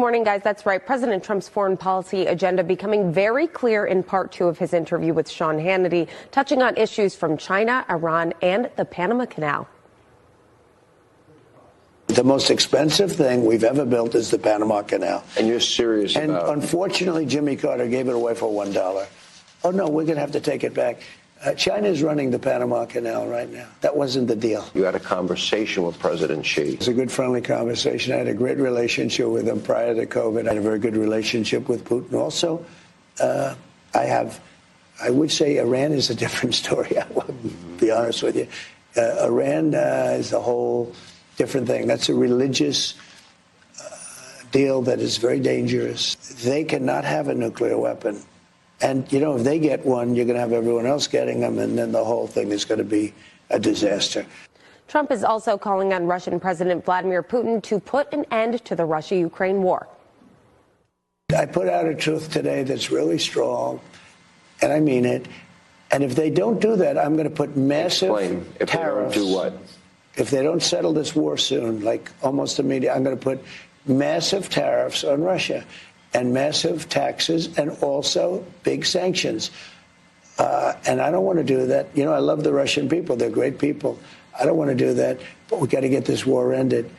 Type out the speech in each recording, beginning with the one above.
morning, guys. That's right. President Trump's foreign policy agenda becoming very clear in part two of his interview with Sean Hannity, touching on issues from China, Iran, and the Panama Canal. The most expensive thing we've ever built is the Panama Canal. And you're serious and about... And unfortunately, Jimmy Carter gave it away for $1. Oh, no, we're going to have to take it back. China's running the Panama Canal right now. That wasn't the deal. You had a conversation with President Xi. It was a good, friendly conversation. I had a great relationship with him prior to COVID. I had a very good relationship with Putin. Also, I would say Iran is a different story. I will be honest with you. Iran is a whole different thing. That's a religious deal that is very dangerous. They cannot have a nuclear weapon. And, you know, if they get one, you're going to have everyone else getting them, and then the whole thing is going to be a disaster. Trump is also calling on Russian President Vladimir Putin to put an end to the Russia-Ukraine war. I put out a truth today that's really strong, and I mean it. And if they don't do that, I'm going to put massive If tariffs. They don't do what? If they don't settle this war soon, like almost immediately, I'm going to put massive tariffs on Russia. And massive taxes, and also big sanctions. And I don't want to do that. You know, I love the Russian people. They're great people. I don't want to do that, but we got to get this war ended.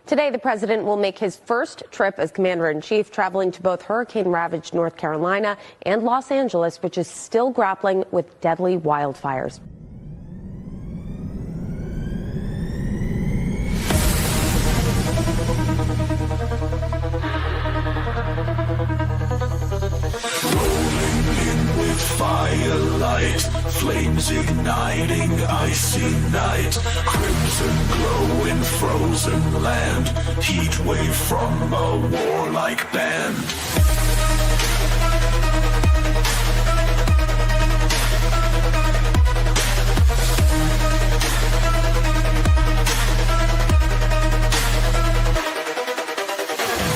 Today, the president will make his first trip as commander-in-chief, traveling to both hurricane-ravaged North Carolina and Los Angeles, which is still grappling with deadly wildfires. Firelight, flames igniting icy night, crimson glow in frozen land, heat wave from a warlike band.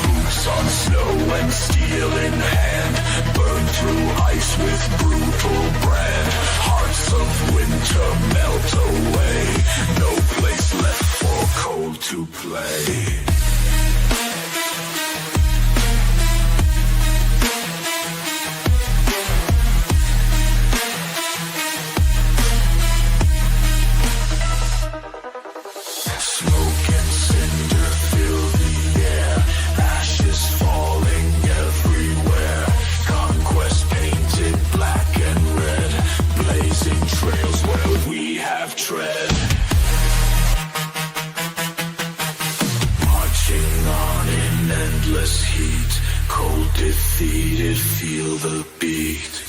Boots on snow and steel in hand, burn through ice with brutal brand. Hearts of winter melt away, no place left for cold to play. Smoke and cinder fill the air, ashes falling everywhere. Conquest painted black and red, blazing trails where we have tread. Marching on in endless heat, cold defeated, feel the beat.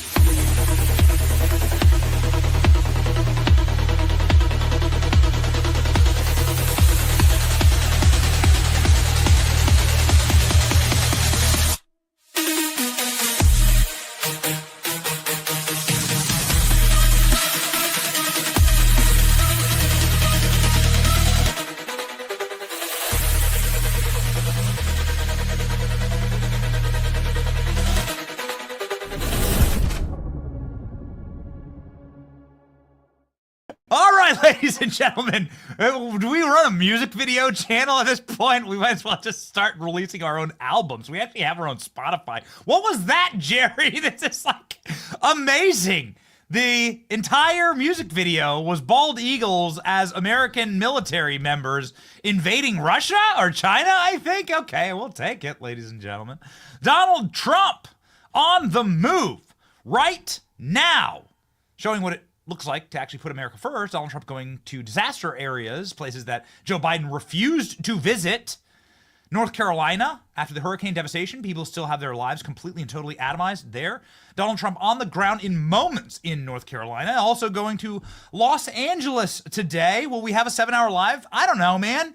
Ladies and gentlemen, do we run a music video channel at this point? We might as well just start releasing our own albums. We actually have our own Spotify. What was that, Jerry? This is like amazing. The entire music video was bald eagles as American military members invading Russia or China, I think. Okay, we'll take it, ladies and gentlemen. Donald Trump on the move right now, showing what it looks like to actually put America first. Donald Trump going to disaster areas, places that Joe Biden refused to visit. North Carolina, after the hurricane devastation, people still have their lives completely and totally atomized there. Donald Trump on the ground in moments in North Carolina. Also going to Los Angeles today. Will we have a 7-hour live? I don't know, man.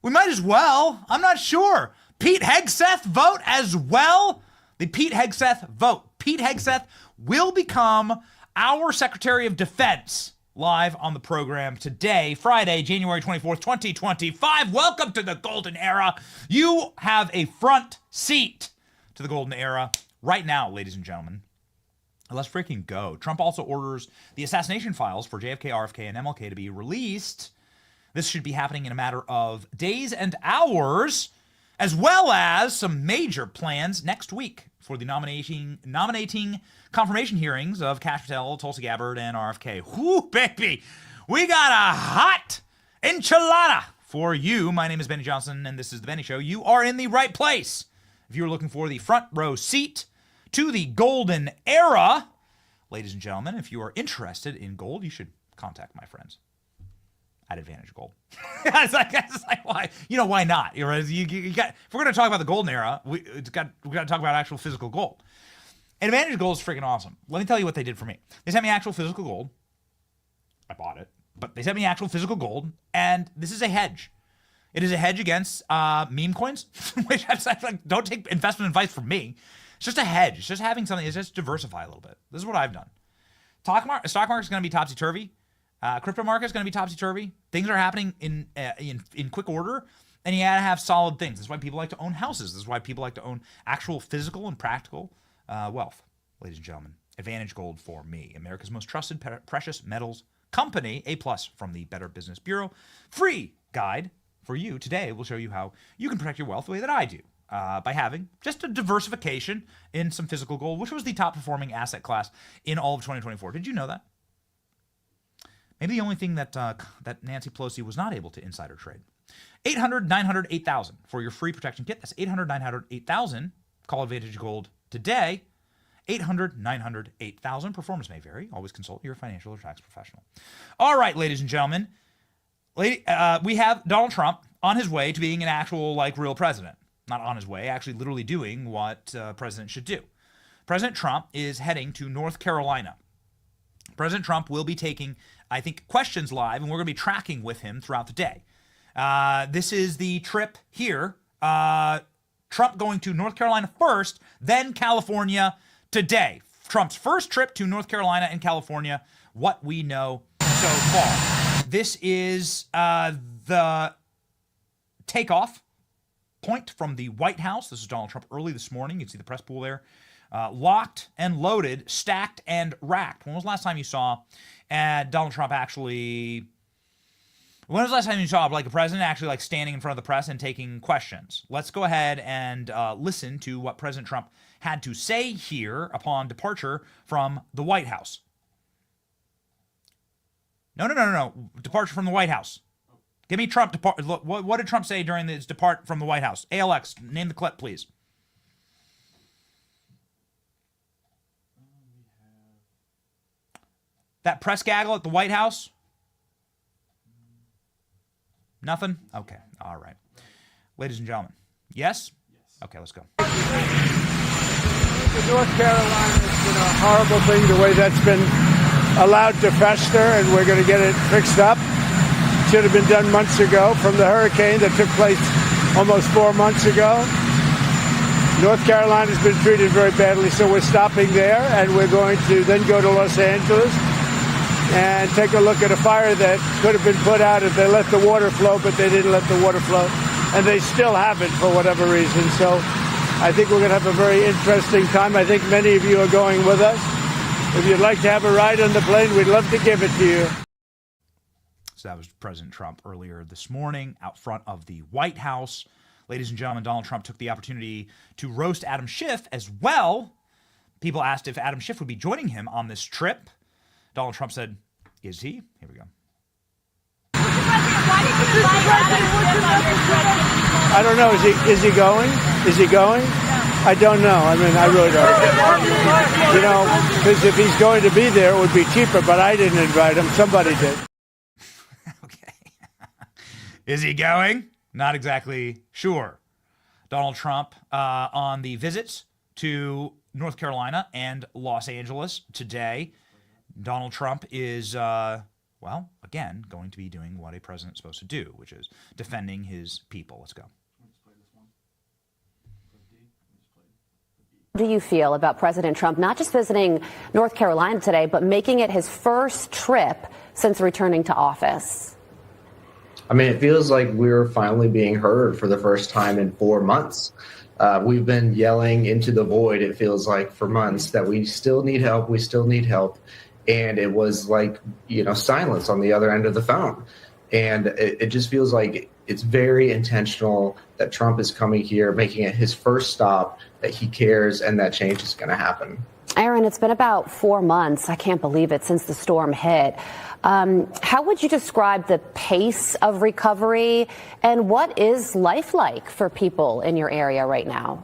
We might as well. I'm not sure. Pete Hegseth vote as well. The Pete Hegseth vote. Pete Hegseth will become our Secretary of Defense, live on the program today, Friday, January 24th, 2025. Welcome to the golden era. You have a front seat to the golden era right now, ladies and gentlemen. Let's freaking go. Trump also orders the assassination files for JFK, RFK, and MLK to be released. This should be happening in a matter of days and hours as well as some major plans next week for the nominating confirmation hearings of Kash Patel, Tulsi Gabbard, and RFK. Whoo, baby, we got a hot enchilada for you. My name is Benny Johnson, and this is The Benny Show. You are in the right place. If you're looking for the front row seat to the golden era, ladies and gentlemen, if you are interested in gold, you should contact my friends at Advantage Gold. it's like why? Why not? You got, if we're going to talk about the golden era, we got to talk about actual physical gold. Advantage Gold is freaking awesome. Let me tell you what they did for me. They sent me actual physical gold. I bought it, but they sent me actual physical gold, and this is a hedge. It is a hedge against meme coins, which I'm like, don't take investment advice from me. It's just a hedge. It's just having something. It's just diversify a little bit. This is what I've done. Stock market is going to be topsy-turvy. Crypto market is going to be topsy-turvy. Things are happening in quick order, and you got to have solid things. That's why people like to own houses. This is why people like to own actual physical and practical wealth. Ladies and gentlemen, Advantage Gold for me, America's most trusted precious metals company, A+ from the Better Business Bureau. Free guide for you today will show you how you can protect your wealth the way that I do. By having just a diversification in some physical gold, which was the top performing asset class in all of 2024. Did you know that? Maybe the only thing that that Nancy Pelosi was not able to insider trade. 800-900-8000 for your free protection kit. That's 800-900-8000. Call Advantage Gold today. 800-900-8000. Performance may vary. Always consult your financial or tax professional. All right, ladies and gentlemen. We have Donald Trump on his way to being an actual, real president. Not on his way, actually literally doing what president should do. President Trump is heading to North Carolina. President Trump will be taking, I think, questions live, and we're going to be tracking with him throughout the day. This is the trip here. Trump going to North Carolina first, then California today. Trump's first trip to North Carolina and California, what we know so far. This is the takeoff point from the White House. This is Donald Trump early this morning. You can see the press pool there. Locked and loaded, stacked and racked. When was the last time you saw Donald Trump actually... When was the last time you saw a president actually standing in front of the press and taking questions? Let's go ahead and listen to what President Trump had to say here upon departure from the White House. No. Departure from the White House. Give me Trump. What did Trump say during his depart from the White House? ALX, name the clip, please. That press gaggle at the White House? Nothing? Okay. All right. Ladies and gentlemen. Yes? Okay, let's go. North Carolina has been a horrible thing, the way that's been allowed to fester, and we're going to get it fixed up. Should have been done months ago from the hurricane that took place almost 4 months ago. North Carolina has been treated very badly, so we're stopping there, and we're going to then go to Los Angeles and take a look at a fire that could have been put out if they let the water flow, but they didn't let the water flow, and they still haven't for whatever reason. So I think we're going to have a very interesting time. I think many of you are going with us. If you'd like to have a ride on the plane, we'd love to give it to you. So that was President Trump earlier this morning out front of the White House. Ladies and gentlemen, Donald Trump took the opportunity to roast Adam Schiff as well. People asked if Adam Schiff would be joining him on this trip. Donald Trump said, is he? Here we go. I don't know. Is he going? Is he going? I don't know. I mean, I really don't. Because if he's going to be there, it would be cheaper, but I didn't invite him. Somebody did. Okay. Is he going? Not exactly sure. Donald Trump on the visits to North Carolina and Los Angeles today. Donald Trump is, again, going to be doing what a president's supposed to do, which is defending his people. Let's go. How do you feel about President Trump not just visiting North Carolina today, but making it his first trip since returning to office? I mean, it feels like we're finally being heard for the first time in 4 months. We've been yelling into the void, it feels like, for months that we still need help, And it was like, silence on the other end of the phone. And it just feels like it's very intentional that Trump is coming here, making it his first stop, that he cares, and that change is going to happen. Aaron, it's been about 4 months, I can't believe it, since the storm hit. How would you describe the pace of recovery, and what is life like for people in your area right now?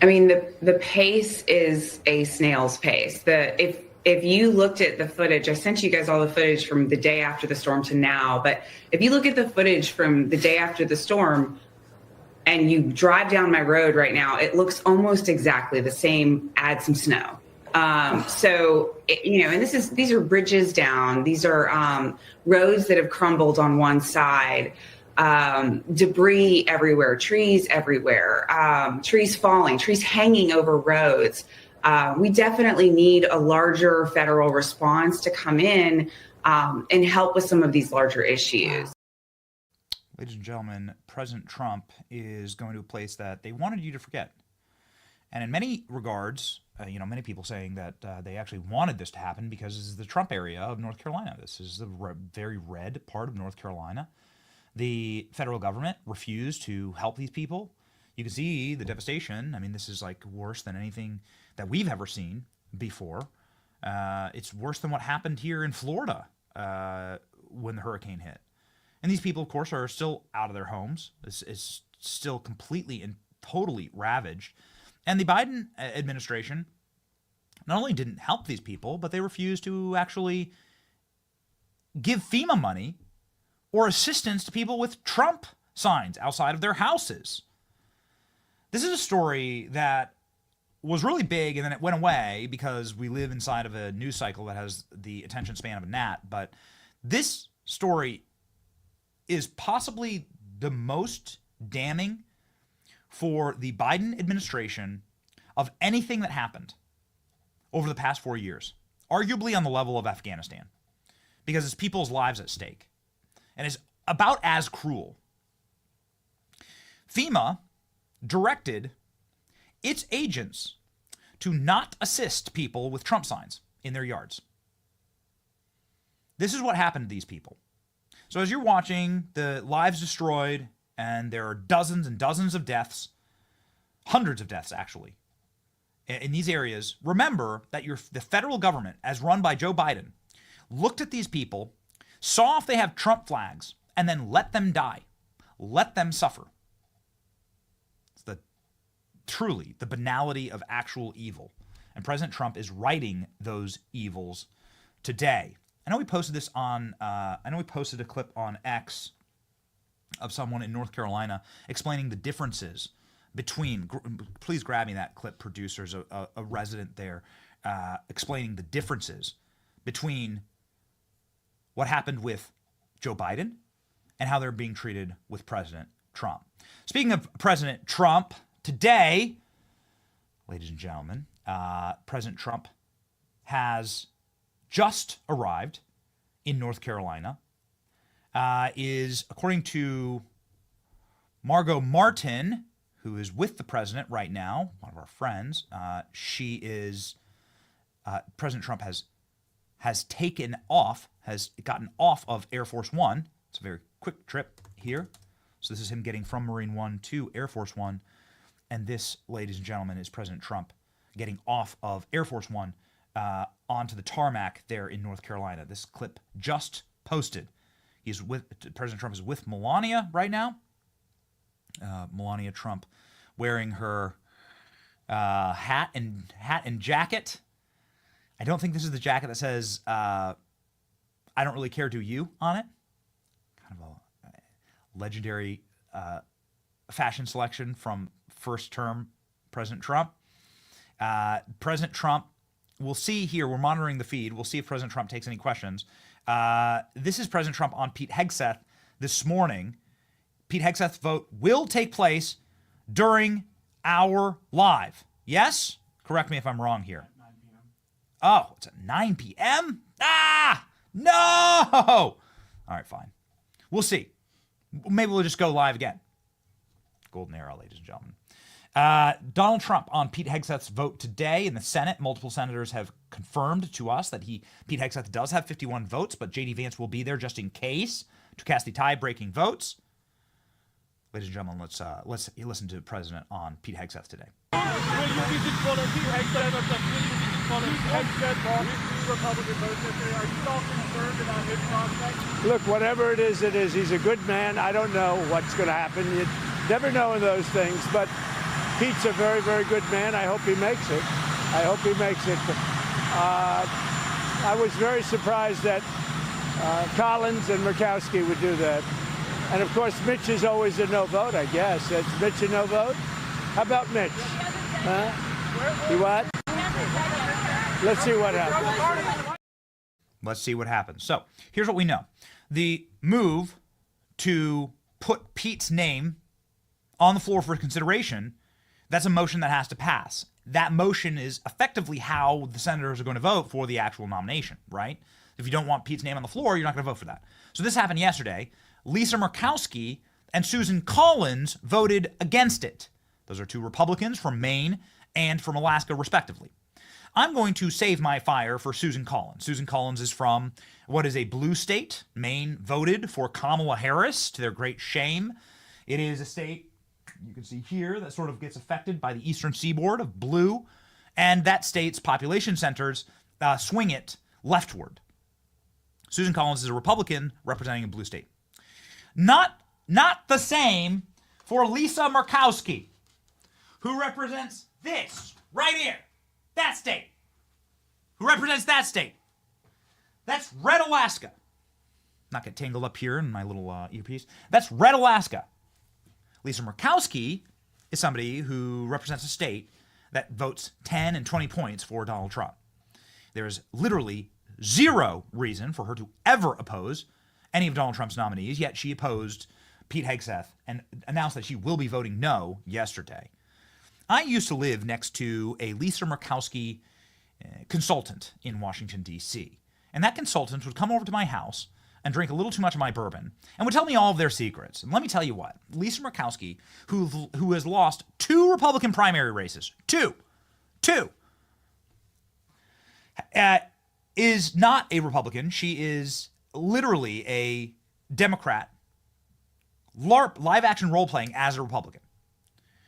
I mean, the pace is a snail's pace. If you looked at the footage, I sent you guys all the footage from the day after the storm to now, but if you look at the footage from the day after the storm and you drive down my road right now, it looks almost exactly the same, add some snow. And these are bridges down. These are roads that have crumbled on one side. Debris everywhere, trees everywhere, trees falling, trees hanging over roads. We definitely need a larger federal response to come in and help with some of these larger issues. Ladies and gentlemen, President Trump is going to a place that they wanted you to forget. And in many regards, many people saying that they actually wanted this to happen because this is the Trump area of North Carolina. This is the very red part of North Carolina. The federal government refused to help these people. You can see the devastation. I mean, this is like worse than anything that we've ever seen before. It's worse than what happened here in Florida when the hurricane hit. And these people, of course, are still out of their homes. It's still completely and totally ravaged. And the Biden administration not only didn't help these people, but they refused to actually give FEMA money or assistance to people with Trump signs outside of their houses. This is a story that was really big and then it went away because we live inside of a news cycle that has the attention span of a gnat. But this story is possibly the most damning for the Biden administration of anything that happened over the past 4 years, arguably on the level of Afghanistan, because it's people's lives at stake and is about as cruel. FEMA directed its agents to not assist people with Trump signs in their yards. This is what happened to these people. So as you're watching the lives destroyed, and there are dozens and dozens of deaths, hundreds of deaths actually, in these areas, remember that the federal government, as run by Joe Biden, looked at these people, saw if they have Trump flags, and then let them die, let them suffer. It's truly the banality of actual evil. And President Trump is righting those evils today. I know we posted this on, we posted a clip on X of someone in North Carolina explaining the differences between, please grab me that clip, producers, a resident there, explaining the differences between what happened with Joe Biden and how they're being treated with President Trump. Speaking of President Trump, today, ladies and gentlemen, President Trump has just arrived in North Carolina, is, according to Margot Martin, who is with the president right now, one of our friends, President Trump has taken off, has gotten off of Air Force One. It's a very quick trip here. So this is him getting from Marine One to Air Force One. And this, ladies and gentlemen, is President Trump getting off of Air Force One onto the tarmac there in North Carolina. This clip just posted. President Trump is with Melania right now. Melania Trump wearing her hat and jacket. I don't think this is the jacket that says "I don't really care, do you" on it. Kind of a legendary fashion selection from first term President Trump. President Trump, we'll see here, we're monitoring the feed. We'll see if President Trump takes any questions. This is President Trump on Pete Hegseth this morning. Pete Hegseth's vote will take place during our live. Yes? Correct me if I'm wrong here. 9 p.m. Oh, it's at 9 p.m.? Ah! No! All right, fine. We'll see. Maybe we'll just go live again. Golden era, ladies and gentlemen. Donald Trump on Pete Hegseth's vote today in the Senate. Multiple senators have confirmed to us that Pete Hegseth does have 51 votes, but J.D. Vance will be there just in case to cast the tie-breaking votes. Ladies and gentlemen, let's listen to the president on Pete Hegseth today. Will you be following Pete Hegseth? Republican votes yesterday. Are you all concerned about his prospects? Look, whatever it is, he's a good man. I don't know what's going to happen. You never know in those things, but Pete's a very, very good man. I hope he makes it. I was very surprised that Collins and Murkowski would do that. And, of course, Mitch is always a no vote, I guess. That's Mitch a no vote? How about Mitch? Huh? You what? Let's see what happens. Let's see what happens. So here's what we know. The move to put Pete's name on the floor for consideration, that's a motion that has to pass. That motion is effectively how the senators are going to vote for the actual nomination, right? If you don't want Pete's name on the floor, you're not going to vote for that. So this happened yesterday. Lisa Murkowski and Susan Collins voted against it. Those are two Republicans from Maine and from Alaska, respectively. I'm going to save my fire for Susan Collins. Susan Collins is from what is a blue state. Maine voted for Kamala Harris, to their great shame. It is a state, you can see here, that sort of gets affected by the eastern seaboard of blue, and that state's population centers swing it leftward. Susan Collins is a Republican representing a blue state. Not the same for Lisa Murkowski, who represents this right here, that state. Who represents that state? That's Red Alaska. Not get tangled up here in my little earpiece. That's Red Alaska. Lisa Murkowski is somebody who represents a state that votes 10 and 20 points for Donald Trump. There is literally zero reason for her to ever oppose any of Donald Trump's nominees, yet she opposed Pete Hegseth and announced that she will be voting no yesterday. I used to live next to a Lisa Murkowski consultant in Washington, D.C., and that consultant would come over to my house and drink a little too much of my bourbon and would tell me all of their secrets. And let me tell you what, Lisa Murkowski, who has lost 2 Republican primary races, two, is not a Republican. She is literally a Democrat, LARP, live action role playing as a Republican.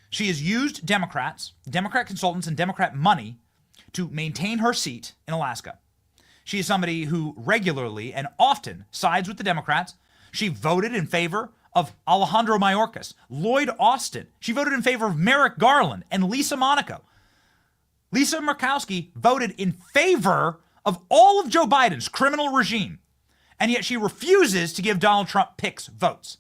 She has used Democrats, Democrat consultants, and Democrat money to maintain her seat in Alaska. She is somebody who regularly and often sides with the Democrats. She voted in favor of Alejandro Mayorkas, Lloyd Austin. She voted in favor of Merrick Garland and Lisa Monaco. Lisa Murkowski voted in favor of all of Joe Biden's criminal regime, and yet she refuses to give Donald Trump picks votes.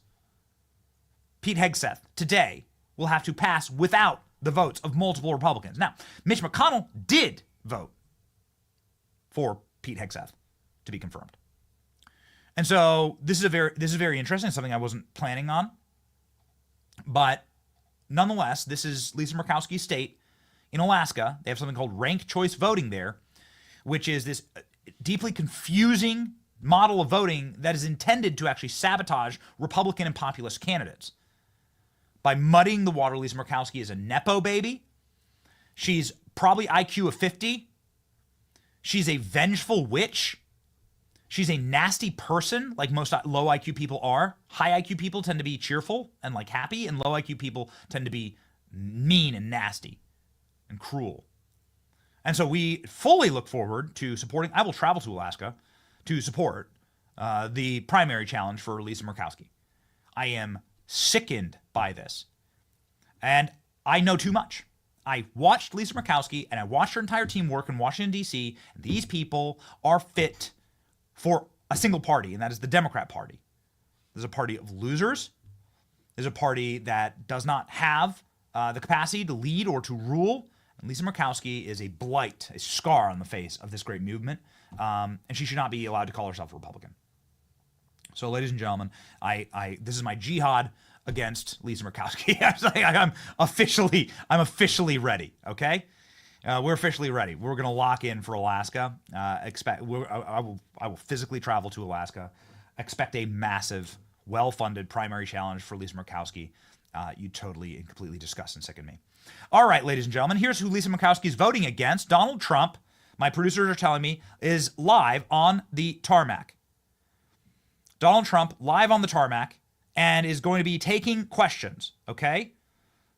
Pete Hegseth today will have to pass without the votes of multiple Republicans. Now, Mitch McConnell did vote for Pete Hegseth to be confirmed. And so this is very interesting, something I wasn't planning on. But nonetheless, this is Lisa Murkowski's state in Alaska. They have something called ranked choice voting there, which is this deeply confusing model of voting that is intended to actually sabotage Republican and populist candidates. By muddying the water, Lisa Murkowski is a Nepo baby. She's probably IQ of 50. She's a vengeful witch. She's a nasty person, like most low IQ people are. High IQ people tend to be cheerful and like happy, and low IQ people tend to be mean and nasty and cruel. And so we fully look forward to supporting. I will travel to Alaska to support the primary challenge for Lisa Murkowski. I am sickened by this. And I know too much. I watched Lisa Murkowski and I watched her entire team work in Washington, D.C. These people are fit for a single party, and that is the Democrat Party. There's a party of losers. There's a party that does not have the capacity to lead or to rule. And Lisa Murkowski is a blight, a scar on the face of this great movement, and she should not be allowed to call herself a Republican. So, ladies and gentlemen, this is my jihad against Lisa Murkowski. I'm officially ready. Okay, we're officially ready. We're going to lock in for Alaska. I will physically travel to Alaska. Expect a massive, well-funded primary challenge for Lisa Murkowski. You totally and completely disgust and sicken me. All right, ladies and gentlemen, here's who Lisa Murkowski is voting against. Donald Trump, my producers are telling me, is live on the tarmac. Donald Trump live on the tarmac and is going to be taking questions, okay?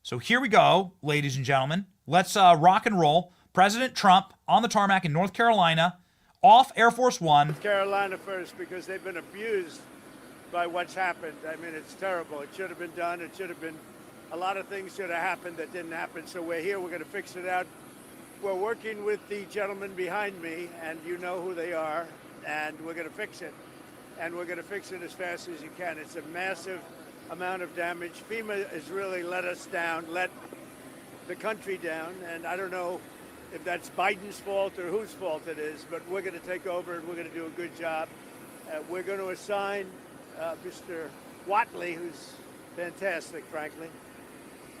So here we go, ladies and gentlemen. Let's rock and roll. President Trump on the tarmac in North Carolina, off Air Force One. North Carolina first, because they've been abused by what's happened. I mean, it's terrible. It should have been done. It should have been, a lot of things should have happened that didn't happen. So we're here. We're going to fix it out. We're working with the gentleman behind me, and you know who they are, and we're going to fix it. And we're going to fix it as fast as you can. It's a massive amount of damage. FEMA has really let us down, let the country down, and I don't know if that's Biden's fault or whose fault it is, but we're going to take over and we're going to do a good job. We're going to assign Mr. Whatley, who's fantastic, frankly,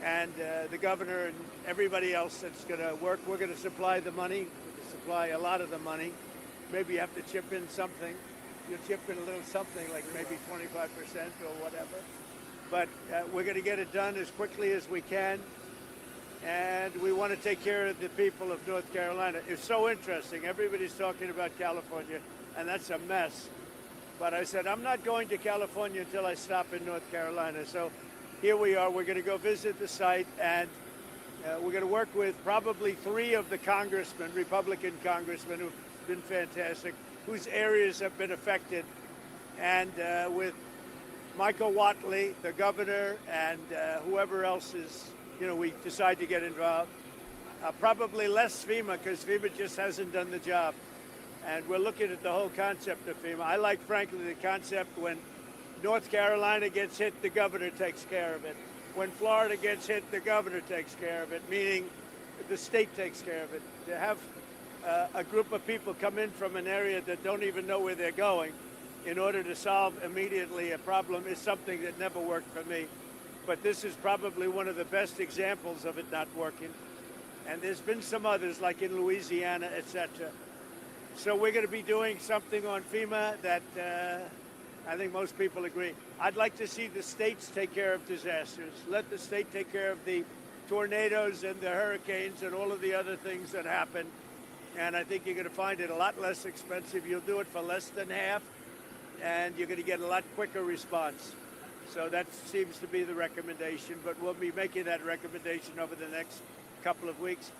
and the governor and everybody else that's going to work. We're going to supply the money, supply a lot of the money. Maybe you have to chip in something. You'll chip in a little something, like maybe 25% or whatever. But we're going to get it done as quickly as we can. And we want to take care of the people of North Carolina. It's so interesting. Everybody's talking about California, and that's a mess. But I said, I'm not going to California until I stop in North Carolina. So here we are. We're going to go visit the site, and we're going to work with probably 3 of the congressmen, Republican congressmen, who've been fantastic, whose areas have been affected, and with Michael Whatley, the governor, and whoever else is, we decide to get involved. Probably less FEMA, because FEMA just hasn't done the job. And we're looking at the whole concept of FEMA. I like, frankly, the concept when North Carolina gets hit, the governor takes care of it. When Florida gets hit, the governor takes care of it, meaning the state takes care of it. To have a group of people come in from an area that don't even know where they're going in order to solve immediately a problem is something that never worked for me. But this is probably one of the best examples of it not working. And there's been some others, like in Louisiana, etc. So we're going to be doing something on FEMA that I think most people agree. I'd like to see the states take care of disasters. Let the state take care of the tornadoes and the hurricanes and all of the other things that happen. And I think you're going to find it a lot less expensive. You'll do it for less than half, and you're going to get a lot quicker response. So that seems to be the recommendation, but we'll be making that recommendation over the next couple of weeks.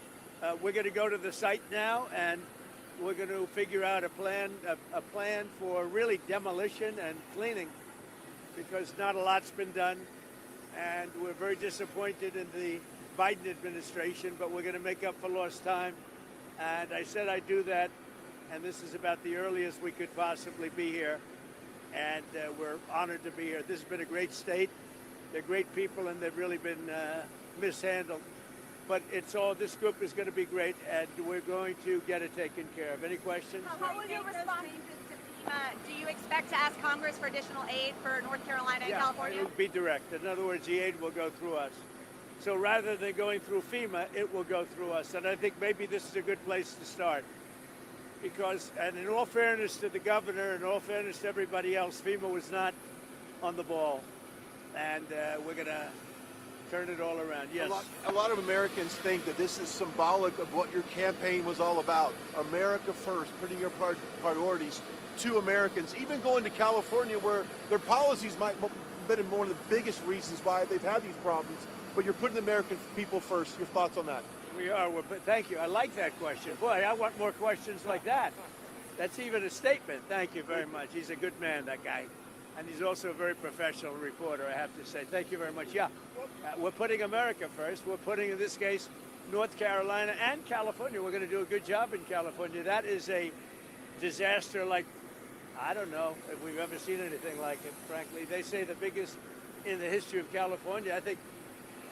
We're going to go to the site now, and we're going to figure out a plan for really demolition and cleaning, because not a lot's been done, and we're very disappointed in the Biden administration, but we're going to make up for lost time. And I said I'd do that, and this is about the earliest we could possibly be here. And we're honored to be here. This has been a great state. They're great people, and they've really been mishandled. But this group is going to be great, and we're going to get it taken care of. Any questions? How will you respond to FEMA? Do you expect to ask Congress for additional aid for North Carolina and California? Yeah, it will be direct. In other words, the aid will go through us. So rather than going through FEMA, it will go through us. And I think maybe this is a good place to start. Because, and in all fairness to the governor, and in all fairness to everybody else, FEMA was not on the ball. And we're going to turn it all around. Yes. A lot of Americans think that this is symbolic of what your campaign was all about. America first, putting your priorities to Americans. Even going to California, where their policies might have been one of the biggest reasons why they've had these problems. But you're putting the American people first. Your thoughts on that? We are. Thank you. I like that question. Boy, I want more questions like that. That's even a statement. Thank you very much. He's a good man, that guy. And he's also a very professional reporter, I have to say. Thank you very much. Yeah, we're putting America first. We're putting, in this case, North Carolina and California. We're going to do a good job in California. That is a disaster like, I don't know if we've ever seen anything like it, frankly. They say the biggest in the history of California. I think,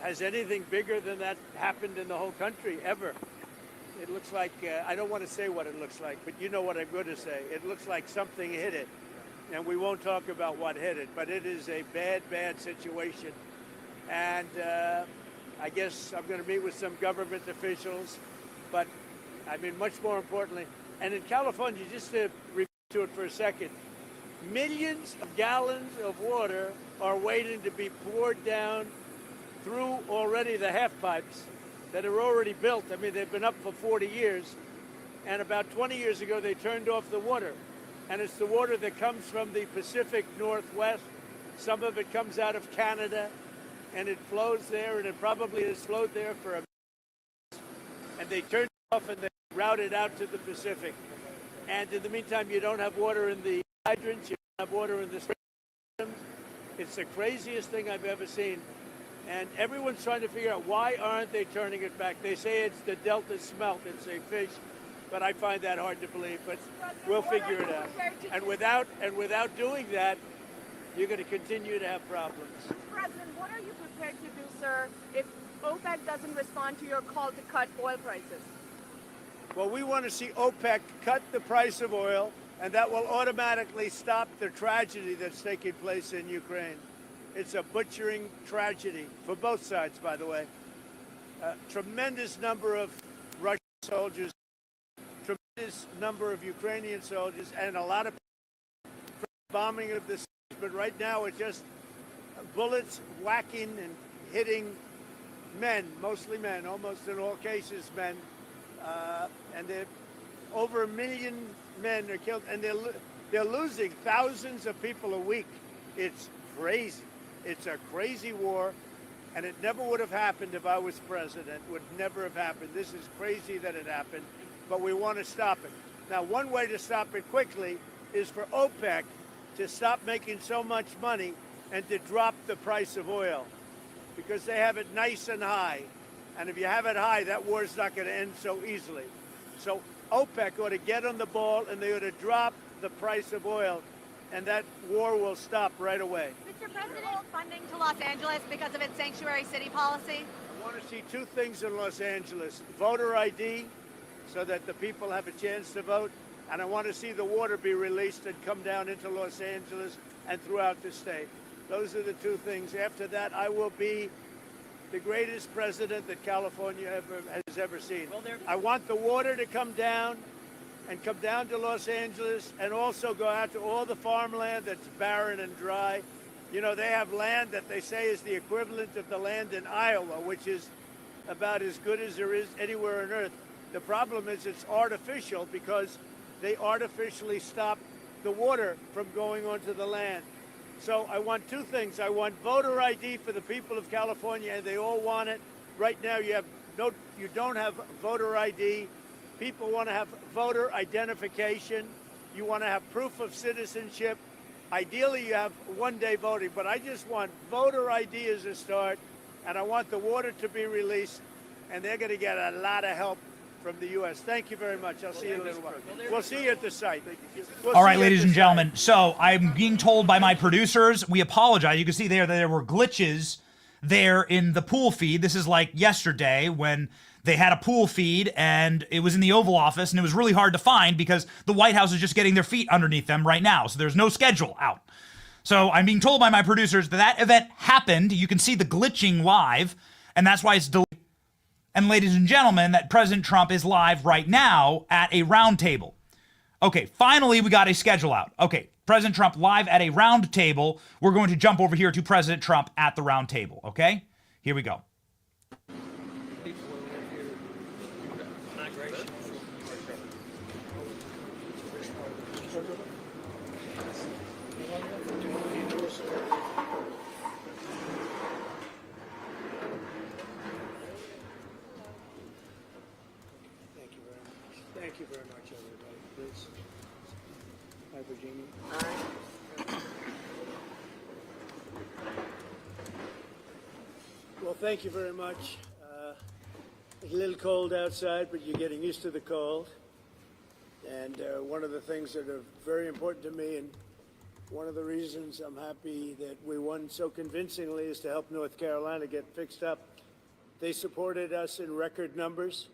has anything bigger than that happened in the whole country ever? It looks like, I don't want to say what it looks like, but you know what I'm going to say. It looks like something hit it, and we won't talk about what hit it, but it is a bad, bad situation. And I guess I'm going to meet with some government officials, but I mean, much more importantly, and in California, just to refer to it for a second, millions of gallons of water are waiting to be poured down through already the half pipes that are already built. I mean, they've been up for 40 years. And about 20 years ago, they turned off the water. And it's the water that comes from the Pacific Northwest. Some of it comes out of Canada, and it flows there, and it probably has flowed there for a minute. And they turned it off, and they route it out to the Pacific. And in the meantime, you don't have water in the hydrants, you don't have water in the springs. It's the craziest thing I've ever seen. And everyone's trying to figure out, why aren't they turning it back? They say it's the Delta smelt, it's a fish. But I find that hard to believe, but we'll figure it out. And without doing that, you're going to continue to have problems. President, what are you prepared to do, sir, if OPEC doesn't respond to your call to cut oil prices? Well, we want to see OPEC cut the price of oil, and that will automatically stop the tragedy that's taking place in Ukraine. It's a butchering tragedy for both sides, by the way. A tremendous number of Russian soldiers, tremendous number of Ukrainian soldiers, and a lot of bombing of the cities. But right now it's just bullets whacking and hitting men, mostly men, almost in all cases men. And over 1 million men are killed, and they're losing thousands of people a week. It's crazy. It's a crazy war, and it never would have happened if I was president. Would never have happened. This is crazy that it happened, but we want to stop it. Now, one way to stop it quickly is for OPEC to stop making so much money and to drop the price of oil, because they have it nice and high. And if you have it high, that war's not going to end so easily. So OPEC ought to get on the ball, and they ought to drop the price of oil, and that war will stop right away. Mr. President, funding to Los Angeles because of its sanctuary city policy? I want to see two things in Los Angeles: voter ID, so that the people have a chance to vote, and I want to see the water be released and come down into Los Angeles and throughout the state. Those are the two things. After that, I will be the greatest president that California has ever seen. I want the water to come down and come down to Los Angeles, and also go out to all the farmland that's barren and dry. You know, they have land that they say is the equivalent of the land in Iowa, which is about as good as there is anywhere on earth. The problem is it's artificial, because they artificially stop the water from going onto the land. So I want two things. I want voter ID for the people of California, and they all want it. Right now you don't have voter ID. People want to have voter identification. You want to have proof of citizenship. Ideally, you have one-day voting, but I just want voter ID as a start, and I want the water to be released, and they're going to get a lot of help from the U.S. Thank you very much. I'll see you in a little while. We'll see you at the site. All right, ladies and gentlemen. So I'm being told by my producers, we apologize. You can see there that there were glitches there in the pool feed. This is like yesterday when they had a pool feed and it was in the Oval Office, and it was really hard to find because the White House is just getting their feet underneath them right now. So there's no schedule out. So I'm being told by my producers that that event happened. You can see the glitching live, and that's why it's delayed. And ladies and gentlemen, that President Trump is live right now at a roundtable. Okay, finally we got a schedule out. Okay, President Trump live at a roundtable. We're going to jump over here to President Trump at the roundtable, okay? Here we go. Thank you very much, everybody. Please. Hi, Virginia. Well, thank you very much. It's a little cold outside, but you're getting used to the cold. And one of the things that are very important to me, and one of the reasons I'm happy that we won so convincingly, is to help North Carolina get fixed up. They supported us in record numbers,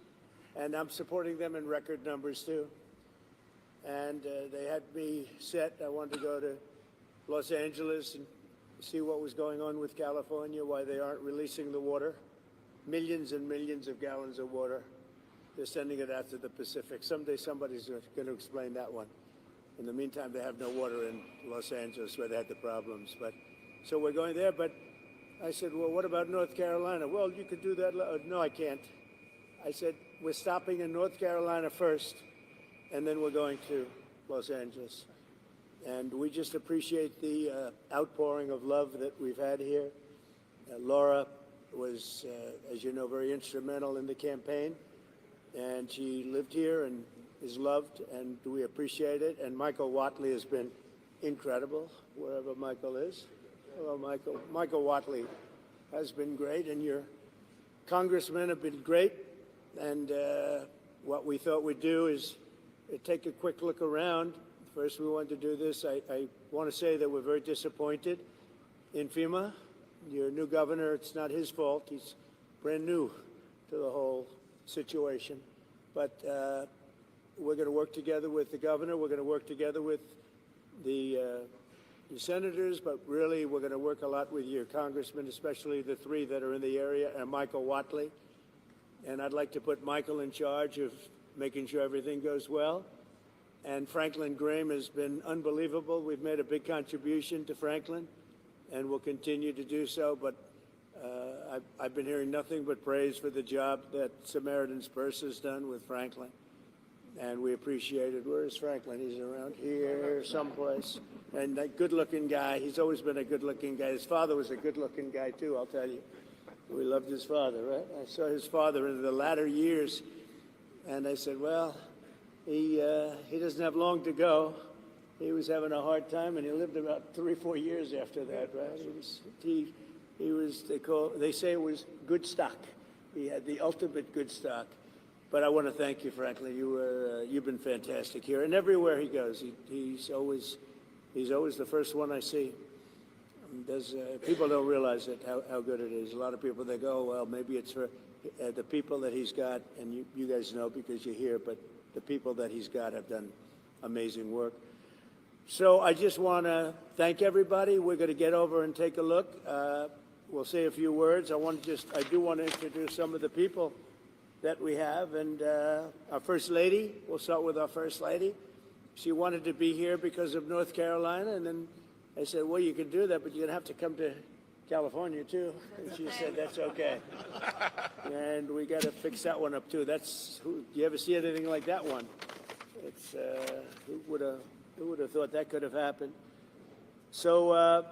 and I'm supporting them in record numbers too. And they had me set. I wanted to go to Los Angeles and see what was going on with California, why they aren't releasing the water. Millions and millions of gallons of water. They're sending it out to the Pacific. Someday somebody's going to explain that one. In the meantime, they have no water in Los Angeles where they had the problems. But so we're going there. But I said, well, what about North Carolina? Well, you could do that. No, I can't. I said, we're stopping in North Carolina first, and then we're going to Los Angeles. And we just appreciate the outpouring of love that we've had here. Laura was, as you know, very instrumental in the campaign, and she lived here and is loved, and we appreciate it. And Michael Whatley has been incredible, wherever Michael is. Hello, Michael. Michael Whatley has been great, and your congressmen have been great. And what we thought we'd do is take a quick look around. First, we wanted to do this. I want to say that we're very disappointed in FEMA. Your new governor, it's not his fault. He's brand new to the whole situation. But we're going to work together with the governor. We're going to work together with the senators, but really we're going to work a lot with your congressmen, especially the three that are in the area, and Michael Whatley. And I'd like to put Michael in charge of making sure everything goes well. And Franklin Graham has been unbelievable. We've made a big contribution to Franklin, and we'll continue to do so. But I've been hearing nothing but praise for the job that Samaritan's Purse has done with Franklin, and we appreciate it. Where is Franklin? He's around here someplace. And that good-looking guy, he's always been a good-looking guy. His father was a good-looking guy, too, I'll tell you. We loved his father, right? I saw his father in the latter years, and I said, well, he doesn't have long to go. He was having a hard time, and he lived about 3 or 4 years after that, right? He was they say it was good stock. He had the ultimate good stock. But I want to thank you, Franklin. You've been fantastic here, and everywhere he goes, he's always the first one I see. People don't realize it, how good it is. A lot of people, they go, well, maybe it's for the people that he's got, and you guys know because you're here, but the people that he's got have done amazing work. So I just want to thank everybody. We're going to get over and take a look. We'll say a few words. I do want to introduce some of the people that we have. And our First Lady, we'll start with our First Lady. She wanted to be here because of North Carolina, and then I said, well, you can do that, but you're going to have to come to California, too. And she said, that's okay. And we got to fix that one up, too. You ever see anything like that one? It's who would have thought that could have happened? So,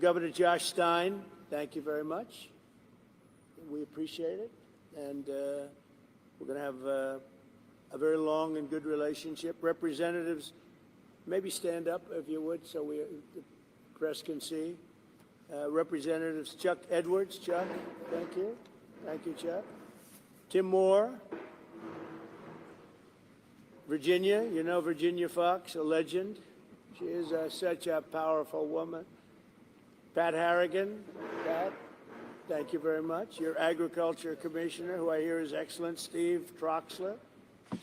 Governor Josh Stein, thank you very much. We appreciate it. And we're going to have a very long and good relationship. Representatives, maybe stand up if you would so the press can see. Representatives Chuck Edwards. Chuck, thank you. Thank you, Chuck. Tim Moore. Virginia, you know Virginia Fox, a legend. She is such a powerful woman. Pat Harrigan. Pat, thank you very much. Your Agriculture Commissioner, who I hear is excellent, Steve Troxler.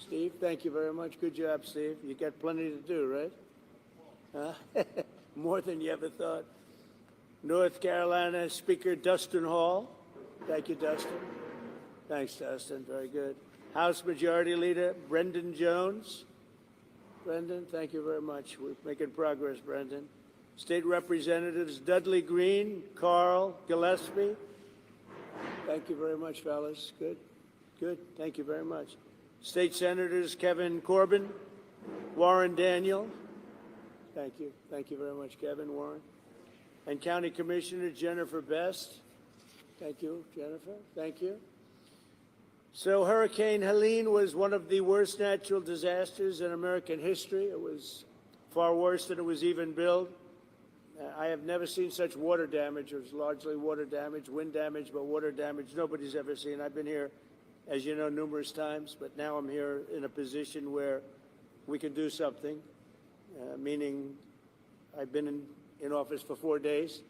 Steve, thank you very much. Good job, Steve. You got plenty to do, right? More than you ever thought. North Carolina Speaker Dustin Hall. Thank you, Dustin. Thanks, Dustin. Very good. House Majority Leader Brendan Jones. Brendan, thank you very much. We're making progress, Brendan. State Representatives Dudley Green, Carl Gillespie. Thank you very much, fellas. Good. Good. Thank you very much. State Senators Kevin Corbin, Warren Daniel. Thank you. Thank you very much, Kevin, Warren. And County Commissioner Jennifer Best. Thank you, Jennifer. Thank you. So Hurricane Helene was one of the worst natural disasters in American history. It was far worse than it was even billed. I have never seen such water damage. It was largely water damage, wind damage, but water damage nobody's ever seen. I've been here, as you know, numerous times, but now I'm here in a position where we can do something, meaning I've been in office for 4 days,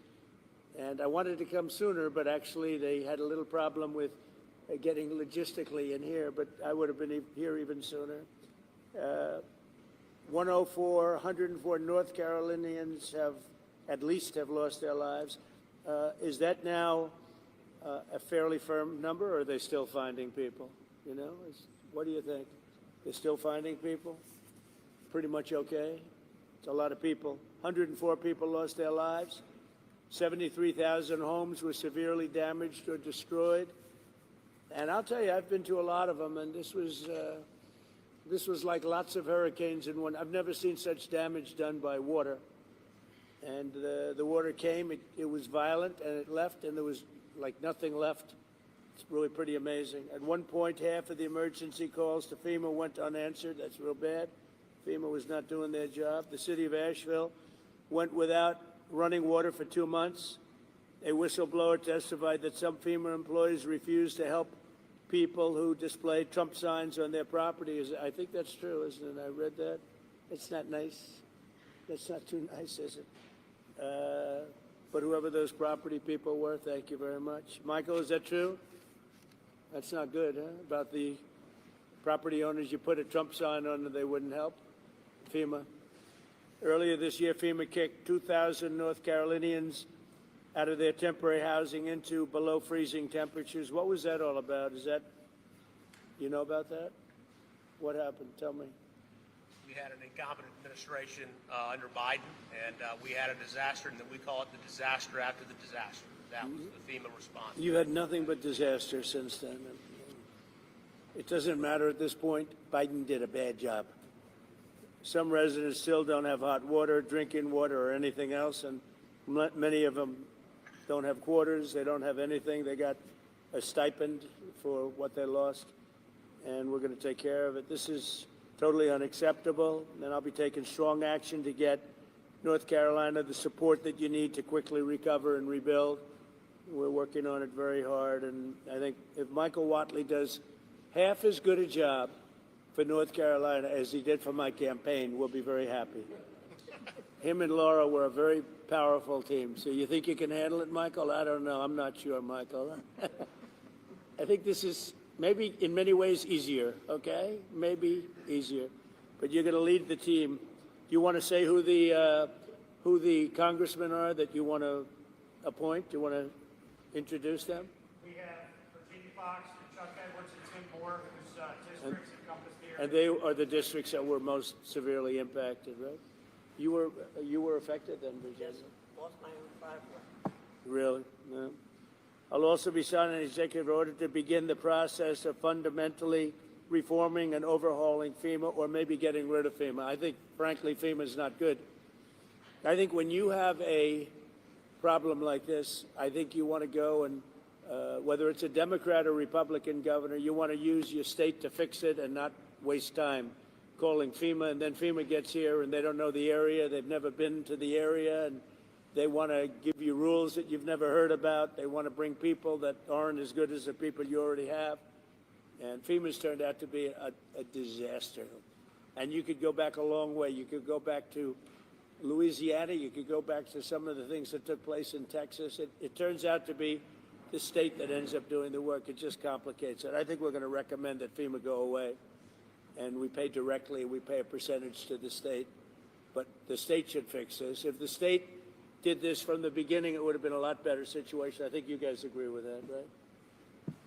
and I wanted to come sooner, but actually they had a little problem with getting logistically in here, but I would have been here even sooner. 104 North Carolinians have lost their lives. Is that now a fairly firm number, or are they still finding people? You know, what do you think? They're still finding people? Pretty much okay? It's a lot of people. 104 people lost their lives. 73,000 homes were severely damaged or destroyed. And I'll tell you, I've been to a lot of them, and this was like lots of hurricanes in one. I've never seen such damage done by water. And the water came, it was violent, and it left, and there was like nothing left. It's really pretty amazing. At one point, half of the emergency calls to FEMA went unanswered. That's real bad. FEMA was not doing their job. The city of Asheville went without running water for 2 months. A whistleblower testified that some FEMA employees refused to help people who displayed Trump signs on their property. I think that's true, isn't it? I read that. It's not nice. That's not too nice, is it? But whoever those property people were, thank you very much. Michael, is that true? That's not good, huh? About the property owners, you put a Trump sign on and they wouldn't help? FEMA. Earlier this year, FEMA kicked 2,000 North Carolinians out of their temporary housing into below freezing temperatures. What was that all about? You know about that? What happened? Tell me. We had an incompetent administration under Biden, and we had a disaster, and we call it the disaster after the disaster. That was the FEMA response. You had nothing but disaster since then. It doesn't matter at this point. Biden did a bad job. Some residents still don't have hot water, drinking water, or anything else, and many of them don't have quarters. They don't have anything. They got a stipend for what they lost, and we're going to take care of it. This is totally unacceptable, and I'll be taking strong action to get North Carolina the support that you need to quickly recover and rebuild. We're working on it very hard, and I think if Michael Whatley does half as good a job for North Carolina as he did for my campaign, we'll be very happy. Him and Laura were a very powerful team. So you think you can handle it, Michael? I don't know. I'm not sure, Michael. I think this is maybe in many ways easier, okay? Maybe easier. But you're going to lead the team. Do you want to say who the congressmen are that you want to appoint? Do you want to introduce them? We have Virginia Fox, Chuck Edwards, and Tim Moore, whose districts encompass the area. And they are the districts that were most severely impacted, right? You were affected then, Virginia? Yes, lost my own 5 Really? No. I'll also be signing an executive order to begin the process of fundamentally reforming and overhauling FEMA, or maybe getting rid of FEMA. I think, frankly, FEMA is not good. I think when you have a problem like this, I think you want to go and, whether it's a Democrat or Republican governor, you want to use your state to fix it and not waste time calling FEMA, and then FEMA gets here and they don't know the area, they've never been to the area, and they want to give you rules that you've never heard about. They want to bring people that aren't as good as the people you already have. And FEMA's turned out to be a disaster. And you could go back a long way. You could go back to Louisiana. You could go back to some of the things that took place in Texas. It turns out to be the state that ends up doing the work. It just complicates it. I think we're going to recommend that FEMA go away. And we pay directly. We pay a percentage to the state. But the state should fix this. If the state did this from the beginning, it would have been a lot better situation. I think you guys agree with that, right?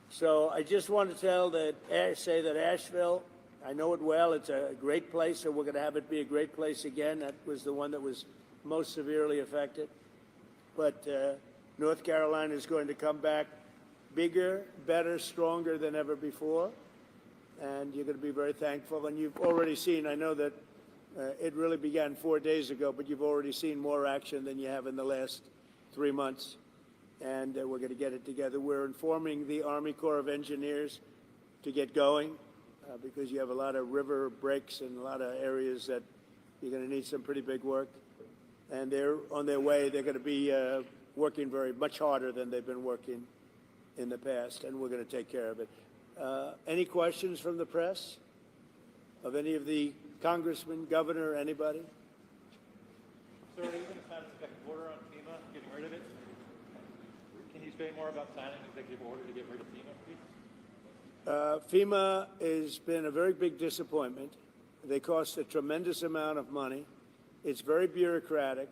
So I just want to say that Asheville, I know it well. It's a great place, so we're going to have it be a great place again. That was the one that was most severely affected. But North Carolina is going to come back bigger, better, stronger than ever before. And you're going to be very thankful. And you've already seen, I know that it really began 4 days ago, but you've already seen more action than you have in the last 3 months. And we're going to get it together. We're informing the Army Corps of Engineers to get going because you have a lot of river breaks and a lot of areas that you're going to need some pretty big work. And they're on their way. They're going to be working much harder than they've been working in the past, and we're going to take care of it. Any questions from the press of any of the congressmen, governor, anybody? Sir, are you going to sign an executive order on FEMA, getting rid of it? Can you say more about signing an executive order to get rid of FEMA, please? FEMA has been a very big disappointment. They cost a tremendous amount of money. It's very bureaucratic,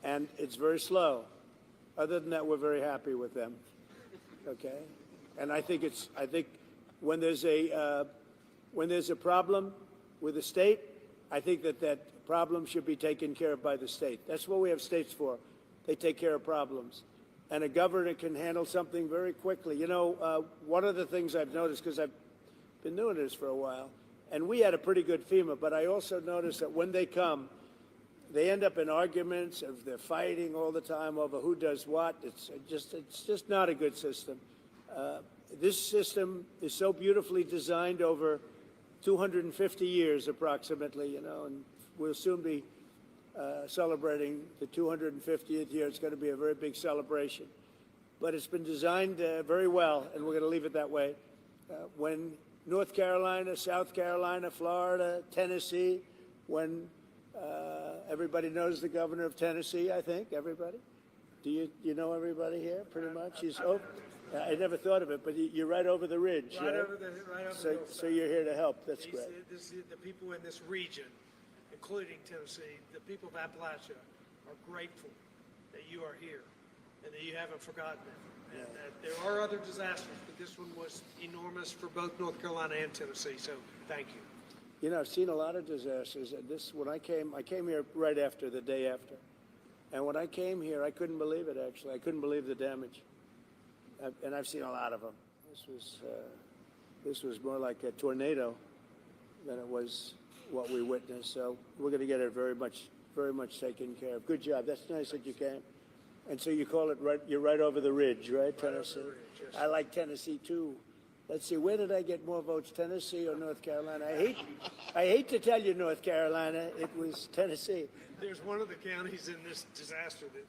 and it's very slow. Other than that, we're very happy with them. Okay, and I think when there's a problem with the state, I think that problem should be taken care of by the state. That's what we have states for. They take care of problems. and a governor can handle something very quickly. You know, one of the things I've noticed, because I've been doing this for a while, and we had a pretty good FEMA, but I also noticed that when they come, they end up in arguments. If they're fighting all the time over who does what, it's just not a good system. This system is so beautifully designed over 250 years approximately, you know, and we'll soon be celebrating the 250th year. It's going to be a very big celebration. But it's been designed very well, and we're going to leave it that way. When North Carolina, South Carolina, Florida, Tennessee, when everybody knows the governor of Tennessee, I think, everybody? Do you know everybody here, pretty much? I never thought of it, but you're right over the ridge. Right over the hillside. So you're here to help. That's great. The people in this region, including Tennessee, the people of Appalachia, are grateful that you are here and that you haven't forgotten it. And that there are other disasters, but this one was enormous for both North Carolina and Tennessee. So thank you. You know, I've seen a lot of disasters. And when I came here right after, the day after. And when I came here, I couldn't believe it, actually. I couldn't believe the damage. And I've seen a lot of them. This was more like a tornado than it was what we witnessed. So we're going to get it very much taken care of. Good job. That's nice that you came. And so you call it you're right over the ridge, right, Tennessee? Ridge, yes. I like Tennessee too. Let's see, where did I get more votes, Tennessee or North Carolina? I hate to tell you, North Carolina, it was Tennessee. There's one of the counties in this disaster that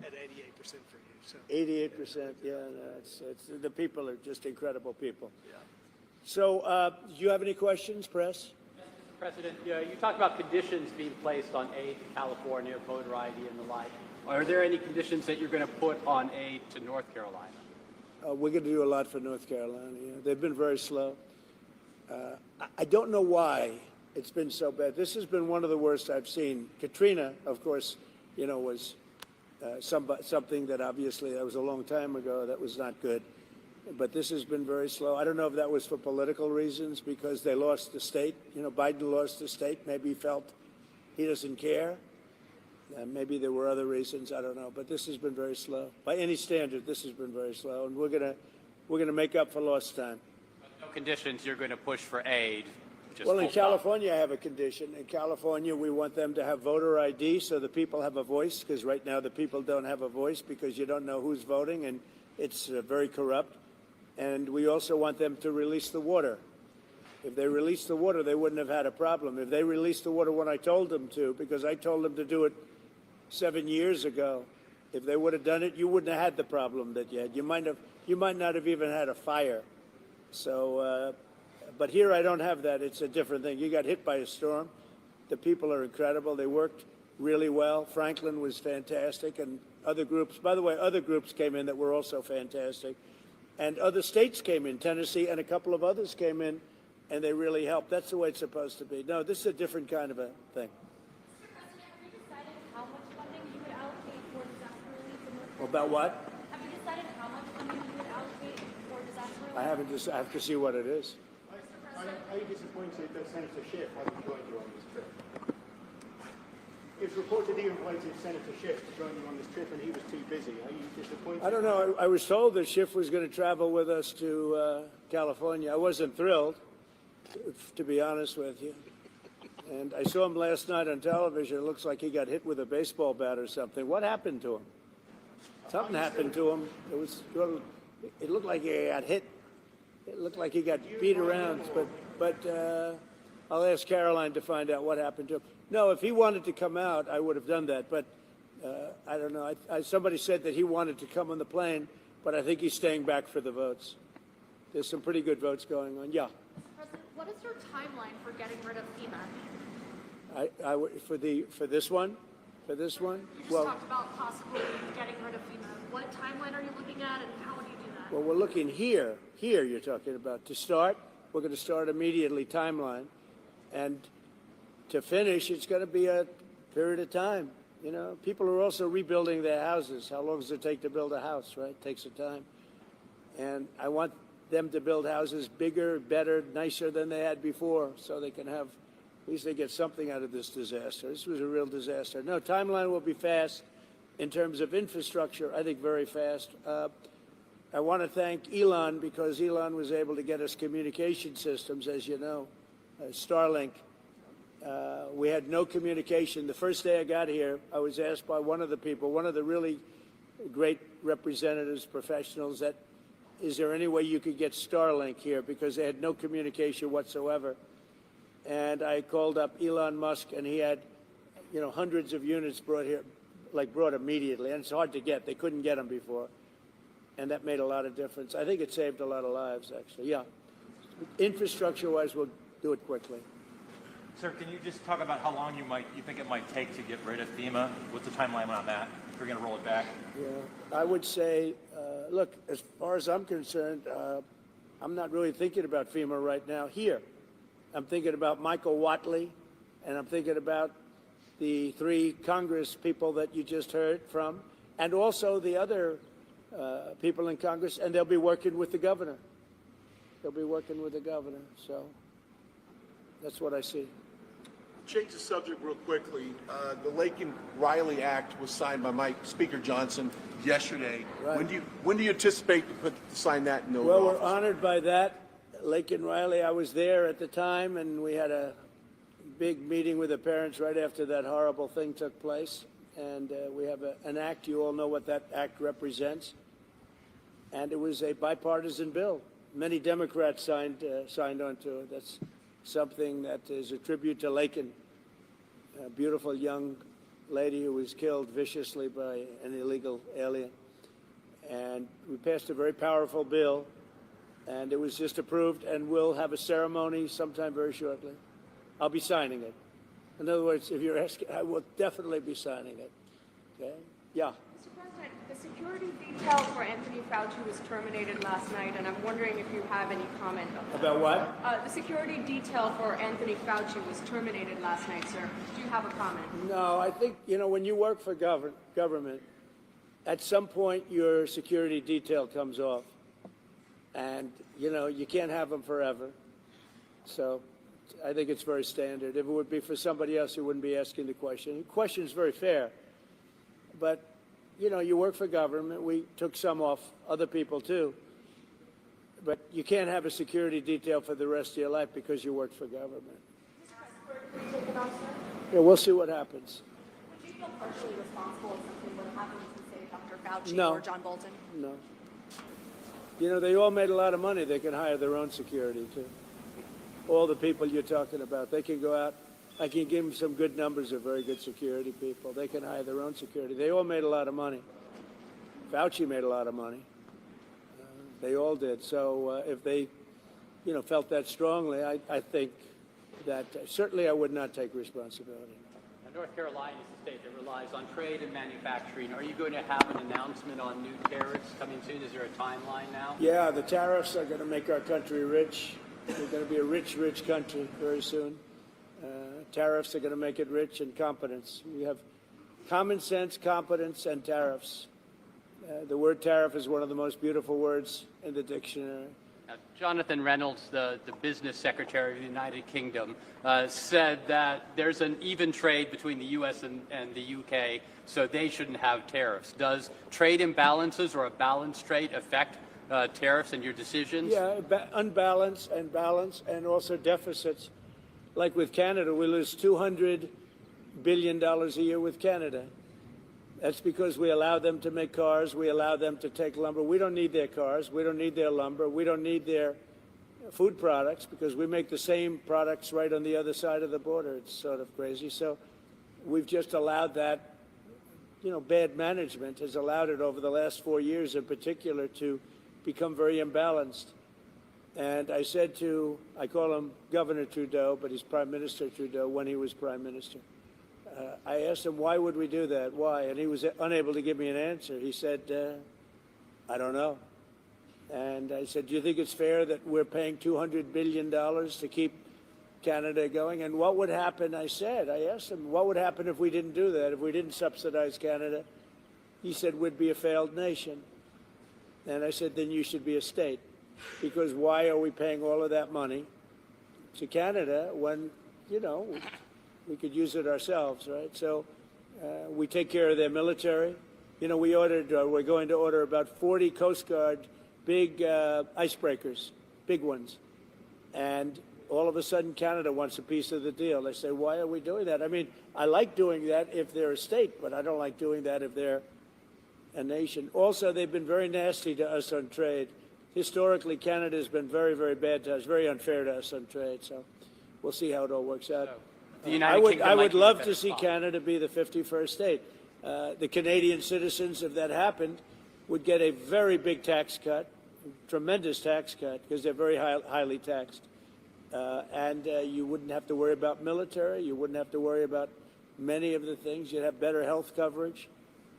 had 88% for you. So. 88%, yeah. No, it's the people are just incredible people. Yeah. So, do you have any questions, press? President, you talked about conditions being placed on aid to California, voter ID, and the like. Are there any conditions that you're going to put on aid to North Carolina? We're going to do a lot for North Carolina. Yeah. They've been very slow. I don't know why it's been so bad. This has been one of the worst I've seen. Katrina, of course, you know, was something that obviously that was a long time ago. That was not good. But this has been very slow. I don't know if that was for political reasons because they lost the state. You know, Biden lost the state. Maybe he felt he doesn't care. Maybe there were other reasons. I don't know. But this has been very slow. By any standard, this has been very slow. And we're gonna make up for lost time. No conditions you're going to push for aid. Well, in California, I have a condition. In California, we want them to have voter ID so the people have a voice, because right now the people don't have a voice because you don't know who's voting, and it's very corrupt. And we also want them to release the water. If they released the water, they wouldn't have had a problem. If they released the water when I told them to, because I told them to do it 7 years ago, if they would have done it, you wouldn't have had the problem that you had. You might not have even had a fire. So, but here I don't have that. It's a different thing. You got hit by a storm. The people are incredible. They worked really well. Franklin was fantastic, and other groups. By the way, other groups came in that were also fantastic, and other states came in. Tennessee and a couple of others came in, and they really helped. That's the way it's supposed to be. No, this is a different kind of a thing. About what? Have you decided how much funding you would allocate for disaster relief? I have to see what it is. Are you disappointed that Senator Schiff hasn't joined you on this trip? It's reported he invited Senator Schiff to join you on this trip and he was too busy. Are you disappointed? I don't know. I was told that Schiff was going to travel with us to California. I wasn't thrilled, to be honest with you. And I saw him last night on television. It looks like he got hit with a baseball bat or something. What happened to him? Something happened to him. It looked like he got hit. It looked like he got beat around. But I'll ask Caroline to find out what happened to him. No, if he wanted to come out, I would have done that. But I don't know. Somebody said that he wanted to come on the plane, but I think he's staying back for the votes. There's some pretty good votes going on. Yeah. President, what is your timeline for getting rid of For FEMA? this one. For this one? You just talked about possibly getting rid of FEMA. What timeline are you looking at, and how would you do that? Well, we're looking here. Here you're talking about. To start, we're going to start immediately, timeline. And to finish, it's going to be a period of time. You know, people are also rebuilding their houses. How long does it take to build a house, right? It takes some time. And I want them to build houses bigger, better, nicer than they had before, so they can have, at least they get something out of this disaster. This was a real disaster. No, timeline will be fast, In terms of infrastructure, I think very fast. I want to thank Elon because Elon was able to get us communication systems, as you know, Starlink. We had no communication. The first day I got here, I was asked by one of the people, one of the really great representatives, professionals, that is there any way you could get Starlink here, because they had no communication whatsoever. And I called up Elon Musk, and he had, hundreds of units brought here, brought immediately. And it's hard to get. They couldn't get them before. And that made a lot of difference. I think it saved a lot of lives, actually. Yeah. Infrastructure-wise, we'll do it quickly. Sir, can you just talk about how long you think it might take to get rid of FEMA? What's the timeline on that? If we're going to roll it back? Yeah, I would say, look, as far as I'm concerned, I'm not really thinking about FEMA right now here. I'm thinking about Michael Whatley, and I'm thinking about the 3 Congress people that you just heard from, and also the other people in Congress, and they'll be working with the governor. They'll be working with the governor, so that's what I see. Change the subject real quickly. The Laken Riley Act was signed by Speaker Johnson yesterday. Right. When do you anticipate to sign that in Well, we're honored by that. Laken Riley, I was there at the time, and we had a big meeting with the parents right after that horrible thing took place. And we have an act. You all know what that act represents. And it was a bipartisan bill. Many Democrats signed onto it. That's something that is a tribute to Laken, a beautiful young lady who was killed viciously by an illegal alien. And we passed a very powerful bill, and it was just approved, and we'll have a ceremony sometime very shortly. I'll be signing it. In other words, if you're asking, I will definitely be signing it. Okay? Yeah. Mr. President, the security detail for Anthony Fauci was terminated last night, and I'm wondering if you have any comment on that. About what? The security detail for Anthony Fauci was terminated last night, sir. Do you have a comment? No, I think, when you work for government, at some point your security detail comes off. And, you can't have them forever. So I think it's very standard. If it would be for somebody else, you wouldn't be asking the question. The question is very fair. But, you work for government. We took some off, other people too. But you can't have a security detail for the rest of your life because you work for government. Yeah, we'll see what happens. Would you feel partially responsible if something would have happened to, say, Dr. Fauci or John Bolton? No. They all made a lot of money. They can hire their own security, too. All the people you're talking about, they can go out. I can give them some good numbers of very good security people. They can hire their own security. They all made a lot of money. Fauci made a lot of money. They all did. So if they, felt that strongly, I think that certainly I would not take responsibility. North Carolina is a state that relies on trade and manufacturing. Are you going to have an announcement on new tariffs coming soon? Is there a timeline now? Yeah, the tariffs are going to make our country rich. We're going to be a rich, rich country very soon. Tariffs are going to make it rich, and competence. We have common sense, competence, and tariffs. The word tariff is one of the most beautiful words in the dictionary. Jonathan Reynolds, the business secretary of the United Kingdom, said that there's an even trade between the U.S. and the UK, so they shouldn't have tariffs. Does trade imbalances or a balanced trade affect tariffs and your decisions? Yeah, unbalanced and balance, and also deficits. Like with Canada, we lose $200 billion a year with Canada. That's because we allow them to make cars. We allow them to take lumber. We don't need their cars. We don't need their lumber. We don't need their food products because we make the same products right on the other side of the border. It's sort of crazy. So we've just allowed that, bad management has allowed it over the last 4 years in particular to become very imbalanced. And I said I call him Governor Trudeau, but he's Prime Minister Trudeau when he was Prime Minister. I asked him, why would we do that? Why? And he was unable to give me an answer. He said, I don't know. And I said, do you think it's fair that we're paying $200 billion to keep Canada going? And what would happen, I asked him, what would happen if we didn't do that, if we didn't subsidize Canada? He said, we'd be a failed nation. And I said, then you should be a state. Because why are we paying all of that money to Canada when, we could use it ourselves, right? So we take care of their military. You know, we're going to order about 40 Coast Guard big icebreakers, big ones. And all of a sudden, Canada wants a piece of the deal. They say, why are we doing that? I mean, I like doing that if they're a state, but I don't like doing that if they're a nation. Also, they've been very nasty to us on trade. Historically, Canada has been very, very bad to us, very unfair to us on trade. So we'll see how it all works out. I would love to see Canada be the 51st state. The Canadian citizens, if that happened, would get a very big tax cut, tremendous tax cut, because they're very highly taxed. And you wouldn't have to worry about military. You wouldn't have to worry about many of the things. You'd have better health coverage.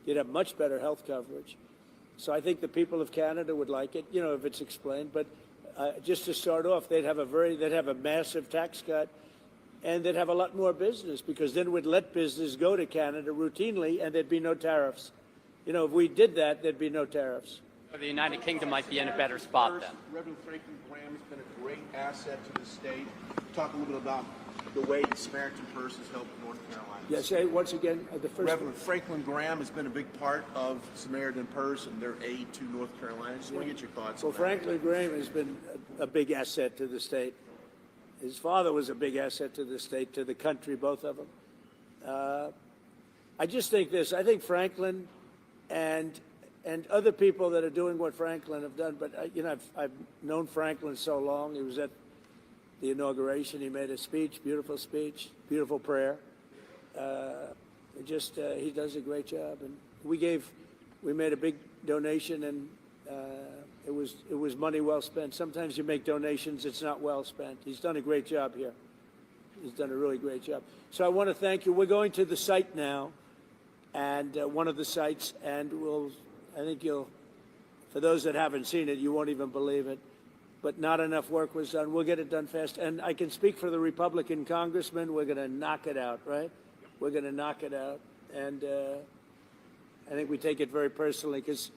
You'd have much better health coverage. So I think the people of Canada would like it, you know, if it's explained. But just to start off, they'd have a massive tax cut, and they'd have a lot more business, because then we'd let business go to Canada routinely, and there'd be no tariffs. You know, if we did that, there'd be no tariffs. The United Kingdom might be in a better spot then. Reverend Franklin Graham has been a great asset to the state. Talk a little bit about the way the Samaritan Purse has helped North Carolina. Yeah, say once again, the first Reverend Franklin Graham has been a big part of Samaritan Purse and their aid to North Carolina. Just want to get your thoughts on that. Well, Franklin Graham has been a big asset to the state. His father was a big asset to the state, to the country, both of them. I just think this. I think Franklin and other people that are doing what Franklin have done, but you know, I've known Franklin so long. He was at the inauguration. He made a speech, beautiful prayer. He does a great job, and we made a big donation, and it was money well spent. Sometimes you make donations, it's not well spent. He's done a great job here. He's done a really great job. So I want to thank you. We're going to the site now, and one of the sites, and I think for those that haven't seen it, you won't even believe it, but not enough work was done. We'll get it done fast. And I can speak for the Republican congressman. We're going to knock it out, right? We're going to knock it out. And I think we take it very personally, because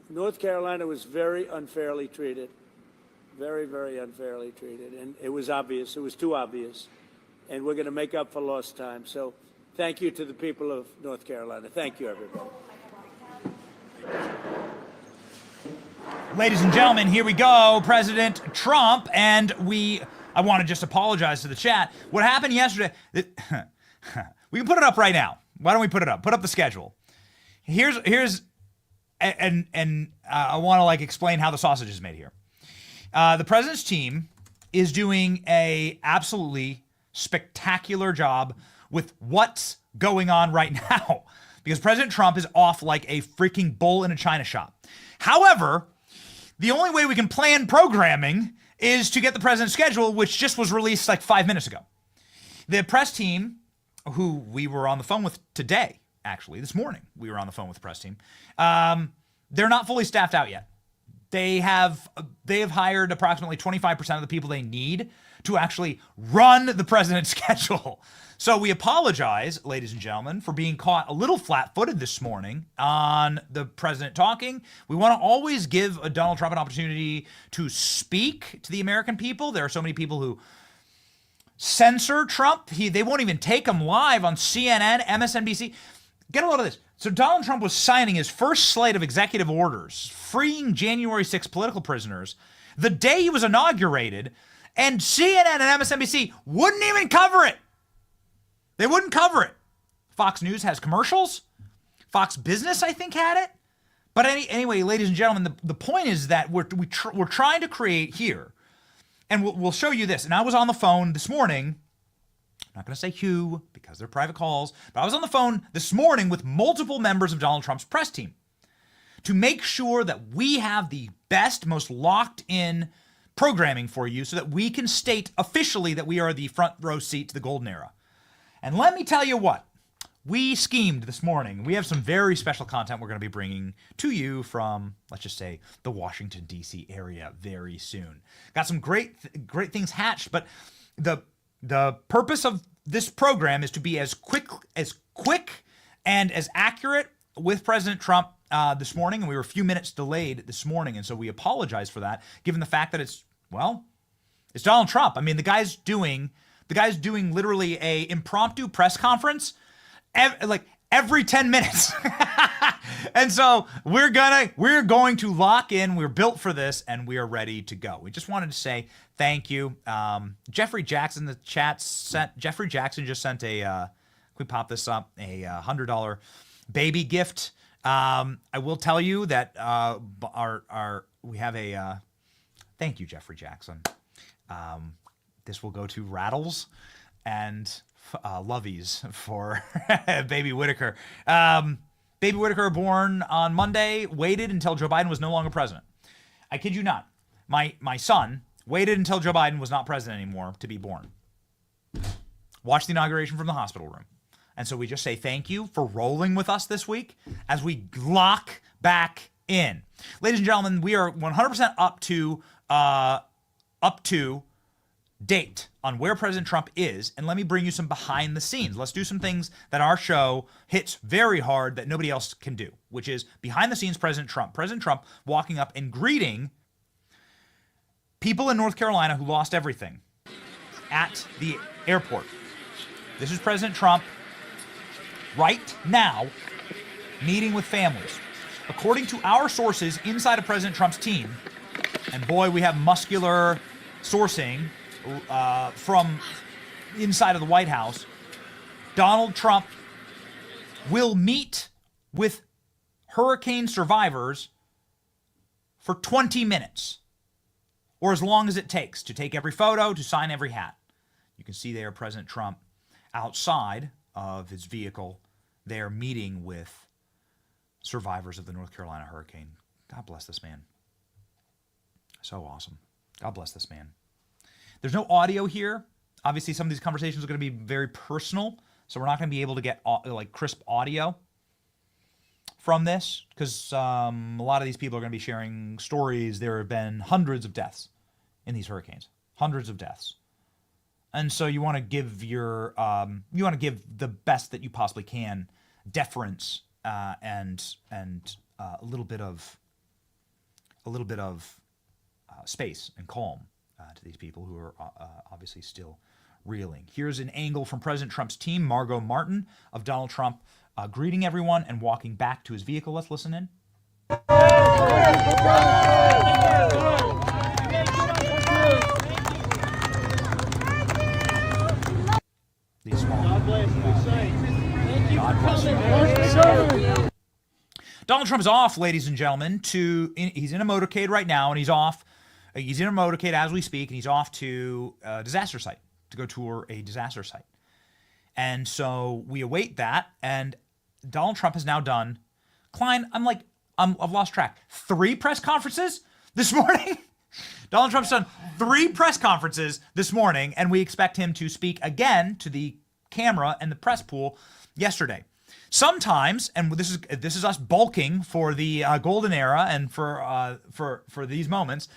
North Carolina was very unfairly treated. Very, very unfairly treated. And it was obvious. It was too obvious. And we're going to make up for lost time. So thank you to the people of North Carolina. Thank you, everybody. Ladies and gentlemen, here we go. President Trump, and I want to just apologize to the chat. What happened yesterday, we can put it up right now. Why don't we put it up? Put up the schedule. Here's and I want to explain how the sausage is made here. The president's team is doing a absolutely spectacular job with what's going on right now, because President Trump is off like a freaking bull in a china shop. However, the only way we can plan programming is to get the president's schedule, which just was released 5 minutes ago. The press team, who we were on the phone with today, actually, this morning, we were on the phone with the press team. They're not fully staffed out yet. They have hired approximately 25% of the people they need to actually run the president's schedule. So we apologize, ladies and gentlemen, for being caught a little flat-footed this morning on the president talking. We want to always give Donald Trump an opportunity to speak to the American people. There are so many people who censor Trump. They won't even take him live on CNN, MSNBC. Get a load of this. So Donald Trump was signing his first slate of executive orders, freeing January 6 political prisoners, the day he was inaugurated, and CNN and MSNBC wouldn't even cover it. They wouldn't cover it. Fox News has commercials. Fox Business, I think, had it. But anyway, ladies and gentlemen, the point is that we're trying to create here, and we'll show you this. And I was on the phone this morning. I'm not going to say who, because they're private calls, but I was on the phone this morning with multiple members of Donald Trump's press team to make sure that we have the best, most locked-in programming for you so that we can state officially that we are the front row seat to the golden era. And let me tell you what, we schemed this morning. We have some very special content we're going to be bringing to you from, let's just say, the Washington, D.C. area very soon. Got some great things hatched, but the purpose of this program is to be as quick and as accurate with President Trump this morning, and we were a few minutes delayed this morning, and so we apologize for that, given the fact that it's Donald Trump. I mean, the guy's doing literally a impromptu press conference every 10 minutes. And so we're going to lock in. We're built for this, and we are ready to go. We just wanted to say thank you. Jeffrey Jackson in the chat Jeffrey Jackson just sent a, can we pop this up? A $100 baby gift. I will tell you that we have a, thank you, Jeffrey Jackson. This will go to Rattles and Lovies for Baby Whitaker. Baby Whitaker, born on Monday, waited until Joe Biden was no longer president. I kid you not. My son waited until Joe Biden was not president anymore to be born. Watched the inauguration from the hospital room. And so we just say thank you for rolling with us this week as we lock back in. Ladies and gentlemen, we are 100% up to date on where President Trump is, and let me bring you some behind the scenes. Let's do some things that our show hits very hard that nobody else can do, which is behind the scenes President Trump. President Trump walking up and greeting people in North Carolina who lost everything at the airport. This is President Trump right now meeting with families. According to our sources inside of President Trump's team, and boy, we have muscular sourcing from inside of the White House, Donald Trump will meet with hurricane survivors for 20 minutes, or as long as it takes to take every photo, to sign every hat. You can see there President Trump outside of his vehicle there meeting with survivors of the North Carolina hurricane. God bless this man. So awesome. God bless this man. There's no audio here. Obviously, some of these conversations are going to be very personal, so we're not going to be able to get like crisp audio from this because a lot of these people are going to be sharing stories. There have been hundreds of deaths in these hurricanes, hundreds of deaths, and so you want to give the best that you possibly can, deference and a little bit of space and calm to these people who are obviously still reeling. Here's an angle from President Trump's team, Margot Martin, of Donald Trump greeting everyone and walking back to his vehicle. Let's listen in. These small. God bless you. God bless you. Donald Trump is off, ladies and gentlemen. He's in a motorcade right now, and he's off. He's in a motorcade as we speak, and he's off to a disaster site to go tour a disaster site. And so we await that, and Donald Trump has now done, Klein, I've lost track, 3 press conferences this morning? Donald Trump's done 3 press conferences this morning, and we expect him to speak again to the camera and the press pool yesterday. Sometimes, and this is us bulking for the golden era and for these moments.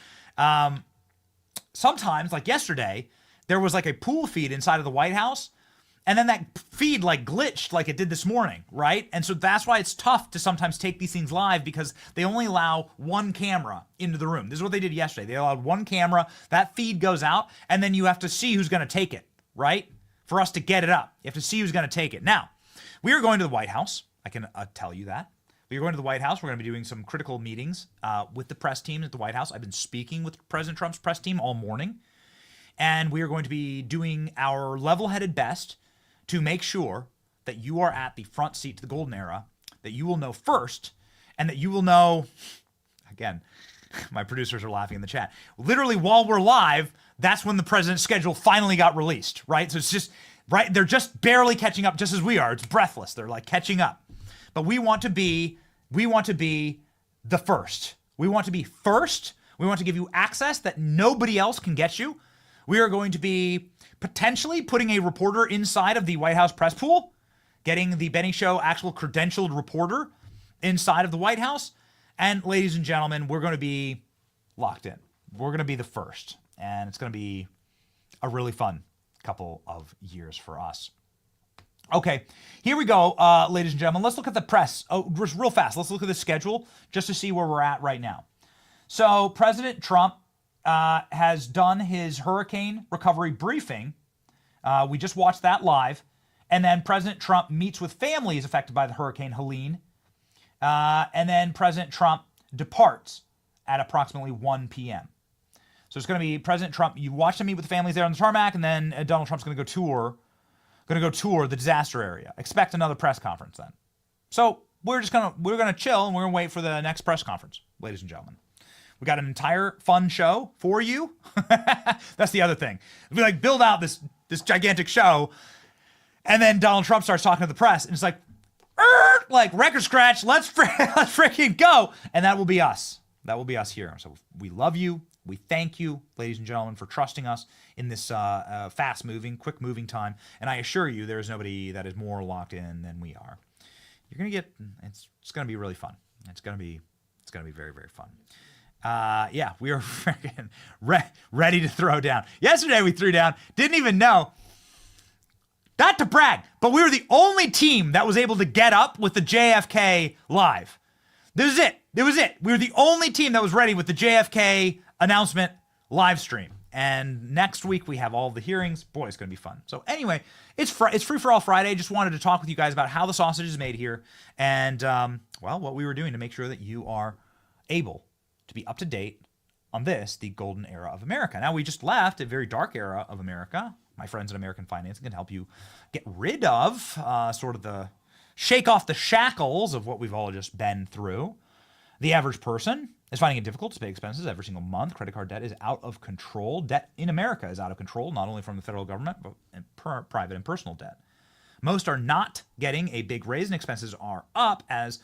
Sometimes, like yesterday, there was like a pool feed inside of the White House, and then that feed like glitched like it did this morning, right? And so that's why it's tough to sometimes take these things live because they only allow 1 camera into the room. This is what they did yesterday. They allowed 1 camera, that feed goes out, and then you have to see who's going to take it, right? For us to get it up, you have to see who's going to take it. Now, we are going to the White House. I can tell you that. We are going to the White House. We're going to be doing some critical meetings with the press team at the White House. I've been speaking with President Trump's press team all morning. And we are going to be doing our level-headed best to make sure that you are at the front seat to the golden era, that you will know first, and that you will know, again, my producers are laughing in the chat. Literally, while we're live, that's when the president's schedule finally got released, right? So it's just, right, they're just barely catching up just as we are. It's breathless. They're like catching up. But we want to be the first. We want to be first. We want to give you access that nobody else can get you. We are going to be potentially putting a reporter inside of the White House press pool, getting the Benny Show actual credentialed reporter inside of the White House. And ladies and gentlemen, we're going to be locked in. We're going to be the first. And it's going to be a really fun couple of years for us. Okay, here we go, ladies and gentlemen. Let's look at the press. Oh, just real fast. Let's look at the schedule just to see where we're at right now. So President Trump has done his hurricane recovery briefing. We just watched that live. And then President Trump meets with families affected by the Hurricane Helene And then President Trump departs at approximately 1 p.m. So it's going to be President Trump. You watch him meet with the families there on the tarmac, and then Donald Trump's going to go tour the disaster area. Expect another press conference then. So we're gonna chill, and we're gonna wait for the next press conference, ladies and gentlemen. We got an entire fun show for you. That's the other thing. We like build out this gigantic show, and then Donald Trump starts talking to the press, and it's like record scratch. Let's freaking go, and that will be us. That will be us here. So we love you. We thank you, ladies and gentlemen, for trusting us in this fast-moving, quick-moving time. And I assure you, there is nobody that is more locked in than we are. You're gonna get. It's gonna be really fun. It's gonna be very, very fun. Yeah, we are freaking ready to throw down. Yesterday we threw down. Didn't even know. Not to brag, but we were the only team that was able to get up with the JFK live. This is it. It was it. We were the only team that was ready with the JFK announcement live stream. And next week we have all the hearings. Boy, it's going to be fun. So anyway, it's Free for All Friday. Just wanted to talk with you guys about how the sausage is made here and, what we were doing to make sure that you are able to be up to date on this, the golden era of America. Now, we just left a very dark era of America. My friends at American Financing can help you get rid of shake off the shackles of what we've all just been through. The average person is finding it difficult to pay expenses every single month. Credit card debt is out of control. Debt in America is out of control, not only from the federal government, but private and personal debt. Most are not getting a big raise, and expenses are up as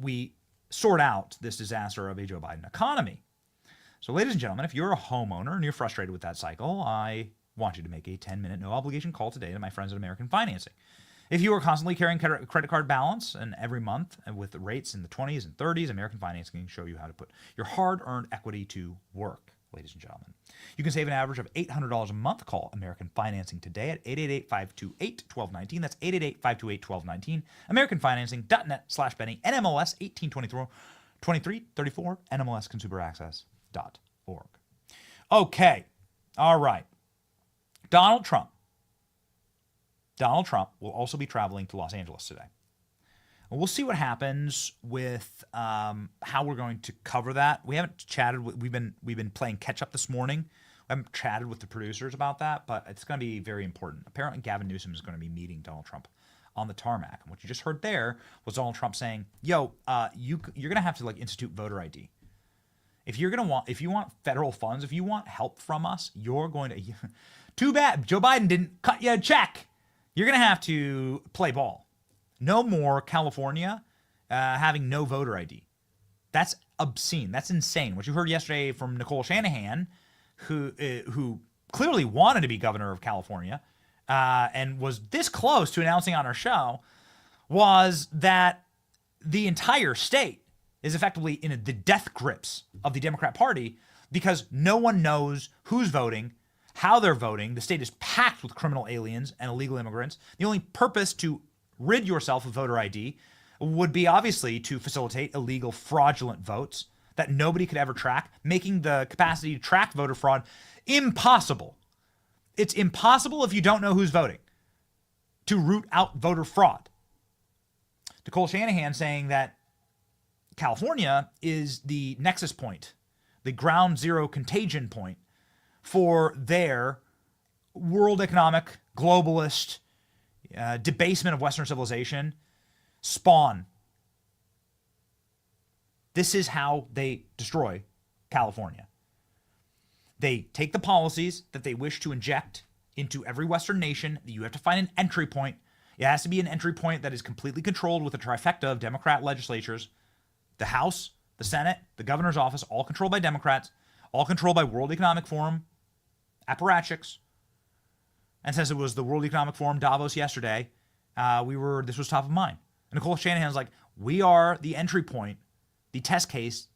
we sort out this disaster of a Joe Biden economy. So, ladies and gentlemen, if you're a homeowner and you're frustrated with that cycle, I want you to make a 10-minute no-obligation call today to my friends at American Financing. If you are constantly carrying credit card balance and every month and with the rates in the 20s and 30s, American Financing can show you how to put your hard-earned equity to work, ladies and gentlemen. You can save an average of $800 a month. Call American Financing today at 888-528-1219. That's 888-528-1219. AmericanFinancing.net/Benny. NMLS 1823-34, NMLSConsumerAccess.org. Okay. All right. Donald Trump will also be traveling to Los Angeles today. And we'll see what happens with how we're going to cover that. We haven't chatted. We've been playing catch up this morning. We haven't chatted with the producers about that, but it's going to be very important. Apparently, Gavin Newsom is going to be meeting Donald Trump on the tarmac. And what you just heard there was Donald Trump saying, "Yo, you're going to have to institute voter ID. If you want federal funds, if you want help from us, you're going to." Too bad Joe Biden didn't cut you a check. You're going to have to play ball. No more California having no voter ID. That's obscene. That's insane. What you heard yesterday from Nicole Shanahan, who clearly wanted to be governor of California and was this close to announcing on her show, was that the entire state is effectively in the death grips of the Democrat Party because no one knows who's voting, how they're voting. The state is packed with criminal aliens and illegal immigrants. The only purpose to rid yourself of voter ID would be obviously to facilitate illegal fraudulent votes that nobody could ever track, making the capacity to track voter fraud impossible. It's impossible if you don't know who's voting to root out voter fraud. Nicole Shanahan saying that California is the nexus point, the ground zero contagion point for their world economic, globalist, debasement of Western civilization spawn. This is how they destroy California. They take the policies that they wish to inject into every Western nation. You have to find an entry point. It has to be an entry point that is completely controlled with a trifecta of Democrat legislatures. The House, the Senate, the governor's office, all controlled by Democrats, all controlled by World Economic Forum apparatchiks. And since it was the World Economic Forum Davos yesterday, this was top of mind. And Nicole Shanahan's like, we are the entry point, the test case,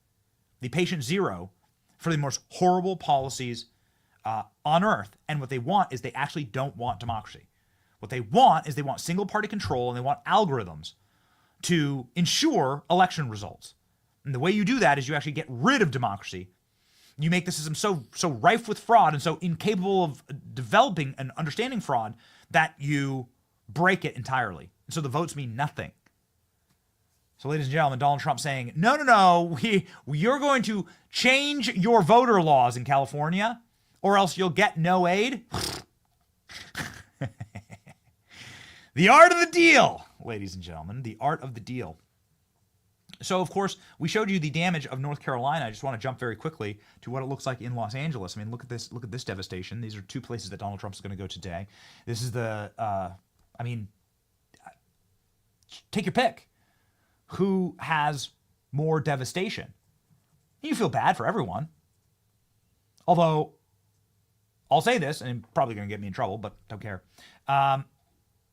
the patient zero for the most horrible policies on earth. And what they want is they actually don't want democracy. What they want is they want single party control, and they want algorithms to ensure election results. And the way you do that is you actually get rid of democracy. You make the system so rife with fraud and so incapable of developing and understanding fraud that you break it entirely. And so the votes mean nothing. So, ladies and gentlemen, Donald Trump saying, no, you're going to change your voter laws in California or else you'll get no aid. The art of the deal, ladies and gentlemen, the art of the deal. So, of course, we showed you the damage of North Carolina. I just want to jump very quickly to what it looks like in Los Angeles. I mean, look at this devastation. These are two places that Donald Trump's going to go today. This is take your pick. Who has more devastation? You feel bad for everyone. Although, I'll say this, and it's probably going to get me in trouble, but don't care.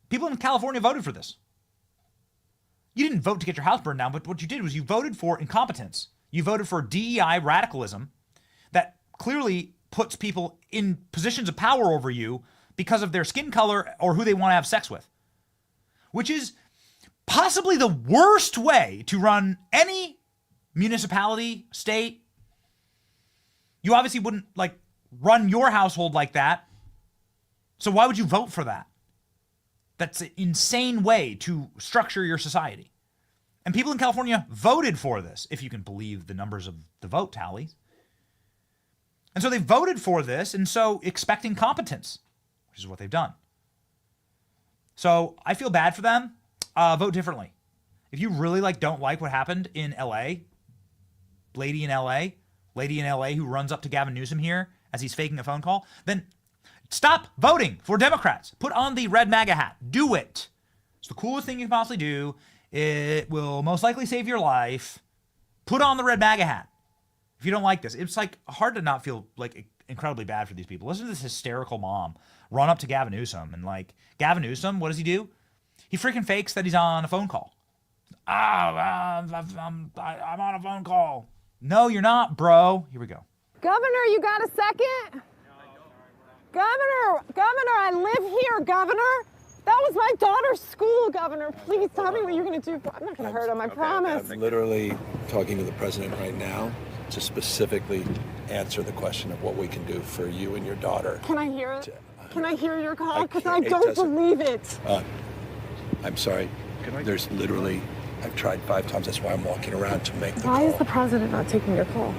People in California voted for this. You didn't vote to get your house burned down, but what you did was you voted for incompetence. You voted for DEI radicalism that clearly puts people in positions of power over you because of their skin color or who they want to have sex with, which is possibly the worst way to run any municipality, state. You obviously wouldn't run your household like that. So why would you vote for that? That's an insane way to structure your society. And people in California voted for this, if you can believe the numbers of the vote tallies. And so they voted for this, and so expecting competence, which is what they've done. So I feel bad for them. Vote differently. If you really don't like what happened in LA, lady in LA who runs up to Gavin Newsom here as he's faking a phone call, then stop voting for Democrats. Put on the red MAGA hat. Do it. It's the coolest thing you can possibly do. It will most likely save your life. Put on the red MAGA hat. If you don't like this, it's hard to not feel incredibly bad for these people. Listen to this hysterical mom run up to Gavin Newsom and Gavin Newsom, what does he do? He freaking fakes that he's on a phone call. I'm on a phone call. No, you're not, bro. Here we go. Governor, you got a second? Governor, I live here, Governor. That was my daughter's school, Governor. Please tell me what you're going to do. I'm not going to hurt him, I promise. I'm literally talking to the president right now to specifically answer the question of what we can do for you and your daughter. Can I hear it? Can I hear your call? Because I don't believe it. I'm sorry. There's literally, I've tried 5 times. That's why I'm walking around to make the call. Why is the president not taking your call?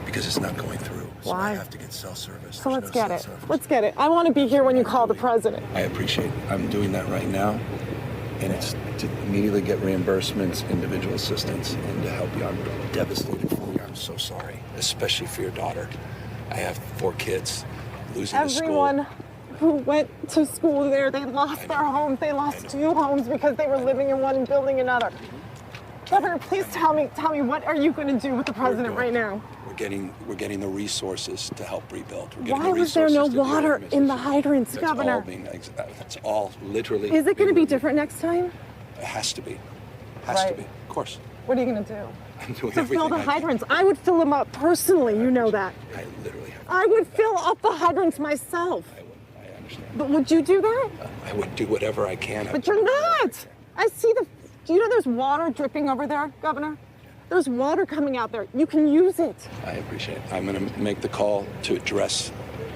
Because it's not going through. So Why? I have to get cell service. So let's get it. Let's get it. I want to be here when you call the president. I appreciate it. I'm doing that right now. And it's to immediately get reimbursements, individual assistance, and to help you. I'm devastated for you. I'm so sorry, especially for your daughter. I have 4 kids. Losing the school. Everyone who went to school there, they lost their homes. They lost 2 homes because they were living in one and building another. Governor, please tell me, what are you going to do with the president right now? We're getting the resources to help rebuild. Why was there no water in the hydrants, Governor? That's all literally. Is it going to be different next time? It has to be. Has to be. Of course. What are you going to do? I'm doing To everything fill the I can. hydrants. I would fill them up personally, you know that. I literally have. I would fill up the hydrants myself. I understand. But would you do that? I would do whatever I can. But you're not. I see do you know there's water dripping over there, Governor? There's water coming out there. You can use it. I appreciate it. I'm going to make the call to address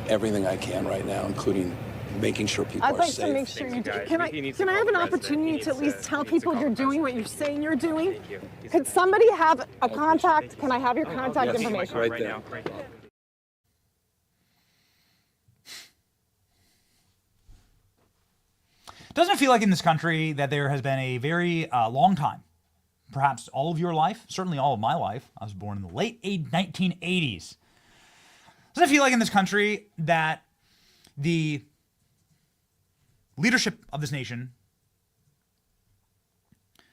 everything I can right now, including making sure people I'd are like safe. to make sure you do. Can I have an opportunity to at least tell people you're doing what you're saying you're doing? Could somebody have a contact? Can I have your contact information? Right there. Doesn't it feel like in this country that there has been a very long time, perhaps all of your life, certainly all of my life, I was born in the late 1980s. Doesn't it feel like in this country that the leadership of this nation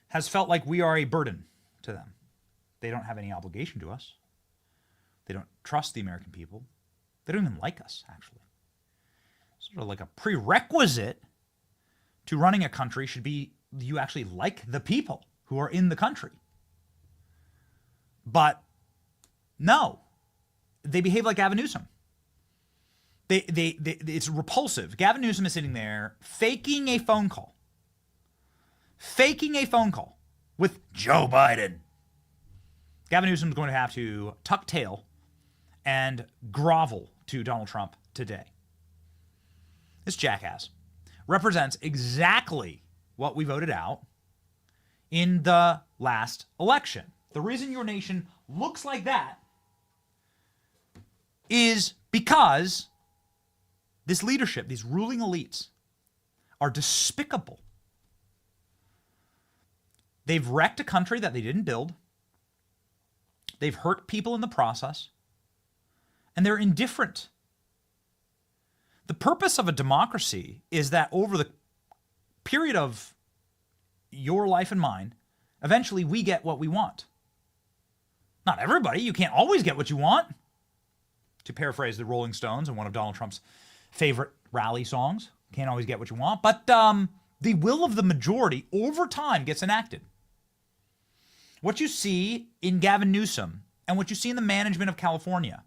has felt like we are a burden to them? They don't have any obligation to us. They don't trust the American people. They don't even like us, actually. Sort of like a prerequisite to running a country should be you actually like the people who are in the country. But no, they behave like Gavin Newsom. It's repulsive. Gavin Newsom is sitting there faking a phone call with Joe Biden. Gavin Newsom is going to have to tuck tail and grovel to Donald Trump today. This jackass represents exactly what we voted out in the last election. The reason your nation looks like that is because this leadership, these ruling elites, are despicable. They've wrecked a country that they didn't build. They've hurt people in the process. And they're indifferent. The purpose of a democracy is that over the period of your life and mine, eventually we get what we want. Not everybody. You can't always get what you want. To paraphrase the Rolling Stones and one of Donald Trump's favorite rally songs, can't always get what you want. But the will of the majority over time gets enacted. What you see in Gavin Newsom and what you see in the management of California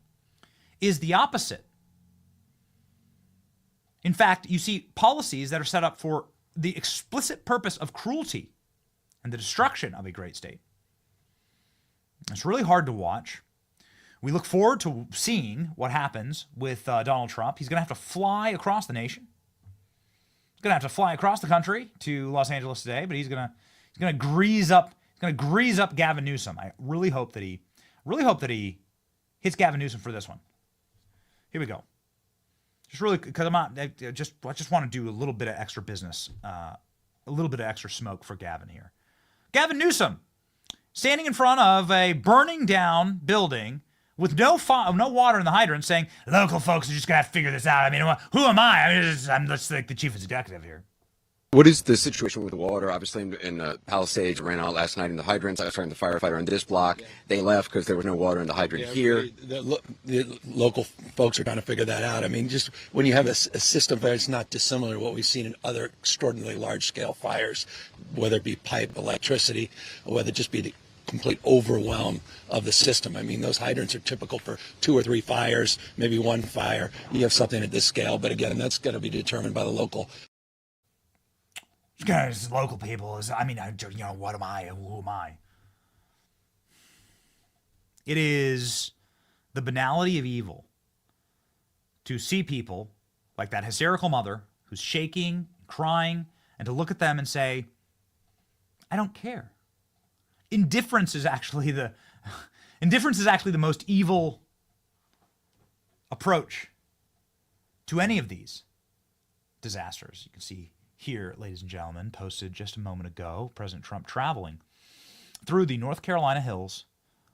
is the opposite. In fact, you see policies that are set up for the explicit purpose of cruelty and the destruction of a great state. It's really hard to watch. We look forward to seeing what happens with Donald Trump. He's going to have to fly across the nation. He's going to have to fly across the country to Los Angeles today, but he's going to grease up Gavin Newsom. I really hope that he hits Gavin Newsom for this one. Here we go. Just really, because I just want to do a little bit of extra business, a little bit of extra smoke for Gavin here. Gavin Newsom, standing in front of a burning down building with no water in the hydrant, saying, local folks are just going to have to figure this out. I mean, who am I? I mean, I'm just like the chief executive here. What is the situation with the water? Obviously, in Palisades, ran out last night in the hydrants. I was talking to the firefighter on this block. They left because there was no water in the hydrant here. The local folks are trying to figure that out. I mean, just when you have a system that's not dissimilar to what we've seen in other extraordinarily large-scale fires, whether it be pipe, electricity, or whether it just be the complete overwhelm of the system. I mean, those hydrants are typical for 2 or 3 fires, maybe 1 fire. You have something at this scale, but again, that's got to be determined by the local. Guys, local people what am I? Who am I? It is the banality of evil to see people like that hysterical mother who's shaking, crying, and to look at them and say, I don't care. Indifference is actually the most evil approach to any of these disasters. You can see here, ladies and gentlemen, posted just a moment ago, President Trump traveling through the North Carolina hills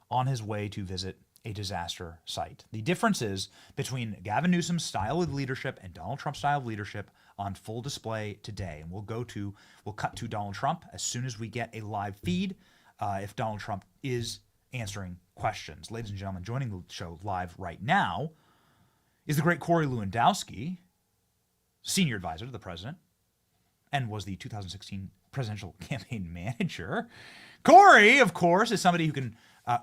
on his way to visit a disaster site. The differences between Gavin Newsom's style of leadership and Donald Trump's style of leadership on full display today. And we'll cut to Donald Trump as soon as we get a live feed if Donald Trump is answering questions. Ladies and gentlemen, joining the show live right now is the great Cory Lewandowski, senior advisor to the president, and was the 2016 presidential campaign manager. Cory, of course, is somebody who can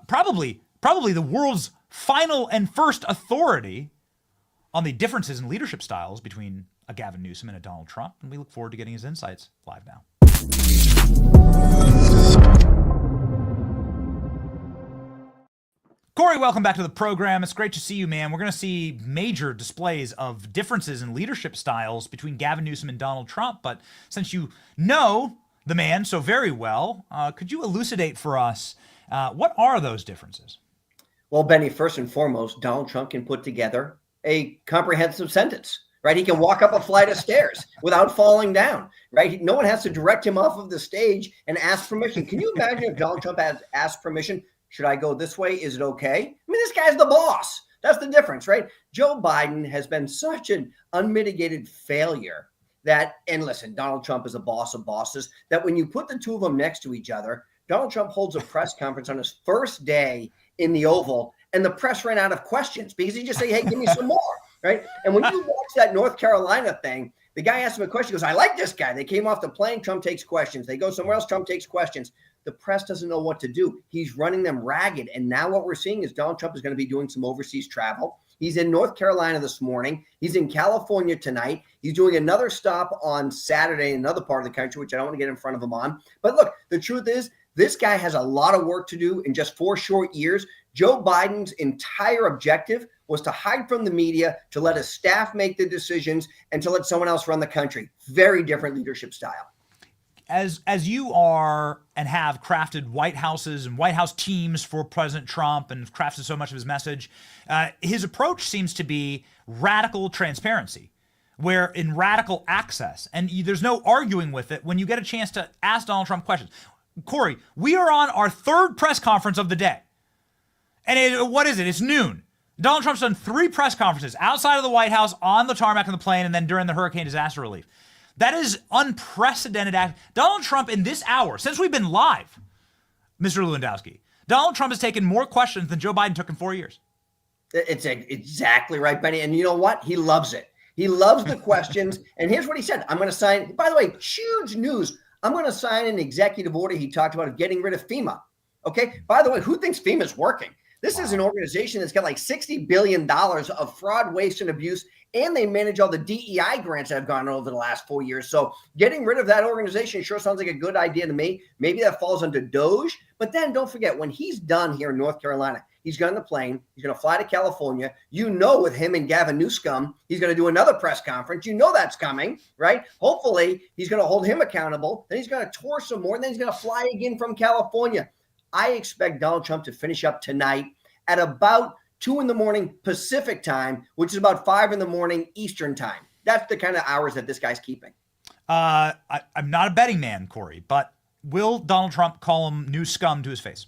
probably the world's final and first authority on the differences in leadership styles between a Gavin Newsom and a Donald Trump, and we look forward to getting his insights live now. Cory, welcome back to the program. It's great to see you, man. We're going to see major displays of differences in leadership styles between Gavin Newsom and Donald Trump. But since you know the man so very well, could you elucidate for us what are those differences? Well, Benny, first and foremost, Donald Trump can put together a comprehensive sentence, right? He can walk up a flight of stairs without falling down, right? No one has to direct him off of the stage and ask permission. Can you imagine if Donald Trump had asked permission? Should I go this way? Is it okay? I mean, this guy's the boss. That's the difference, right? Joe Biden has been such an unmitigated failure that, and listen, Donald Trump is a boss of bosses, that when you put the two of them next to each other, Donald Trump holds a press conference on his first day in the Oval, and the press ran out of questions because he just say, hey, give me some more, right? And when you watch that North Carolina thing, the guy asked him a question, he goes, I like this guy. They came off the plane, Trump takes questions. They go somewhere else, Trump takes questions. The press doesn't know what to do. He's running them ragged. And now what we're seeing is Donald Trump is going to be doing some overseas travel. He's in North Carolina this morning. He's in California tonight. He's doing another stop on Saturday in another part of the country, which I don't want to get in front of him on. But look, the truth is, this guy has a lot of work to do in just 4 short years. Joe Biden's entire objective was to hide from the media, to let his staff make the decisions, and to let someone else run the country. Very different leadership style. as you are and have crafted White Houses and White House teams for President Trump and crafted so much of his message, his approach seems to be radical transparency, where in radical access, and there's no arguing with it when you get a chance to ask Donald Trump questions. Cory, we are on our third press conference of the day. And what is it? It's noon. Donald Trump's done 3 press conferences outside of the White House, on the tarmac of the plane, and then during the hurricane disaster relief. That is unprecedented act. Donald Trump in this hour, since we've been live, Mr. Lewandowski, Donald Trump has taken more questions than Joe Biden took in 4 years. It's exactly right, Benny. And you know what? He loves it. He loves the questions. And here's what he said. I'm going to sign, by the way, huge news. I'm going to sign an executive order he talked about of getting rid of FEMA. Okay. By the way, who thinks FEMA is working? This is an organization that's got like $60 billion of fraud, waste, and abuse, and they manage all the DEI grants that have gone over the last 4 years. So getting rid of that organization sure sounds like a good idea to me. Maybe that falls under Doge. But then don't forget, when he's done here in North Carolina, he's got on the plane. He's going to fly to California. You know, with him and Gavin Newsom, he's going to do another press conference. You know that's coming, right? Hopefully, he's going to hold him accountable. Then he's going to tour some more. And then he's going to fly again from California. I expect Donald Trump to finish up tonight at about 2 a.m. Pacific time, which is about 5 a.m. Eastern time. That's the kind of hours that this guy's keeping. I'm not a betting man, Cory, but will Donald Trump call him new scum to his face?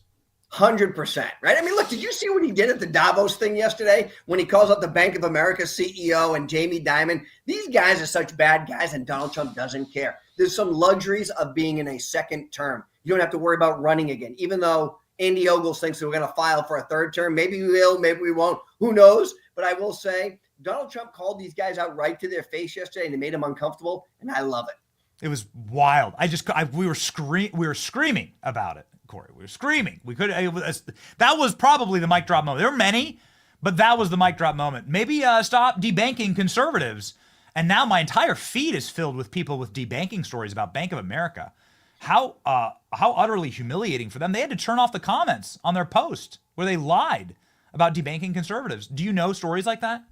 100%, right? I mean, look, did you see what he did at the Davos thing yesterday when he calls out the Bank of America CEO and Jamie Dimon? These guys are such bad guys, and Donald Trump doesn't care. There's some luxuries of being in a second term. You don't have to worry about running again, even though Andy Ogles thinks that we're going to file for a third term. Maybe we will, maybe we won't. Who knows? But I will say Donald Trump called these guys out right to their face yesterday, and it made them uncomfortable, and I love it. It was wild. We were screaming about it, Cory. We were screaming. That was probably the mic drop moment. There were many, but that was the mic drop moment. Maybe stop debanking conservatives. And now my entire feed is filled with people with debanking stories about Bank of America. How utterly humiliating for them. They had to turn off the comments on their post where they lied about debanking conservatives. Do you know stories like that?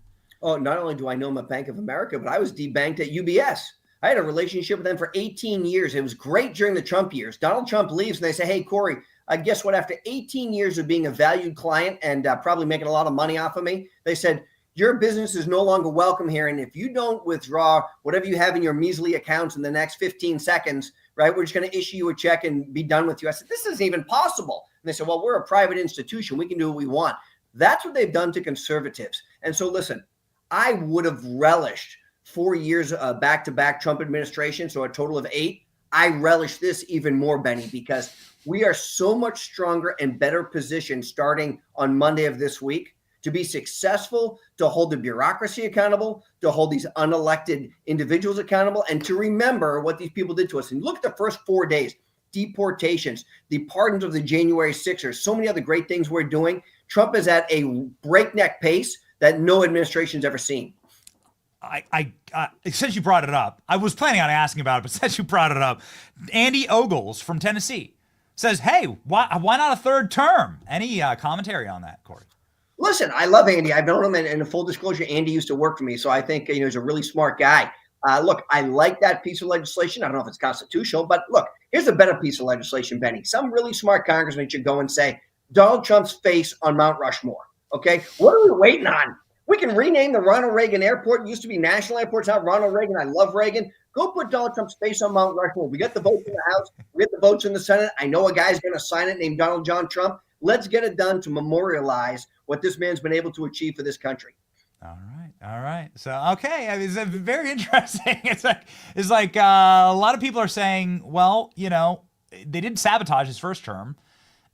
Oh, not only do I know them at Bank of America, but I was debanked at UBS. I had a relationship with them for 18 years. It was great during the Trump years. Donald Trump leaves and they say, hey, Cory, guess what? After 18 years of being a valued client and probably making a lot of money off of me, they said, your business is no longer welcome here. And if you don't withdraw whatever you have in your measly accounts in the next 15 seconds, right, we're just going to issue you a check and be done with you. I said, this isn't even possible. And they said, well, we're a private institution. We can do what we want. That's what they've done to conservatives. And so, listen, I would have relished 4 years back-to-back Trump administration, so a total of 8. I relish this even more, Benny, because we are so much stronger and better positioned starting on Monday of this week to be successful, to hold the bureaucracy accountable, to hold these unelected individuals accountable, and to remember what these people did to us. And look at the first 4 days, deportations, the pardons of the January 6ers, so many other great things we're doing. Trump is at a breakneck pace that no administration's ever seen. Since you brought it up, I was planning on asking about it, but since you brought it up, Andy Ogles from Tennessee says, hey, why not a third term? Any commentary on that, Cory? Listen, I love Andy. I've known him, and in full disclosure, Andy used to work for me, so I think he's a really smart guy. Look, I like that piece of legislation. I don't know if it's constitutional, but look, here's a better piece of legislation, Benny. Some really smart congressman should go and say, Donald Trump's face on Mount Rushmore. Okay, what are we waiting on? We can rename the Ronald Reagan Airport. It used to be National Airport. It's not Ronald Reagan. I love Reagan. Go put Donald Trump's face on Mount Rushmore. We got the votes in the House. We got the votes in the Senate. I know a guy's going to sign it named Donald John Trump. Let's get it done to memorialize what this man's been able to achieve for this country. All right. So, okay. I mean, it's very interesting. It's like a lot of people are saying, well, they didn't sabotage his first term.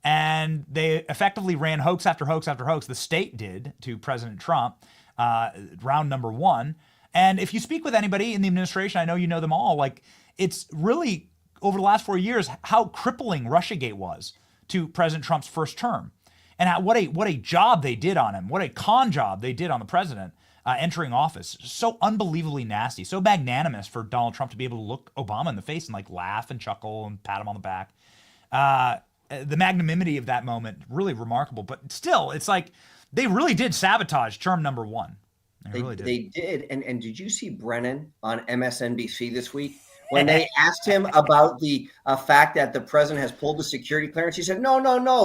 And they effectively ran hoax after hoax after hoax. The state did to President Trump, round number 1. And if you speak with anybody in the administration, I know you know them all, like it's really over the last 4 years how crippling Russiagate was to President Trump's first term. And what a job they did on him. What a con job they did on the president entering office. So unbelievably nasty, so magnanimous for Donald Trump to be able to look Obama in the face and like laugh and chuckle and pat him on the back. The magnanimity of that moment, really remarkable. But still, it's like they really did sabotage term number 1. They really did. They did. And did you see Brennan on MSNBC this week when they asked him about the fact that the president has pulled the security clearance, he said, no.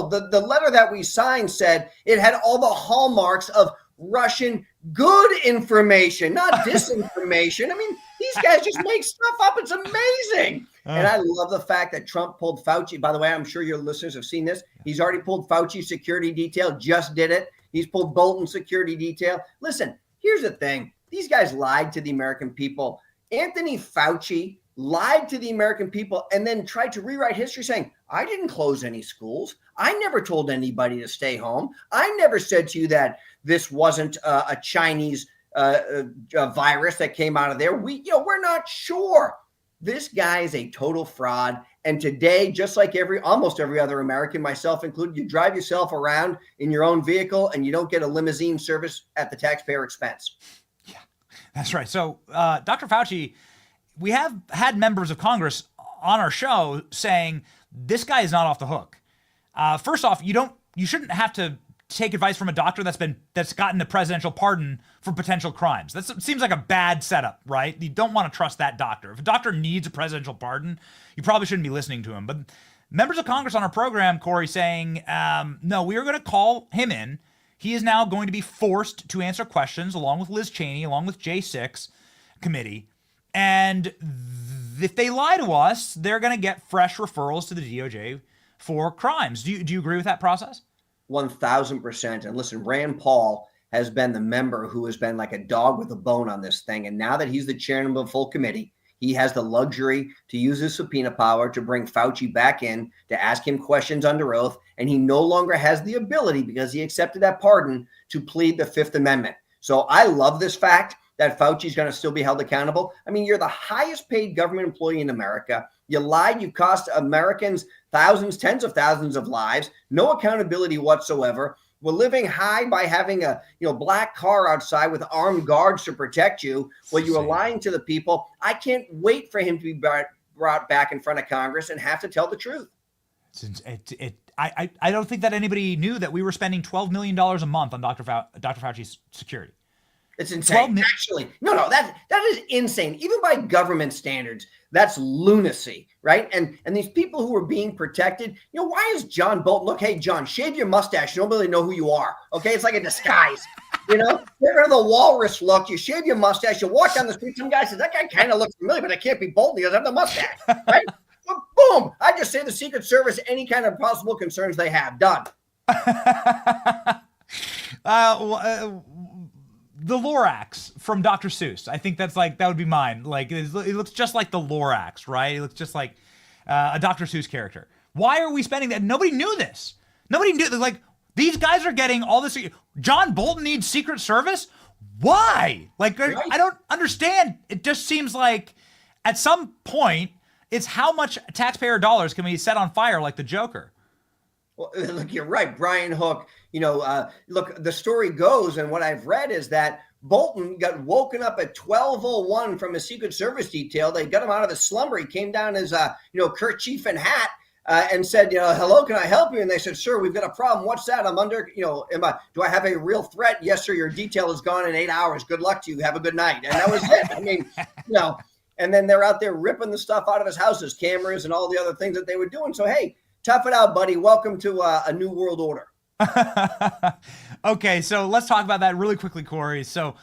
The letter that we signed said it had all the hallmarks of Russian good information, not disinformation. I mean, these guys just make stuff up. It's amazing. And I love the fact that Trump pulled Fauci. By the way, I'm sure your listeners have seen this. He's already pulled Fauci security detail, just did it. He's pulled Bolton security detail. Listen, here's the thing. These guys lied to the American people. Anthony Fauci lied to the American people and then tried to rewrite history saying, I didn't close any schools. I never told anybody to stay home. I never said to you that this wasn't a Chinese virus that came out of there. We're not sure. This guy is a total fraud. And today, just like almost every other American, myself included, you drive yourself around in your own vehicle and you don't get a limousine service at the taxpayer expense. Yeah, that's right. So, Dr. Fauci, we have had members of Congress on our show saying this guy is not off the hook. First off, you shouldn't have to take advice from a doctor that's gotten a presidential pardon for potential crimes. That seems like a bad setup, right? You don't want to trust that doctor. If a doctor needs a presidential pardon, you probably shouldn't be listening to him. But members of Congress on our program, Cory, saying, no, we are going to call him in. He is now going to be forced to answer questions along with Liz Cheney, along with J6 committee. And if they lie to us, they're going to get fresh referrals to the DOJ for crimes. Do you agree with that process? 1,000%. And listen, Rand Paul has been the member who has been like a dog with a bone on this thing. And now that he's the chairman of the full committee, he has the luxury to use his subpoena power to bring Fauci back in, to ask him questions under oath. And he no longer has the ability, because he accepted that pardon, to plead the Fifth Amendment. So I love this fact that Fauci's going to still be held accountable. I mean, you're the highest paid government employee in America. You lied. You cost Americans thousands, tens of thousands of lives. No accountability whatsoever. We're living high by having a black car outside with armed guards to protect you while you are lying to the people. I can't wait for him to be brought back in front of Congress and have to tell the truth. I don't think that anybody knew that we were spending $12 million a month on Dr. Fauci's security. It's insane. Actually, no, that is insane. Even by government standards, that's lunacy, right? And these people who are being protected, why is John Bolton, look, hey, John, shave your mustache. You don't really know who you are, okay? It's like a disguise, Get rid of the walrus look. You shave your mustache. You walk down the street. Some guy says, that guy kind of looks familiar, but it can't be Bolton. He doesn't have the mustache, right? Well, boom. I just say the Secret Service, any kind of possible concerns they have. Done. The Lorax from Dr. Seuss. I think that would be mine. Like, it looks just like the Lorax, right? It looks just like a Dr. Seuss character. Why are we spending that? Nobody knew this. Nobody knew. Like, these guys are getting all this. John Bolton needs Secret Service? Why? Like, right? I don't understand. It just seems like at some point, it's how much taxpayer dollars can we set on fire like the Joker? Well, look, you're right. Brian Hook, look, the story goes, and what I've read is that Bolton got woken up at 12:01 from a Secret Service detail. They got him out of his slumber. He came down his, kerchief and hat and said, hello, can I help you? And they said, sir, we've got a problem. What's that? I'm under, do I have a real threat? Yes, sir. Your detail is gone in 8 hours. Good luck to you. Have a good night. And that was it. I mean, and then they're out there ripping the stuff out of his house, his cameras and all the other things that they were doing. So, hey, tough it out, buddy. Welcome to a new world order. Okay, so let's talk about that really quickly, Cory. So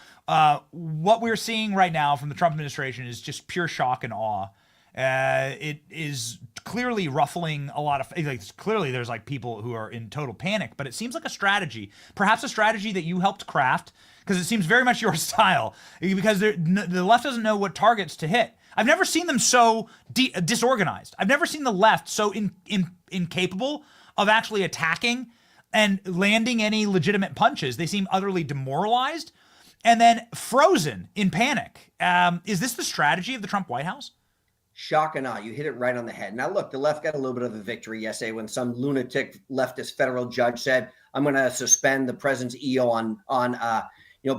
what we're seeing right now from the Trump administration is just pure shock and awe. It is clearly ruffling a lot of, clearly there's people who are in total panic, but it seems like a strategy, perhaps a strategy that you helped craft, because it seems very much your style, because the left doesn't know what targets to hit. I've never seen them so disorganized. I've never seen the left so incapable of actually attacking and landing any legitimate punches. They seem utterly demoralized and then frozen in panic. Is this the strategy of the Trump White House? Shock and awe. You hit it right on the head. Now, look, the left got a little bit of a victory yesterday when some lunatic leftist federal judge said, I'm going to suspend the president's EO on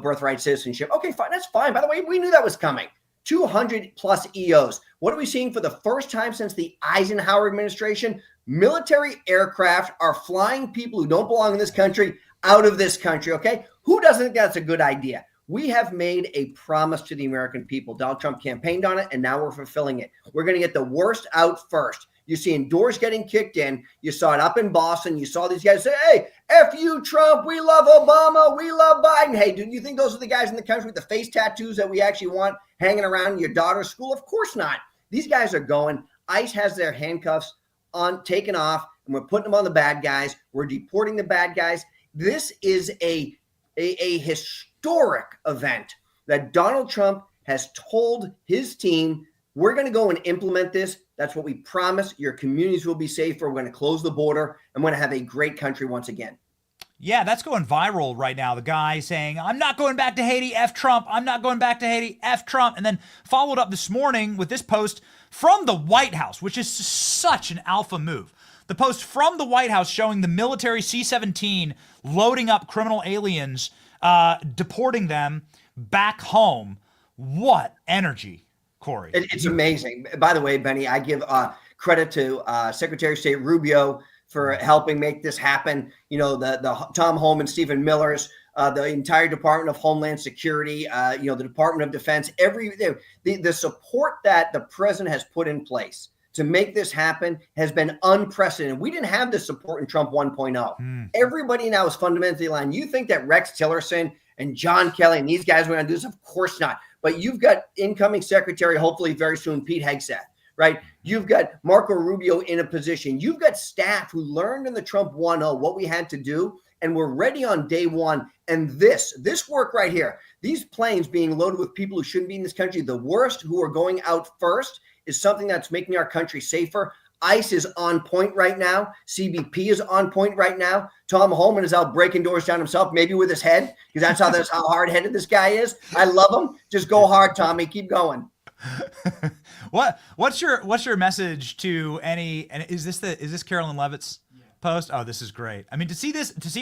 birthright citizenship. Okay, fine. That's fine. By the way, we knew that was coming. 200 plus EOs. What are we seeing for the first time since the Eisenhower administration? Military aircraft are flying people who don't belong in this country out of this country, okay? Who doesn't think that's a good idea? We have made a promise to the American people. Donald Trump campaigned on it, and now we're fulfilling it. We're going to get the worst out first. You're seeing doors getting kicked in. You saw it up in Boston. You saw these guys say, hey, F you, Trump. We love Obama. We love Biden. Hey, do you think those are the guys in the country with the face tattoos that we actually want hanging around your daughter's school? Of course not. These guys are going. ICE has their handcuffs on, taken off, and we're putting them on the bad guys. We're deporting the bad guys. This is a historic event that Donald Trump has told his team, we're going to go and implement this. That's what we promise. Your communities will be safer. We're going to close the border. I'm going to have a great country once again. Yeah, that's going viral right now. The guy saying, I'm not going back to Haiti, F Trump. I'm not going back to Haiti, F Trump. And then followed up this morning with this post from the White House, which is such an alpha move. The post from the White House showing the military C-17 loading up criminal aliens, deporting them back home. What energy, Cory. It's amazing. By the way, Benny, I give credit to Secretary of State Rubio for helping make this happen. You know, the Tom Homan, Stephen Millers, the entire Department of Homeland Security, the Department of Defense, the support that the president has put in place to make this happen has been unprecedented. We didn't have this support in Trump 1.0. Everybody now is fundamentally aligned. You think that Rex Tillerson and John Kelly and these guys were going to do this? Of course not. But you've got incoming secretary, hopefully very soon, Pete Hegseth, right? You've got Marco Rubio in a position. You've got staff who learned in the Trump 1.0 what we had to do, and we're ready on day one. And this work right here, these planes being loaded with people who shouldn't be in this country, the worst who are going out first, is something that's making our country safer. ICE is on point right now. CBP is on point right now. Tom Homan is out breaking doors down himself, maybe with his head, because that's how hard-headed this guy is. I love him. Just go hard, Tommy. Keep going. What's your message to any? And is this Carolyn Levitt's post? Oh, this is great. I mean, to see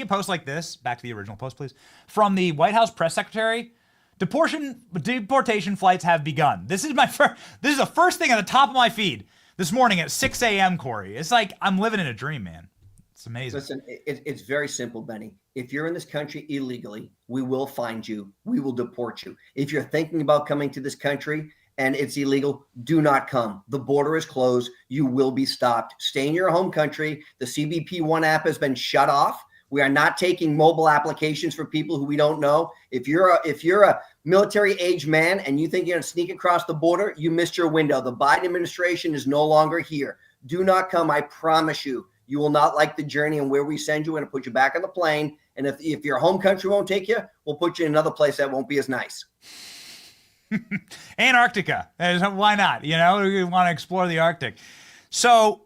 a post like this. Back to the original post, please. From the White House press secretary. Deportation flights have begun. This is the first thing at the top of my feed this morning at 6 a.m., Cory. It's like I'm living in a dream, man. It's amazing. Listen, it's very simple, Benny. If you're in this country illegally, we will find you. We will deport you. If you're thinking about coming to this country and it's illegal, do not come. The border is closed. You will be stopped. Stay in your home country. The CBP One app has been shut off. We are not taking mobile applications for people who we don't know. If you're a military age man and you think you're going to sneak across the border, you missed your window. The Biden administration is no longer here. Do not come. I promise you, you will not like the journey and where we send you. We're going to put you back on the plane. And if your home country won't take you, we'll put you in another place that won't be as nice. Antarctica. Why not? You know, we want to explore the Arctic. So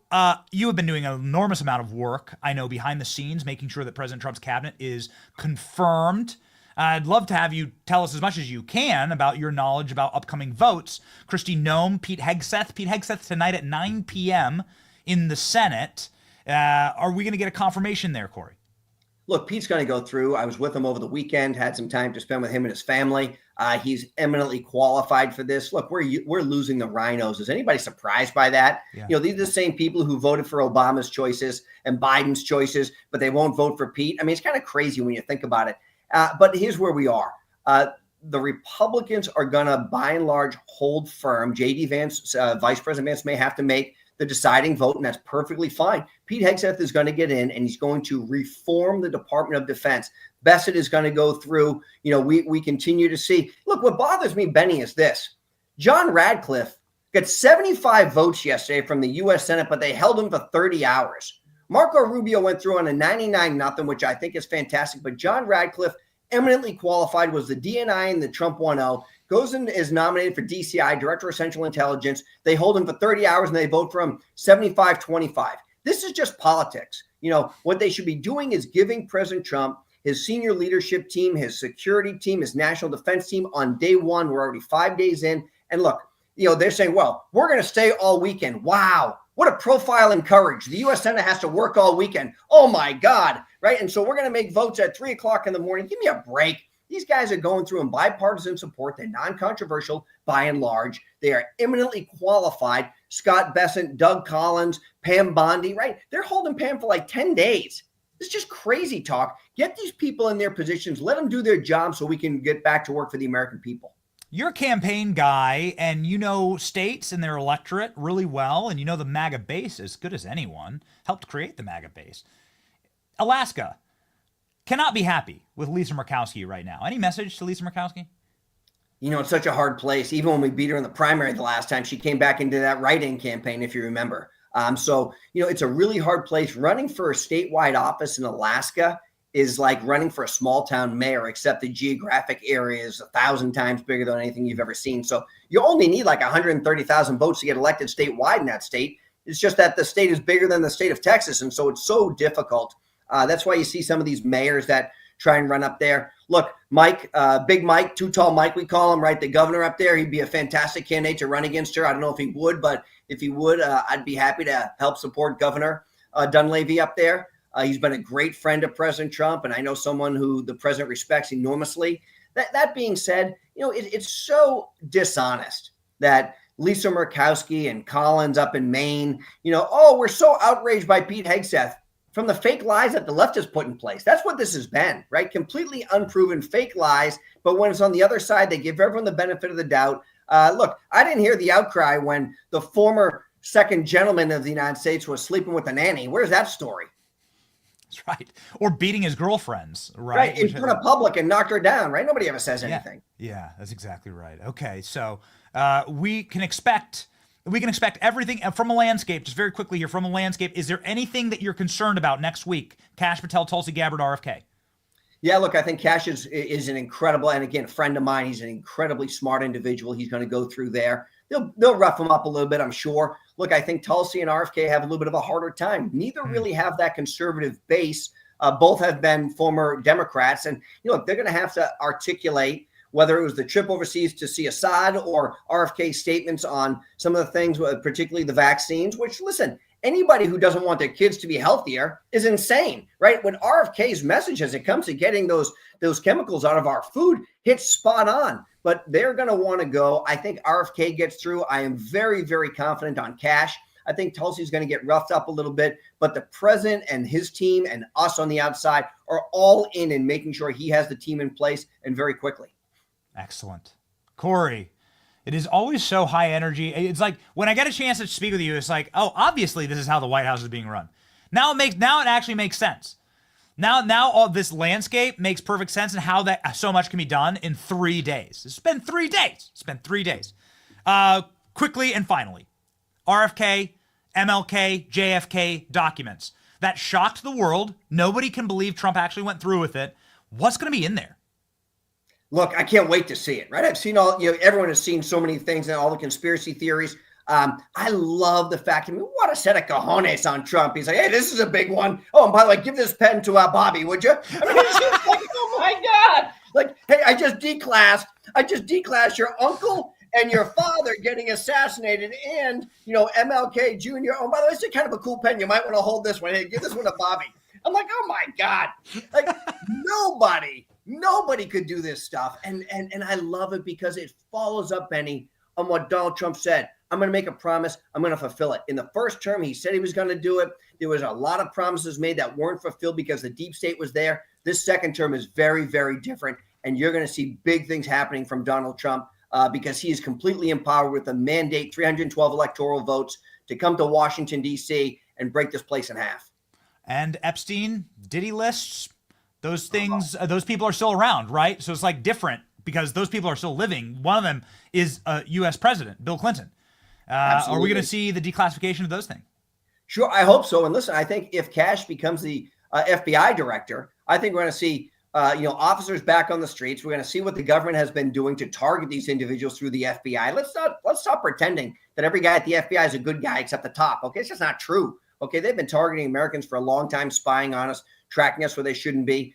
you have been doing an enormous amount of work, I know, behind the scenes, making sure that President Trump's cabinet is confirmed. I'd love to have you tell us as much as you can about your knowledge about upcoming votes. Kristi Noem, Pete Hegseth tonight at 9 p.m. in the Senate. Are we going to get a confirmation there, Cory? Look, Pete's going to go through. I was with him over the weekend, had some time to spend with him and his family. He's eminently qualified for this. Look, we're losing the rhinos. Is anybody surprised by that? Yeah. You know, these are the same people who voted for Obama's choices and Biden's choices, but they won't vote for Pete. I mean, it's kind of crazy when you think about it. But here's where we are. The Republicans are going to, by and large, hold firm. J.D. Vance, Vice President Vance, may have to make the deciding vote, and that's perfectly fine. Pete Hegseth is going to get in, and he's going to reform the Department of Defense. Bessett is going to go through. You know, we continue to see. Look, what bothers me, Benny, is this. John Radcliffe got 75 votes yesterday from the U.S. Senate, but they held him for 30 hours. Marco Rubio went through on a 99-0, which I think is fantastic, but John Radcliffe, eminently qualified, was the DNI in the Trump 1.0, goes and is nominated for DCI, Director of Central Intelligence. They hold him for 30 hours and they vote for him 75-25. This is just politics. You know, what they should be doing is giving President Trump, his senior leadership team, his security team, his national defense team on day one. We're already 5 days in. And look, you know, they're saying, well, we're going to stay all weekend. Wow. What a profile in courage. The U.S. Senate has to work all weekend. Oh, my God. Right. And so we're going to make votes at 3 o'clock in the morning. Give me a break. These guys are going through in bipartisan support. They're non-controversial by and large. They are eminently qualified. Scott Bessent, Doug Collins, Pam Bondi, right? They're holding Pam for like 10 days. It's just crazy talk. Get these people in their positions. Let them do their job so we can get back to work for the American people. You're a campaign guy, and you know states and their electorate really well, and you know the MAGA base as good as anyone. Helped create the MAGA base. Alaska cannot be happy with Lisa Murkowski right now. Any message to Lisa Murkowski? You know, it's such a hard place. Even when we beat her in the primary the last time, she came back into that write-in campaign, if you remember. So, you know, it's a really hard place. Running for a statewide office in Alaska is like running for a small town mayor, except the geographic area is 1,000 times bigger than anything you've ever seen. So you only need like 130,000 votes to get elected statewide in that state. It's just that the state is bigger than the state of Texas. And so it's so difficult. That's why you see some of these mayors that try and run up there. Look, Mike, Big Mike, Too Tall Mike, we call him, right? The governor up there, he'd be a fantastic candidate to run against her. I don't know if he would, but if he would, I'd be happy to help support Governor Dunleavy up there. He's been a great friend of President Trump, and I know someone who the president respects enormously. That being said, you know, it's so dishonest that Lisa Murkowski and Collins up in Maine, you know, oh, we're so outraged by Pete Hegseth from the fake lies that the left has put in place. That's what this has been, right? Completely unproven fake lies. But when it's on the other side, they give everyone the benefit of the doubt. Look, I didn't hear the outcry when the former second gentleman of the United States was sleeping with a nanny. Where's that story? That's right. Or beating his girlfriends, right? In front of public and knocked her down, right? Nobody ever says anything. Yeah, that's exactly right. Okay, so we can expect everything from a landscape. Just very quickly here, from a landscape, is there anything that you're concerned about next week? Kash Patel, Tulsi Gabbard, RFK. Yeah, look, I think Kash is an incredible, and again, a friend of mine. He's an incredibly smart individual. He's going to go through there. They'll rough him up a little bit, I'm sure. Look, I think Tulsi and RFK have a little bit of a harder time. Neither really have that conservative base. Both have been former Democrats. And, you know, they're going to have to articulate whether it was the trip overseas to see Assad or RFK's statements on some of the things, particularly the vaccines, which, listen, anybody who doesn't want their kids to be healthier is insane, right? When RFK's message as it comes to getting those chemicals out of our food hits spot on. But they're going to want to go. I think RFK gets through. I am very, very confident on Kash. I think Tulsi's going to get roughed up a little bit, but the president and his team and us on the outside are all in making sure he has the team in place and very quickly. Excellent. Cory, it is always so high energy. It's like when I get a chance to speak with you, it's like, oh, obviously this is how the White House is being run. Now it actually makes sense. Now all this landscape makes perfect sense and how that so much can be done in 3 days. It's been 3 days. Quickly and finally, RFK, MLK, JFK documents that shocked the world. Nobody can believe Trump actually went through with it. What's going to be in there? Look, I can't wait to see it, right? I've seen everyone has seen so many things and all the conspiracy theories. I love the fact, what a set of cojones on Trump. He's like, hey, this is a big one. Oh, and by the way, give this pen to Bobby, would you? I mean, it's just like, oh my God. Like, hey, I just declassed your uncle and your father getting assassinated and, MLK Jr. Oh, by the way, it's kind of a cool pen. You might want to hold this one. Hey, give this one to Bobby. I'm like, oh my God. Like, nobody could do this stuff. And I love it because it follows up, Benny, on what Donald Trump said. I'm going to make a promise. I'm going to fulfill it. In the first term, he said he was going to do it. There was a lot of promises made that weren't fulfilled because the deep state was there. This second term is very, very different. And you're going to see big things happening from Donald Trump because he is completely empowered with a mandate, 312 electoral votes to come to Washington, D.C. and break this place in half. And Epstein, Diddy lists, those things, those people are still around, right? So it's like different because those people are still living. One of them is a U.S. president, Bill Clinton. Are we going to see the declassification of those things? Sure, I hope so. And listen, I think if Kash becomes the FBI director, I think we're going to see officers back on the streets. We're going to see what the government has been doing to target these individuals through the FBI. Let's stop pretending that every guy at the FBI is a good guy except the top. Okay, it's just not true. Okay, they've been targeting Americans for a long time, spying on us, tracking us where they shouldn't be.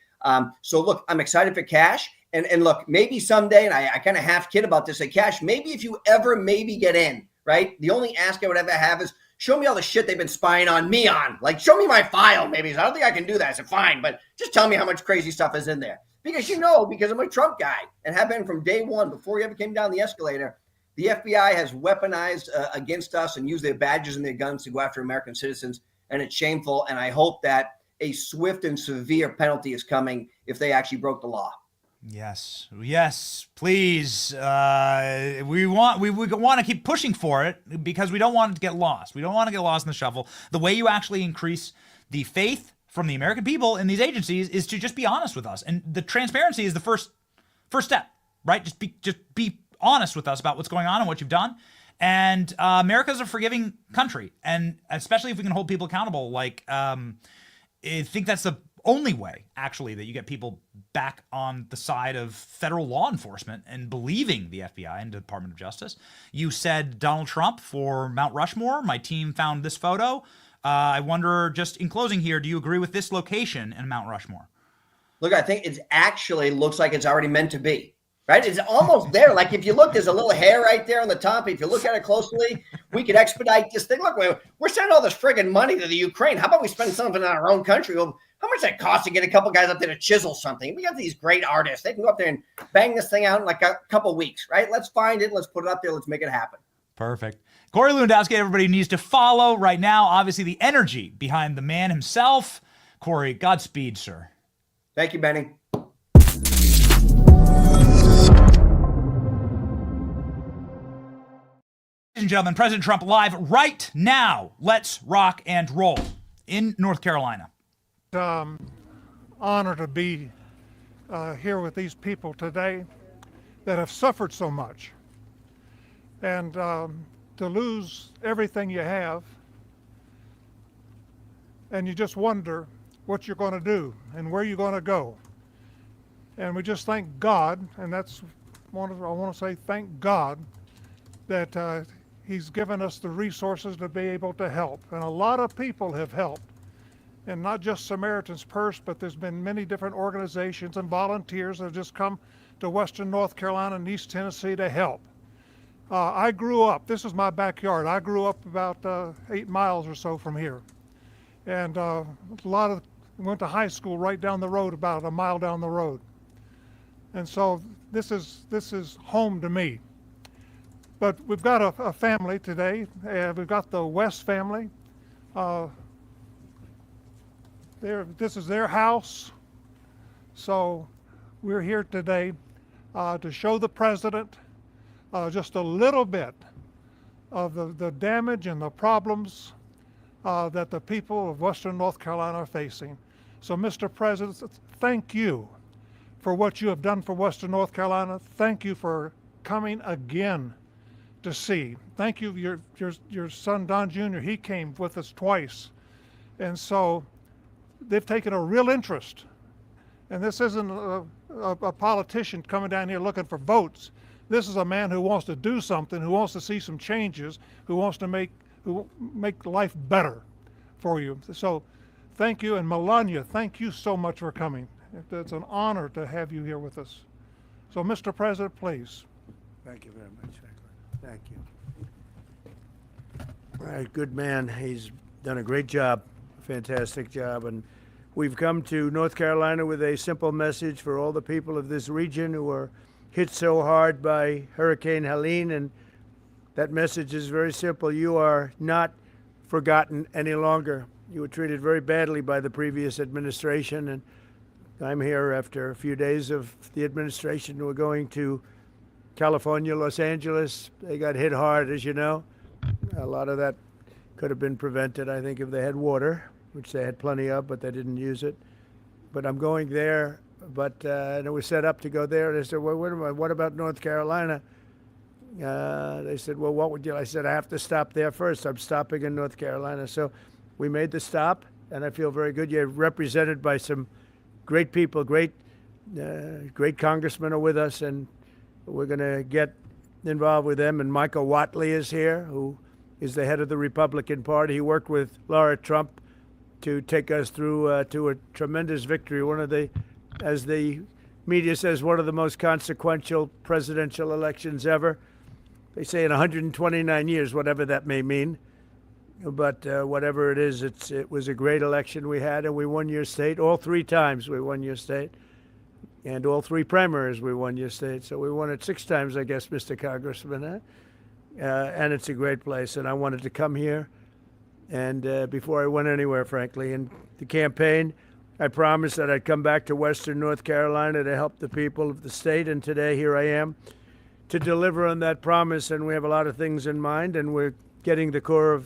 So look, I'm excited for Kash. And look, maybe someday, and I kind of half kid about this, Kash, maybe if you ever get in, right? The only ask I would ever have is show me all the shit they've been spying on me on. Like, show me my file, maybe. I don't think I can do that. I said, fine, but just tell me how much crazy stuff is in there. Because because I'm a Trump guy and have been from day one before he ever came down the escalator. The FBI has weaponized against us and used their badges and their guns to go after American citizens. And it's shameful. And I hope that a swift and severe penalty is coming if they actually broke the law. Yes, please. We want to keep pushing for it because we don't want it to get lost. We don't want to get lost in the shuffle. The way you actually increase the faith from the American people in these agencies is to just be honest with us, and the transparency is the first step, right? Just be honest with us about what's going on and what you've done. And America's a forgiving country, and especially if we can hold people accountable, I think that's the only way, actually, that you get people back on the side of federal law enforcement and believing the FBI and the Department of Justice. You said Donald Trump for Mount Rushmore. My team found this photo. I wonder, just in closing here, do you agree with this location in Mount Rushmore? Look, I think it actually looks like it's already meant to be, right? It's almost there. Like if you look, there's a little hair right there on the top. If you look at it closely, we could expedite this thing. Look, we're sending all this friggin' money to the Ukraine. How about we spend something in our own country? Well, how much does it cost to get a couple guys up there to chisel something? We got these great artists. They can go up there and bang this thing out in like a couple weeks, right? Let's find it. Let's put it up there. Let's make it happen. Perfect. Cory Lewandowski, everybody needs to follow right now. Obviously, the energy behind the man himself. Cory, Godspeed, sir. Thank you, Benny. Ladies and gentlemen, President Trump live right now. Let's rock and roll in North Carolina. Honor to be here with these people today that have suffered so much. And to lose everything you have, and you just wonder what you're going to do and where you're going to go. And we just thank God, and I want to say thank God that He's given us the resources to be able to help. And a lot of people have helped. And not just Samaritan's Purse, but there's been many different organizations and volunteers that have just come to Western North Carolina and East Tennessee to help. I grew up, this is my backyard, I grew up about 8 miles or so from here. And went to high school right down the road, about a mile down the road. And so this is home to me. But we've got a family today. We've got the West family. This is their house. So we're here today to show the president just a little bit of the damage and the problems that the people of Western North Carolina are facing. So, Mr. President, thank you for what you have done for Western North Carolina. Thank you for coming again to see. Thank you, your son Don Jr., he came with us twice. And so they've taken a real interest. And this isn't a politician coming down here looking for votes. This is a man who wants to do something, who wants to see some changes, who wants to make life better for you. So thank you. And Melania, thank you so much for coming. It's an honor to have you here with us. So, Mr. President, please. Thank you very much, Franklin. Thank you. All right, good man. He's done a great job, fantastic job. And we've come to North Carolina with a simple message for all the people of this region who are hit so hard by Hurricane Helene. And that message is very simple. You are not forgotten any longer. You were treated very badly by the previous administration. And I'm here after a few days of the administration. We're going to California, Los Angeles. They got hit hard, as you know. A lot of that could have been prevented, I think, if they had water, which they had plenty of, but they didn't use it. But I'm going there, and it was set up to go there. They said, well, what about North Carolina? They said, well, what would you? I said, I have to stop there first. I'm stopping in North Carolina. So we made the stop, and I feel very good. You're represented by some great people, great congressmen are with us, and we're going to get involved with them. And Michael Whatley is here, who is the head of the Republican Party. He worked with Laura Trump to take us through to a tremendous victory, one of the, as the media says, one of the most consequential presidential elections ever. They say in 129 years, whatever that may mean. But whatever it is, it was a great election we had, and we won your state. All 3 times we won your state. And all 3 primaries we won your state. So we won it 6 times, I guess, Mr. Congressman. And it's a great place. And I wanted to come here And before I went anywhere, frankly, in the campaign, I promised that I'd come back to Western North Carolina to help the people of the state. And today, here I am to deliver on that promise. And we have a lot of things in mind, and we're getting the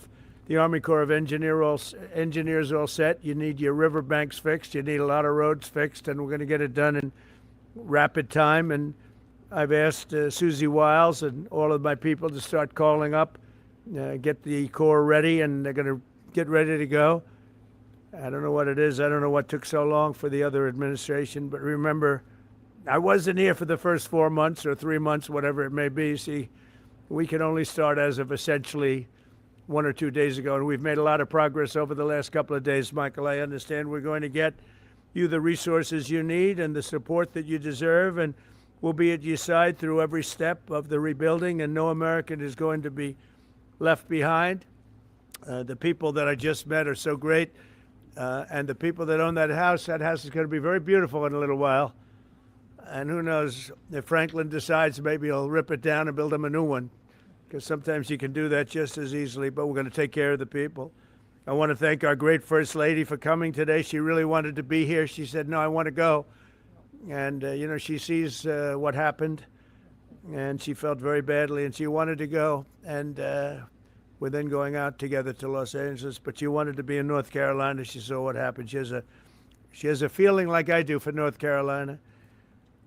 Army Corps of Engineers all set. You need your riverbanks fixed. You need a lot of roads fixed, and we're going to get it done in rapid time. And I've asked Susie Wiles and all of my people to start calling up, get the Corps ready, and they're going to get ready to go. I don't know what it is. I don't know what took so long for the other administration. But remember, I wasn't here for the first 4 months or 3 months, whatever it may be. See, we can only start as of essentially 1 or 2 days ago, and we've made a lot of progress over the last couple of days, Michael. I understand we're going to get you the resources you need and the support that you deserve, and we'll be at your side through every step of the rebuilding, and no American is going to be left behind. The people that I just met are so great, and the people that own that house is going to be very beautiful in a little while. And who knows, if Franklin decides, maybe he'll rip it down and build him a new one, because sometimes you can do that just as easily, but we're going to take care of the people. I want to thank our great First Lady for coming today. She really wanted to be here. She said, no, I want to go. And, she sees what happened, and she felt very badly, and she wanted to go. And we're then going out together to Los Angeles, but she wanted to be in North Carolina. She saw what happened. She has a feeling like I do for North Carolina.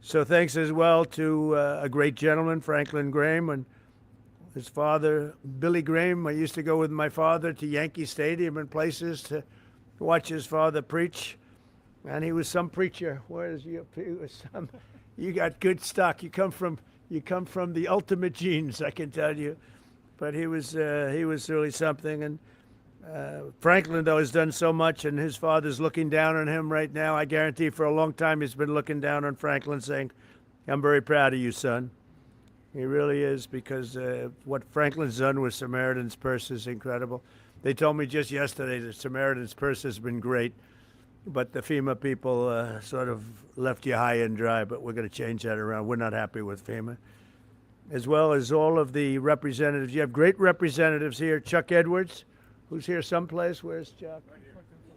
So thanks as well to a great gentleman, Franklin Graham, and his father, Billy Graham. I used to go with my father to Yankee Stadium and places to watch his father preach. And he was some preacher. You got good stock. You come from the ultimate genes, I can tell you. But he was really something. And Franklin, though, has done so much, and his father's looking down on him right now. I guarantee for a long time he's been looking down on Franklin, saying, I'm very proud of you, son. He really is, because what Franklin's done with Samaritan's Purse is incredible. They told me just yesterday that Samaritan's Purse has been great, but the FEMA people sort of left you high and dry, but we're going to change that around. We're not happy with FEMA. As well as all of the representatives. You have great representatives here. Chuck Edwards, who's here someplace. Where's Chuck?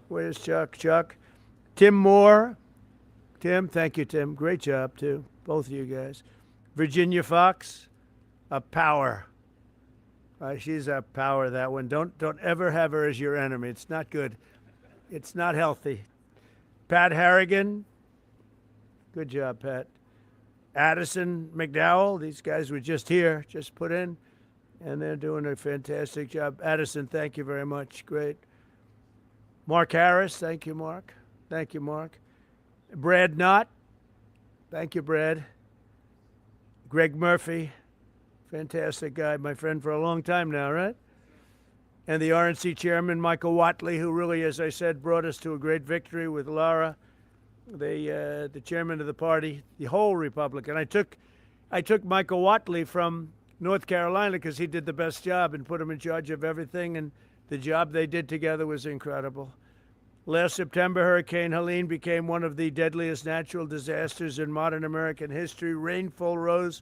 Where's Chuck? Chuck. Tim Moore. Tim, thank you, Tim. Great job, too. Both of you guys. Virginia Fox, a power. She's a power, that one. Don't ever have her as your enemy. It's not good. It's not healthy. Pat Harrigan. Good job, Pat. Addison McDowell. These guys were just here, just put in, and they're doing a fantastic job. Addison, thank you very much. Great. Mark Harris. Thank you, Mark. Thank you, Mark. Brad Knott. Thank you, Brad. Greg Murphy, fantastic guy, my friend for a long time now, right? And the RNC chairman, Michael Whatley, who really, as I said, brought us to a great victory with Laura, the chairman of the party, the whole Republican. I took Michael Whatley from North Carolina because he did the best job and put him in charge of everything, and the job they did together was incredible. Last September, Hurricane Helene became one of the deadliest natural disasters in modern American history. Rainfall rose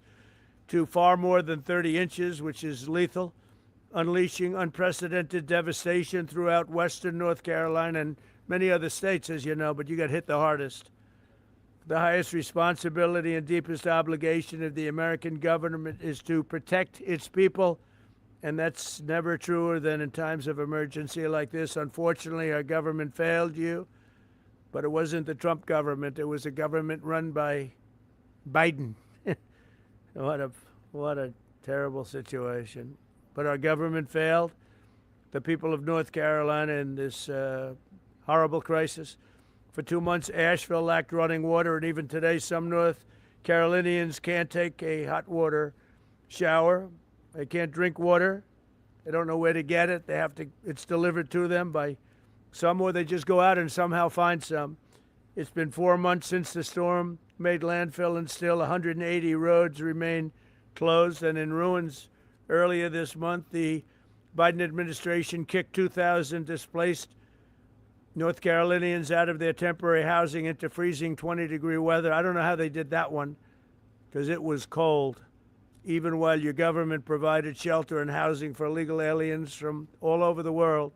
to far more than 30 inches, which is lethal, unleashing unprecedented devastation throughout western North Carolina and many other states, as you know, but you got hit the hardest. The highest responsibility and deepest obligation of the American government is to protect its people, and that's never truer than in times of emergency like this. Unfortunately, our government failed you, but it wasn't the Trump government. It was a government run by Biden. What a terrible situation. But our government failed. The people of North Carolina in this horrible crisis. For 2 months, Asheville lacked running water, and even today, some North Carolinians can't take a hot water shower. They can't drink water. They don't know where to get it. It's delivered to them by some, or they just go out and somehow find some. It's been 4 months since the storm made landfill, and still 180 roads remain closed and in ruins. Earlier this month, the Biden administration kicked 2,000 displaced North Carolinians out of their temporary housing into freezing 20-degree weather. I don't know how they did that one, because it was cold, even while your government provided shelter and housing for illegal aliens from all over the world.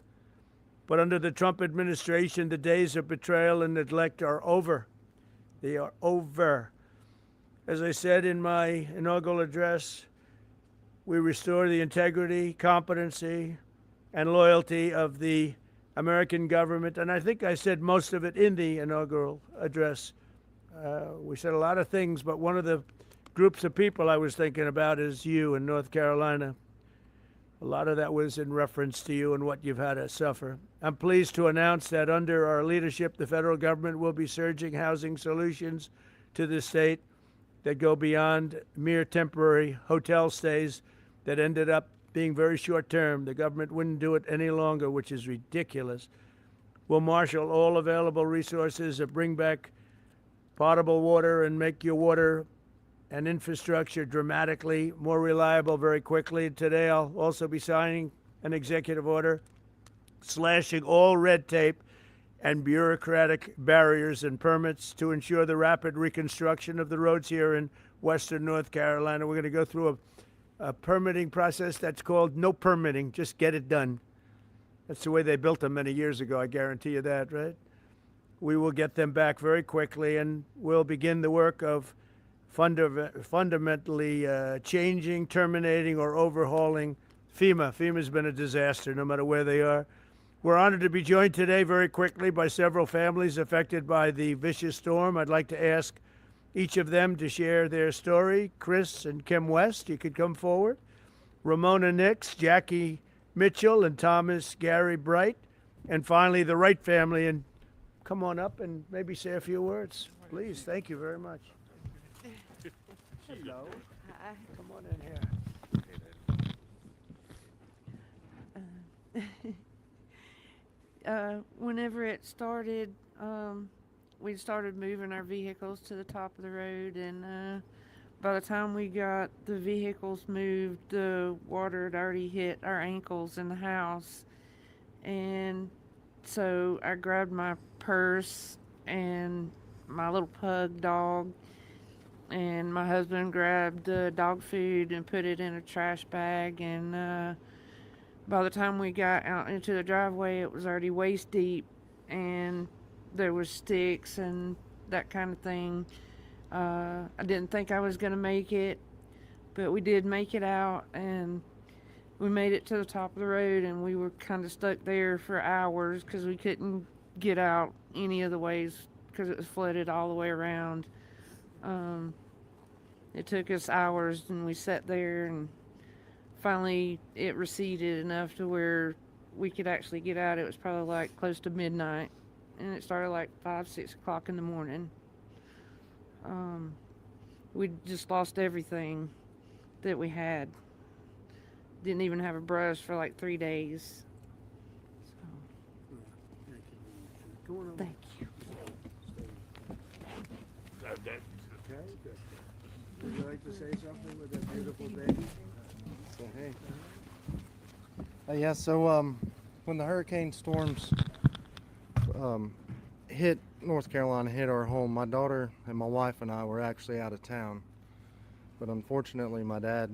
But under the Trump administration, the days of betrayal and neglect are over. They are over. As I said in my inaugural address, we restore the integrity, competency, and loyalty of the American government. And I think I said most of it in the inaugural address. We said a lot of things, but one of the groups of people I was thinking about is you in North Carolina. A lot of that was in reference to you and what you've had to suffer. I'm pleased to announce that under our leadership, the federal government will be surging housing solutions to the state that go beyond mere temporary hotel stays that ended up being very short term. The government wouldn't do it any longer, which is ridiculous. We'll marshal all available resources to bring back potable water and make your water and infrastructure dramatically more reliable very quickly. Today, I'll also be signing an executive order slashing all red tape and bureaucratic barriers and permits to ensure the rapid reconstruction of the roads here in western North Carolina. We're going to go through a permitting process that's called no permitting, just get it done. That's the way they built them many years ago, I guarantee you that, right? We will get them back very quickly, and we'll begin the work of fundamentally changing, terminating, or overhauling FEMA. FEMA's been a disaster, no matter where they are. We're honored to be joined today very quickly by several families affected by the vicious storm. I'd like to ask each of them to share their story. Chris and Kim West, you could come forward. Ramona Nix, Jackie Mitchell, and Thomas Gary Bright. And finally, the Wright family. And come on up and maybe say a few words, please. Thank you very much. Hello. Hi. Come on in here. Whenever it started, we started moving our vehicles to the top of the road, and by the time we got the vehicles moved, the water had already hit our ankles in the house. And so I grabbed my purse and my little pug dog, and my husband grabbed the dog food and put it in a trash bag, and by the time we got out into the driveway, it was already waist deep, and there was sticks and that kind of thing. I didn't think I was going to make it, but we did make it out, and we made it to the top of the road, and we were kind of stuck there for hours because we couldn't get out any of the ways because it was flooded all the way around. It took us hours, and we sat there, and finally it receded enough to where we could actually get out. It was probably like close to midnight, and it started like 5-6 o'clock in the morning. We just lost everything that we had. Didn't even have a brush for like 3 days. So. Thank you. Okay, good. Would you like to say something with that beautiful baby? Hey. Yeah, so when the hurricane storms hit North Carolina, hit our home, my daughter and my wife and I were actually out of town. But unfortunately, my dad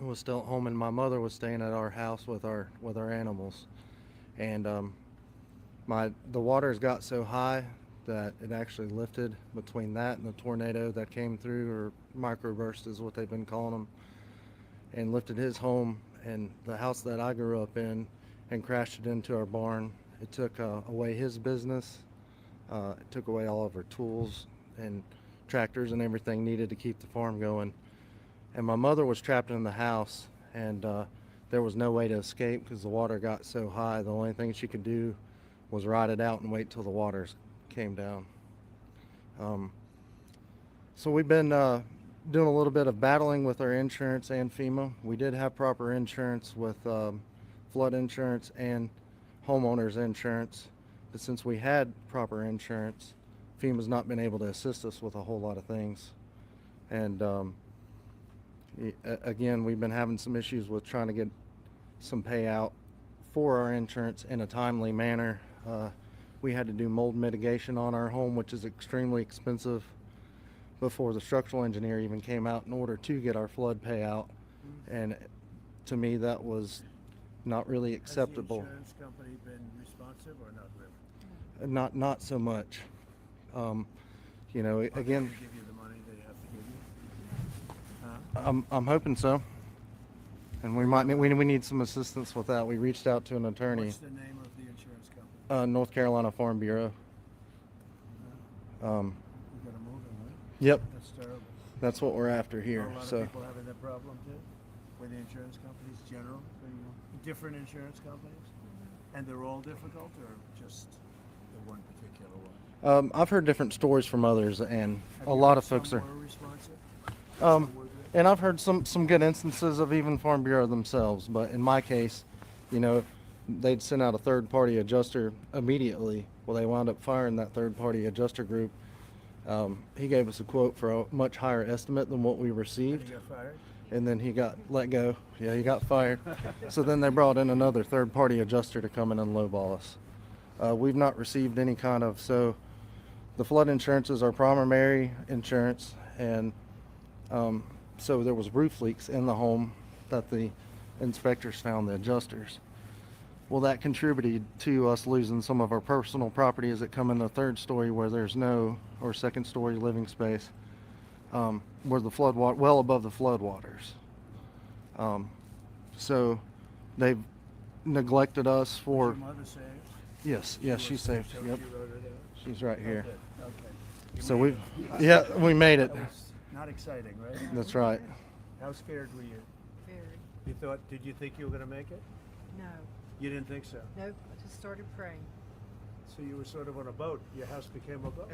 was still at home, and my mother was staying at our house with our animals. And the waters got so high that it actually lifted between that and the tornado that came through, or microburst is what they've been calling them, and lifted his home and the house that I grew up in and crashed it into our barn. It took away his business. It took away all of our tools and tractors and everything needed to keep the farm going. And my mother was trapped in the house, and there was no way to escape because the water got so high. The only thing she could do was ride it out and wait till the waters came down. So we've been doing a little bit of battling with our insurance and FEMA. We did have proper insurance with flood insurance and homeowners insurance, but since we had proper insurance, FEMA's not been able to assist us with a whole lot of things. And again, we've been having some issues with trying to get some payout for our insurance in a timely manner. We had to do mold mitigation on our home, which is extremely expensive, before the structural engineer even came out in order to get our flood payout. And to me, that was not really acceptable. Has the insurance company been responsive or not really? Not so much. You know, Are they again, gonna give you the money they have to give you? I'm hoping so. And we need some assistance with that. We reached out to an attorney. What's the name of the insurance company? North Carolina Farm Bureau. You gotta move them, right? Yep. That's terrible. That's what we're after here. Are a lot So of people having that problem too, with the insurance companies, general, different insurance companies, and they're all difficult, or just the one particular one? I've heard different stories from others, and Have a you lot heard of folks some are. were responsive? And I've heard some good instances of even Farm Bureau themselves, but in my case, you know, they'd send out a third-party adjuster immediately. Well, they wound up firing that third-party adjuster group. He gave us a quote for a much higher estimate than what we received. And he got fired? And then he got let go. Yeah, he got fired. So then they brought in another third-party adjuster to come in and lowball us. We've not received any kind of, so the flood insurance is our primary insurance, and so there was roof leaks in the home that the inspectors found, the adjusters. Well, that contributed to us losing some of our personal property as it come in the third story where there's no, or second story living space, where the flood water, well above the flood waters. So they've neglected us for. Was your mother saved? Yes, she's safe. So Yep. you wrote her down? She's right here. Okay. You So made we made it. That was not exciting, right? That's right. How scared were you? Very. Did you think you were going to make it? No. You didn't think so? Nope. I just started praying. So you were sort of on a boat. Your house became a boat.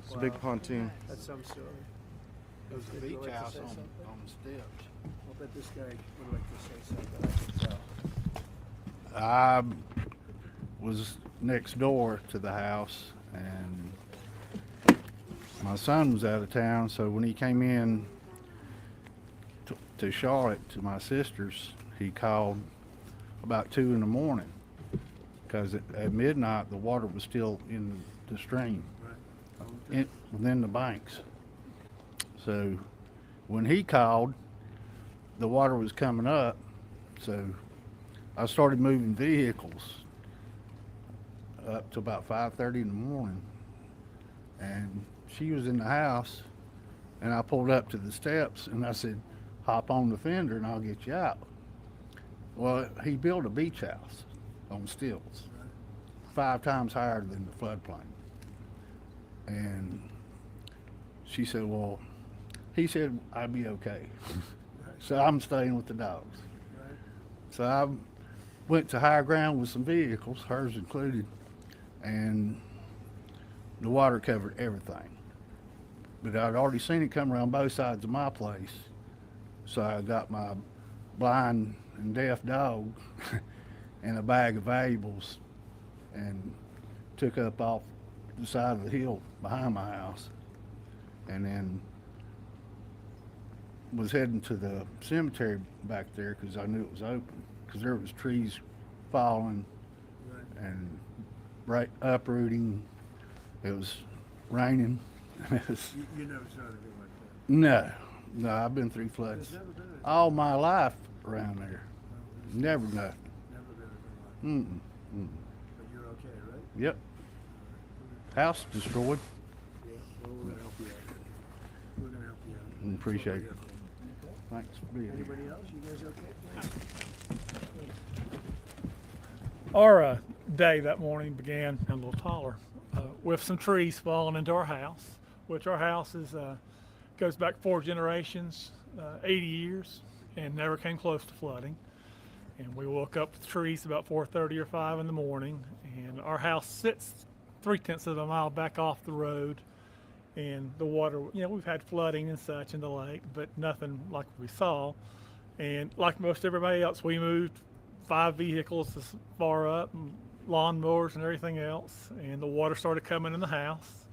It's a big pontoon. That's some story. It was the Would you beach like to house say on something? the steps. I'll bet this guy would like to say something. I can tell. I was next door to the house, and my son was out of town, so when he came in to Charlotte to my sister's, he called about 2 in the morning because at midnight the water was still in the stream, within the banks. So when he called, the water was coming up, so I started moving vehicles up to about 5:30 in the morning, and she was in the house, and I pulled up to the steps and I said, hop on the fender and I'll get you out. Well, he built a beach house on stilts, 5 times higher than the floodplain. And she said, well, he said I'd be okay. So I'm staying with the dogs. So I went to higher ground with some vehicles, hers included, and the water covered everything. But I'd already seen it come around both sides of my place. So I got my blind and deaf dog and a bag of valuables and took up off the side of the hill behind my house, and then was heading to the cemetery back there because I knew it was open, because there was trees falling and uprooting. It was raining. It was, You never saw anything like that? no, I've been through floods There's never been anything. all my life around there. Never nothing. Never been anything like that. Mm-mm. But you're okay, right? Yep. House destroyed. Yeah, well, we're gonna help you out. We're gonna help you out. Appreciate it. Okay. Thanks for being here. Anybody else? You guys okay? Our day that morning began a little taller with some trees falling into our house, which our house is goes back 4 generations, 80 years, and never came close to flooding. And we woke up with trees about 4:30 or 5 in the morning, and our house sits 3/10 of a mile back off the road, and the water, we've had flooding and such in the lake, but nothing like we saw. And like most everybody else, we moved 5 vehicles as far up, and lawnmowers and everything else, and the water started coming in the house.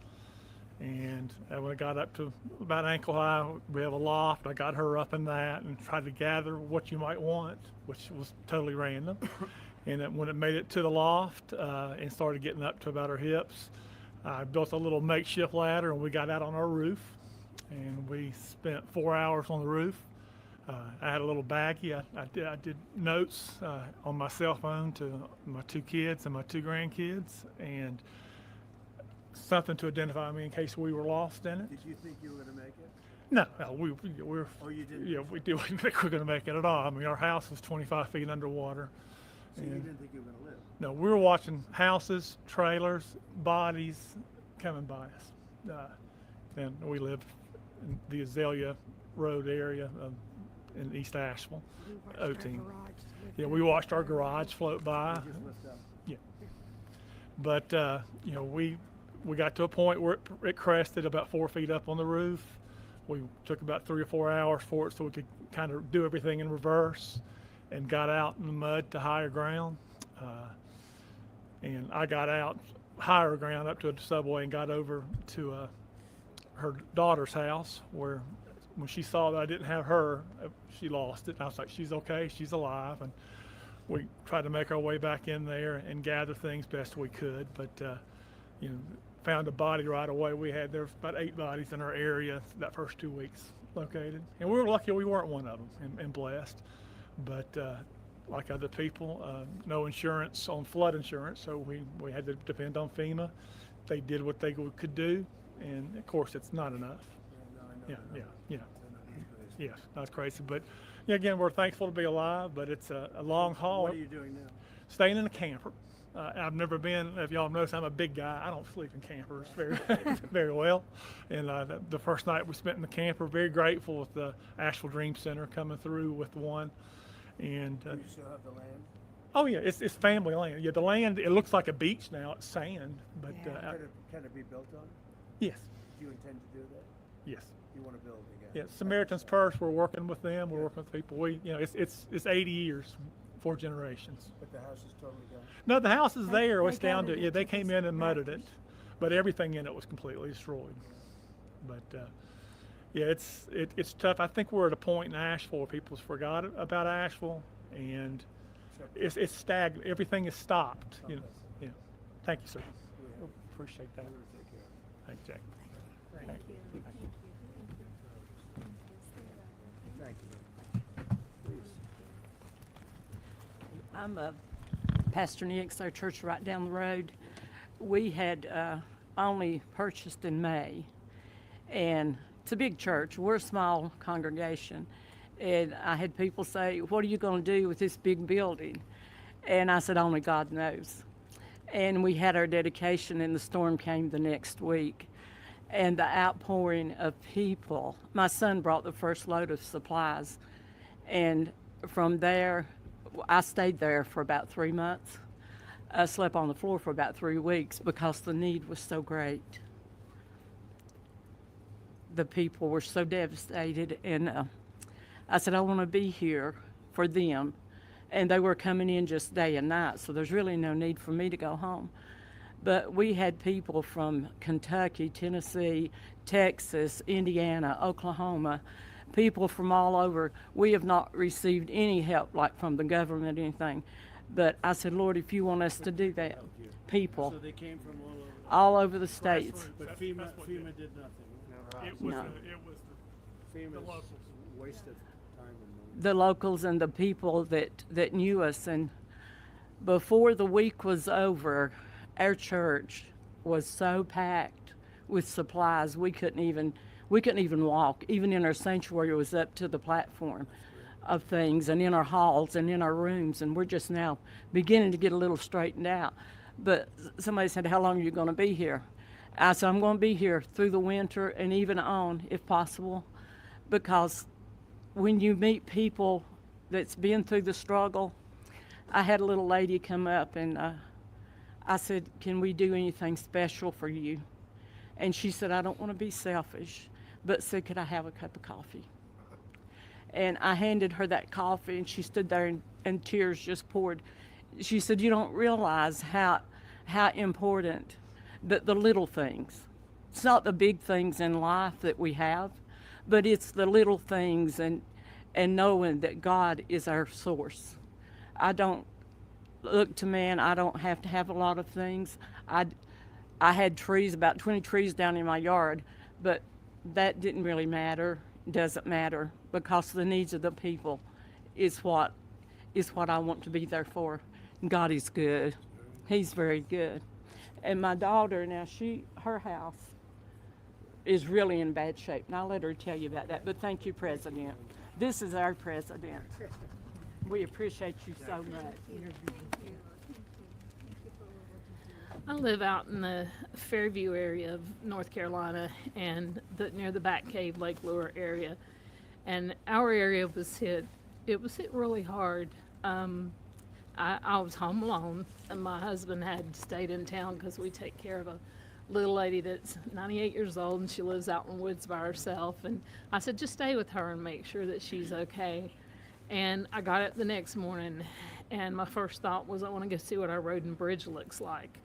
And when I got up to about ankle high, we have a loft. I got her up in that and tried to gather what you might want, which was totally random. And then when it made it to the loft and started getting up to about her hips, I built a little makeshift ladder and we got out on our roof. And we spent 4 hours on the roof I had a little baggie. I did notes on my cell phone to my 2 kids and my 2 grandkids, and something to identify me in case we were lost in it. Did you think you were going to make it? No, we're. Oh, you didn't? Yeah, we didn't think we were going to make it at all. I mean, our house was 25 feet underwater. So you didn't think you were going to live? No, we were watching houses, trailers, bodies coming by us. And we live in the Azalea Road area in East Asheville, O-Team. Yeah, we watched our garage float by. Yeah. But, you know, we got to a point where it crested about 4 feet up on the roof. We took about 3 or 4 hours for it so we could kind of do everything in reverse and got out in the mud to higher ground. And I got out higher ground up to a subway and got over to her daughter's house, where when she saw that I didn't have her, she lost it. And I was like, she's okay, she's alive. And we tried to make our way back in there and gather things best we could. But, you know, found a body right away. There was about 8 bodies in our area that first 2 weeks located. And we were lucky we weren't one of them and blessed. But like other people, no insurance on flood insurance, so we had to depend on FEMA. They did what they could do, and of course it's not enough. Yes, that's crazy. But yeah, again, we're thankful to be alive, but it's a long haul. What are you doing now? Staying in a camper. I've never been, if y'all notice, I'm a big guy. I don't sleep in campers very, very well. And the first night we spent in the camper, very grateful with the Asheville Dream Center coming through with one. And Do you still have the land? oh yeah, it's family land. Yeah, the land, it looks like a beach now. It's sand, but Can it be built on? yes, Do you intend to do that? yes. You want to build again? Yeah, Samaritan's Purse, we're working with them. We're working with people. It's 80 years, 4 generations. But the house is totally gone? No, the house is there. It's down to, they came in and mudded it, but everything in it was completely destroyed. But yeah, it's tough. I think we're at a point in Asheville where people's forgot about Asheville, and it's stagnant. Everything is stopped. You know. Yeah. Thank you, sir. Appreciate that. Thank you, Jack. Thank you. Thank you. Please. I'm Pastor Nix, our church right down the road. We had only purchased in May, and it's a big church. We're a small congregation, and I had people say, what are you going to do with this big building? And I said, only God knows. And we had our dedication, and the storm came the next week. And the outpouring of people, my son brought the first load of supplies, and from there, I stayed there for about 3 months. I slept on the floor for about 3 weeks because the need was so great. The people were so devastated, and I said, I want to be here for them. And they were coming in just day and night, so there's really no need for me to go home. But we had people from Kentucky, Tennessee, Texas, Indiana, Oklahoma, people from all over. We have not received any help, like from the government or anything. But I said, Lord, if you want us to do that, people. So they came from all over the states. But FEMA did nothing. It was No. the locals. Wasted time and money. The locals and the people that knew us. And before the week was over, our church was so packed with supplies we couldn't even walk. Even in our sanctuary, it was up to the platform of things, and in our halls and in our rooms, and we're just now beginning to get a little straightened out. But somebody said, how long are you going to be here? I said, I'm going to be here through the winter and even on, if possible, because when you meet people that's been through the struggle, I had a little lady come up, and I said, can we do anything special for you? And she said, I don't want to be selfish, but said, could I have a cup of coffee? And I handed her that coffee, and she stood there, and tears just poured. She said, you don't realize how important the little things. It's not the big things in life that we have, but it's the little things, and knowing that God is our source. I don't look to man. I don't have to have a lot of things. I had trees, about 20 trees down in my yard, but that didn't really matter. doesn't matter, because the needs of the people is what I want to be there for. God is good. He's very good. And my daughter now, her house is really in bad shape, and I'll let her tell you about that. But thank you, President. This is our president. We appreciate you so much. I live out in the Fairview area of North Carolina and near the Back Cave, Lake Lure area. And our area was hit. It was hit really hard. I was home alone, and my husband had stayed in town because we take care of a little lady that's 98 years old, and she lives out in the woods by herself. And I said, just stay with her and make sure that she's okay. And I got up the next morning, and my first thought was, I want to go see what our road and bridge looks like.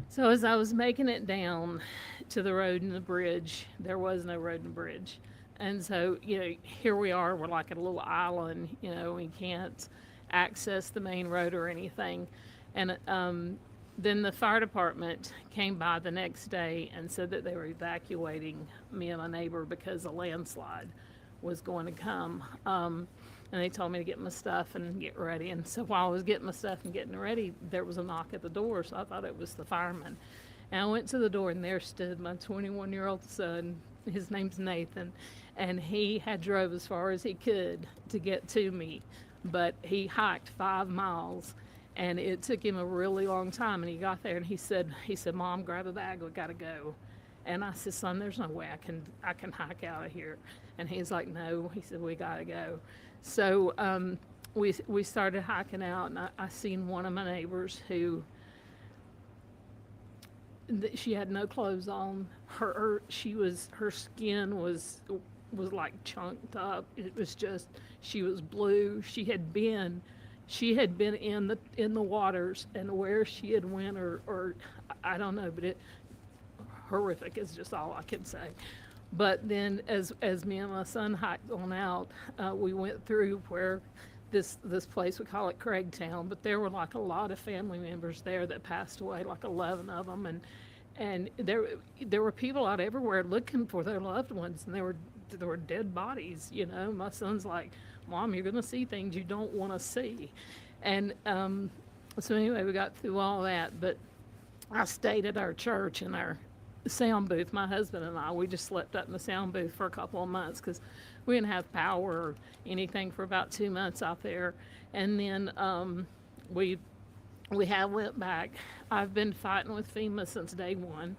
So as I was making it down to the road and the bridge, there was no road and bridge. And so, here we are, we're like at a little island, we can't access the main road or anything. And then the fire department came by the next day and said that they were evacuating me and my neighbor because a landslide was going to come. And they told me to get my stuff and get ready. And so while I was getting my stuff and getting ready, there was a knock at the door, so I thought it was the fireman. And I went to the door, and there stood my 21-year-old son. His name's Nathan, and he had drove as far as he could to get to me, but he hiked 5 miles, and it took him a really long time. And he got there, and he said, "Mom, grab a bag, we gotta go." And I said, "Son, there's no way I can hike out of here." And he's like, "No," he said, "we gotta go." So we started hiking out, and I seen one of my neighbors who, she had no clothes on. Her skin was like chunked up. It was just, she was blue. She had been in the waters, and where she had went or I don't know, but it horrific is just all I can say. But then as me and my son hiked on out, we went through where this place, we call it Craigtown, but there were like a lot of family members there that passed away, like 11 of them, and there were people out everywhere looking for their loved ones, and there were dead bodies. My son's like, "Mom, you're gonna see things you don't want to see," and so anyway, we got through all that. But I stayed at our church in our sound booth. My husband and I, we just slept up in the sound booth for a couple of months because we didn't have power or anything for about 2 months out there. And then we went back. I've been fighting with FEMA since day one.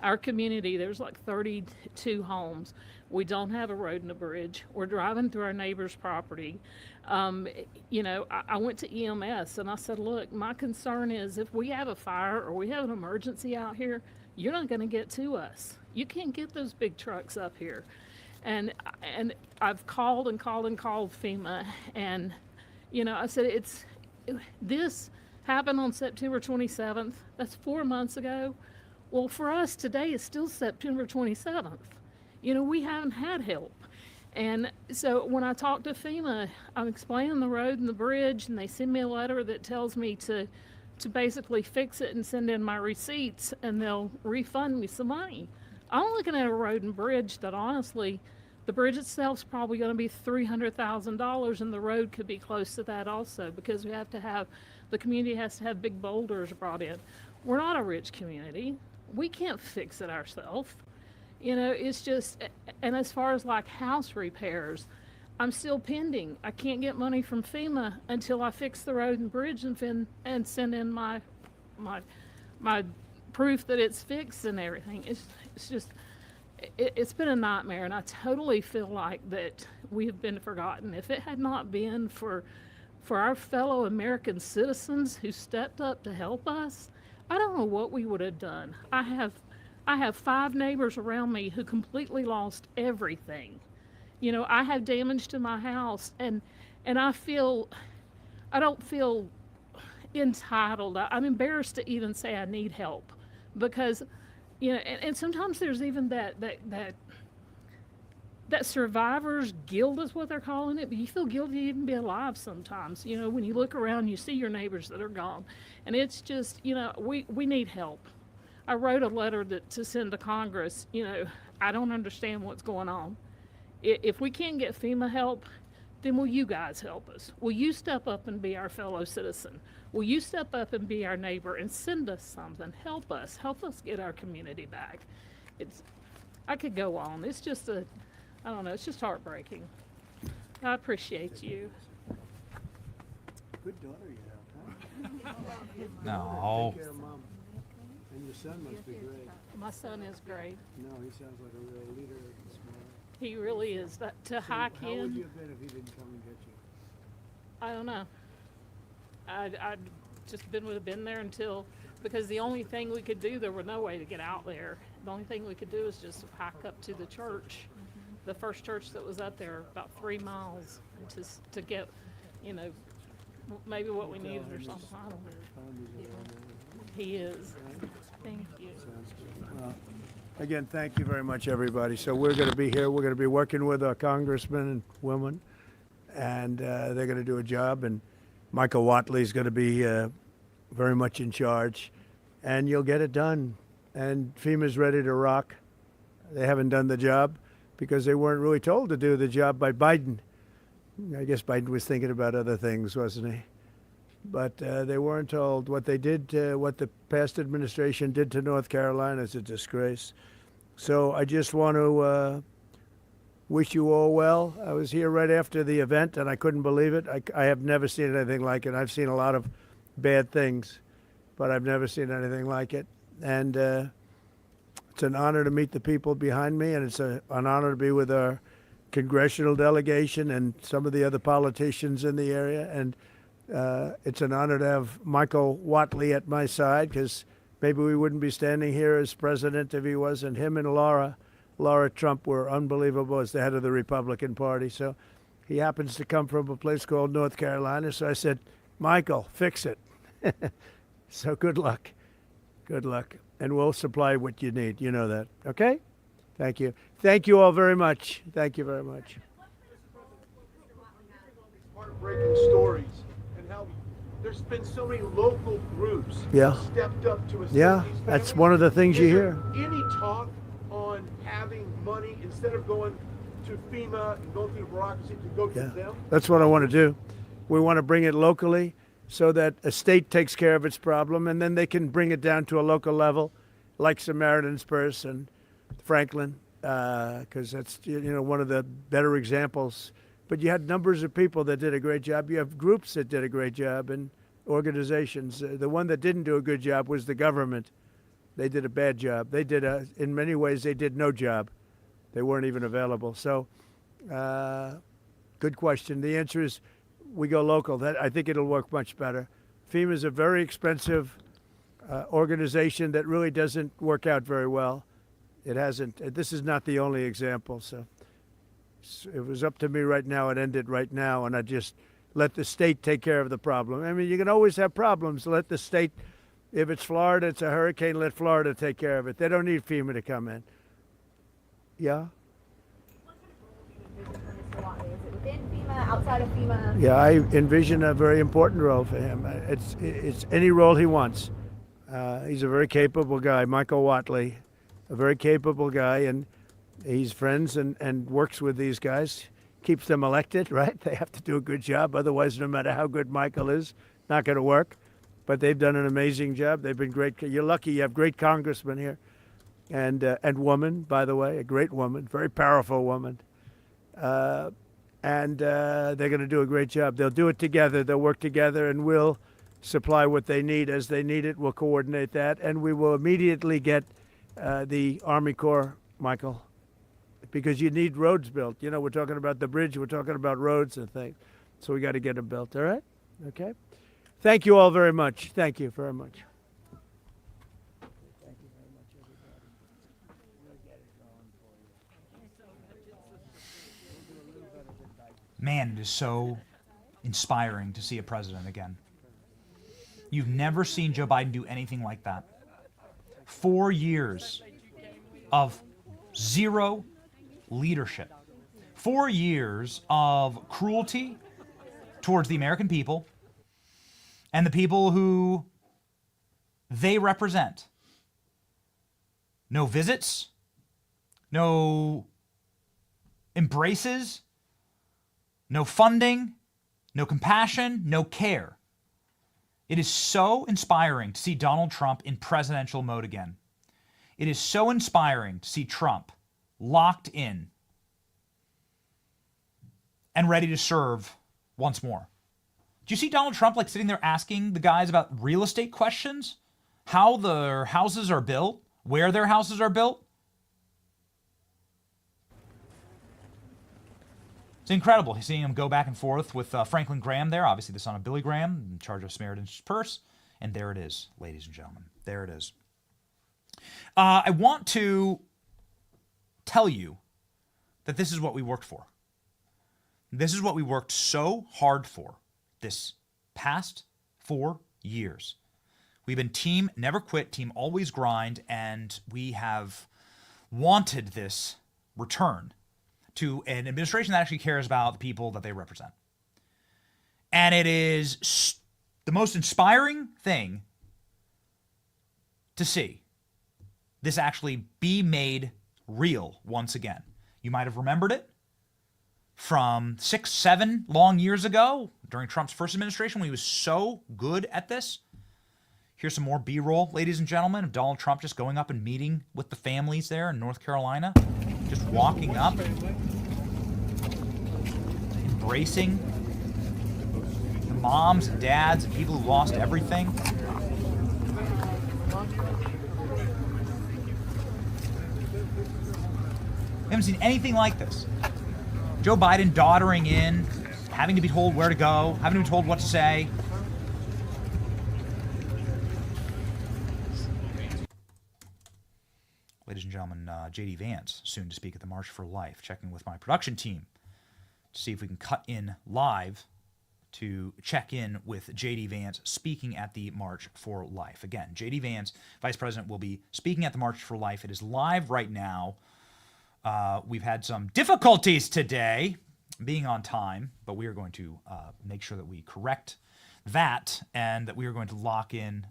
Our community, there's like 32 homes. We don't have a road and a bridge. We're driving through our neighbor's property. I went to EMS and I said, "Look, my concern is if we have a fire or we have an emergency out here, you're not going to get to us. You can't get those big trucks up here." And I've called and called and called FEMA, and I said, this happened on September 27th. That's 4 months ago. Well, for us today is still September 27th. We haven't had help. And so when I talk to FEMA, I'm explaining the road and the bridge, and they send me a letter that tells me to basically fix it and send in my receipts, and they'll refund me some money. I'm looking at a road and bridge that honestly, the bridge itself's probably going to be $300,000, and the road could be close to that also, because the community has to have big boulders brought in. We're not a rich community. We can't fix it ourselves. It's just, and as far as like house repairs, I'm still pending. I can't get money from FEMA until I fix the road and bridge and send in my proof that it's fixed and everything. It's been a nightmare, and I totally feel like that we have been forgotten. If it had not been for our fellow American citizens who stepped up to help us, I don't know what we would have done. I have 5 neighbors around me who completely lost everything. I have damage to my house, and I don't feel entitled. I'm embarrassed to even say I need help, because, and sometimes there's even that survivor's guilt is what they're calling it, but you feel guilty to even be alive sometimes. When you look around, you see your neighbors that are gone, and it's just, we need help. I wrote a letter to send to Congress. I don't understand what's going on. If we can't get FEMA help, then will you guys help us? Will you step up and be our fellow citizen? Will you step up and be our neighbor and send us something? Help us get our community back. I could go on. It's just I don't know, it's just heartbreaking. I appreciate you. Good daughter you have, huh? No. Take care of Mom. And your son must be great. My son is great. No, he sounds like a real leader and smart. He really is. To hike How would in, you have been if he didn't come and get you? I don't know. I'd just would have been there until, because the only thing we could do, there was no way to get out there. The only thing we could do is just hike up to the church, the first church that was up there, about 3 miles, to get, maybe what we needed or something. I don't know. He is. Thank you. Well, again, thank you very much, everybody. So we're going to be here. We're going to be working with our congressmen and women, and they're going to do a job. And Michael Watley is going to be very much in charge, and you'll get it done. And FEMA's ready to rock. They haven't done the job because they weren't really told to do the job by Biden. I guess Biden was thinking about other things, wasn't he? But they weren't told. What they did, what the past administration did to North Carolina is a disgrace. So I just want to wish you all well. I was here right after the event, and I couldn't believe it. I have never seen anything like it. I've seen a lot of bad things, but I've never seen anything like it. And it's an honor to meet the people behind me, and it's an honor to be with our congressional delegation and some of the other politicians in the area. And it's an honor to have Michael Watley at my side, because maybe we wouldn't be standing here as president if he wasn't. Him and Laura Trump were unbelievable as the head of the Republican Party. So he happens to come from a place called North Carolina. So I said, Michael, fix it. So good luck. Good luck. And we'll supply what you need. You know that. Okay? Thank you. Thank you all very much. Thank you very much. Heartbreaking stories and how there's been so many local groups stepped up to assist these families. That's one of the things you hear. Any talk on having money instead of going to FEMA and going through the bureaucracy to go to them? That's what I want to do. We want to bring it locally so that a state takes care of its problem, and then they can bring it down to a local level, like Samaritan's Purse and Franklin, because that's one of the better examples. But you had numbers of people that did a great job. You have groups that did a great job and organizations. The one that didn't do a good job was the government. They did a bad job. They did, in many ways, they did no job. They weren't even available. So, good question. The answer is we go local. I think it'll work much better. FEMA is a very expensive organization that really doesn't work out very well. It hasn't. This is not the only example. So it was up to me right now. It ended right now, and I just let the state take care of the problem. I mean, you can always have problems. Let the state, if it's Florida, it's a hurricane, let Florida take care of it. They don't need FEMA to come in. Yeah? Is it within FEMA, outside of FEMA? Yeah, I envision a very important role for him. It's any role he wants. He's a very capable guy, Michael Watley, a very capable guy, and he's friends and works with these guys, keeps them elected, right? They have to do a good job. Otherwise, no matter how good Michael is, not going to work. But they've done an amazing job. They've been great. You're lucky you have great congressmen here. And woman, by the way, a great woman, very powerful woman. They're going to do a great job. They'll do it together. They'll work together, and we'll supply what they need as they need it. We'll coordinate that, and we will immediately get the Army Corps, Michael, because you need roads built. We're talking about the bridge. We're talking about roads and things. So we got to get them built, all right? Okay? Thank you all very much. Thank you very much. Man, it is so inspiring to see a president again. You've never seen Joe Biden do anything like that. 4 years of zero leadership. 4 years of cruelty towards the American people and the people who they represent. No visits, no embraces, no funding, no compassion, no care. It is so inspiring to see Donald Trump in presidential mode again. It is so inspiring to see Trump locked in and ready to serve once more. Do you see Donald Trump like sitting there asking the guys about real estate questions? How their houses are built? Where their houses are built? It's incredible seeing him go back and forth with Franklin Graham there, obviously the son of Billy Graham, in charge of Samaritan's Purse. And there it is, ladies and gentlemen. There it is. I want to tell you that this is what we worked for. This is what we worked so hard for this past 4 years. We've been team never quit, team always grind, and we have wanted this return to an administration that actually cares about the people that they represent. And it is the most inspiring thing to see this actually be made real once again. You might have remembered it from 6, 7 long years ago during Trump's first administration when he was so good at this. Here's some more B-roll, ladies and gentlemen, of Donald Trump just going up and meeting with the families there in North Carolina, just walking up, embracing the moms and dads and people who lost everything. We haven't seen anything like this. Joe Biden doddering in, having to be told where to go, having to be told what to say. Ladies and gentlemen, J.D. Vance, soon to speak at the March for Life, checking with my production team to see if we can cut in live to check in with J.D. Vance speaking at the March for Life. Again, J.D. Vance, Vice President, will be speaking at the March for Life. It is live right now. We've had some difficulties today being on time, but we are going to make sure that we correct that and that we are going to lock in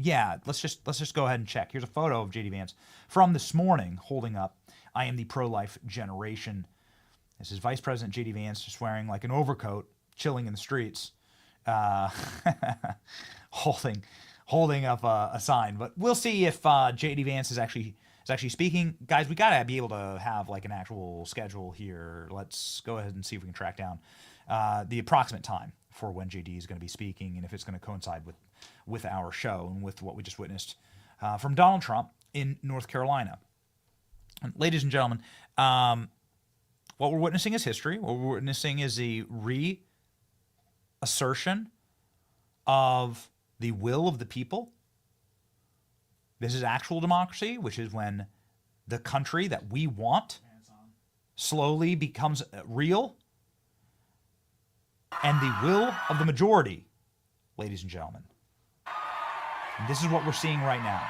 yeah, let's just go ahead and check. Here's a photo of J.D. Vance from this morning holding up "I am the pro-life generation." This is Vice President J.D. Vance just wearing like an overcoat, chilling in the streets, holding up a sign. But we'll see if J.D. Vance is actually speaking. Guys, we gotta be able to have like an actual schedule here. Let's go ahead and see if we can track down the approximate time for when J.D. is going to be speaking and if it's going to coincide with our show and with what we just witnessed from Donald Trump in North Carolina. And ladies and gentlemen, what we're witnessing is history. What we're witnessing is a reassertion of the will of the people. This is actual democracy, which is when the country that we want slowly becomes real. And the will of the majority, ladies and gentlemen. And this is what we're seeing right now.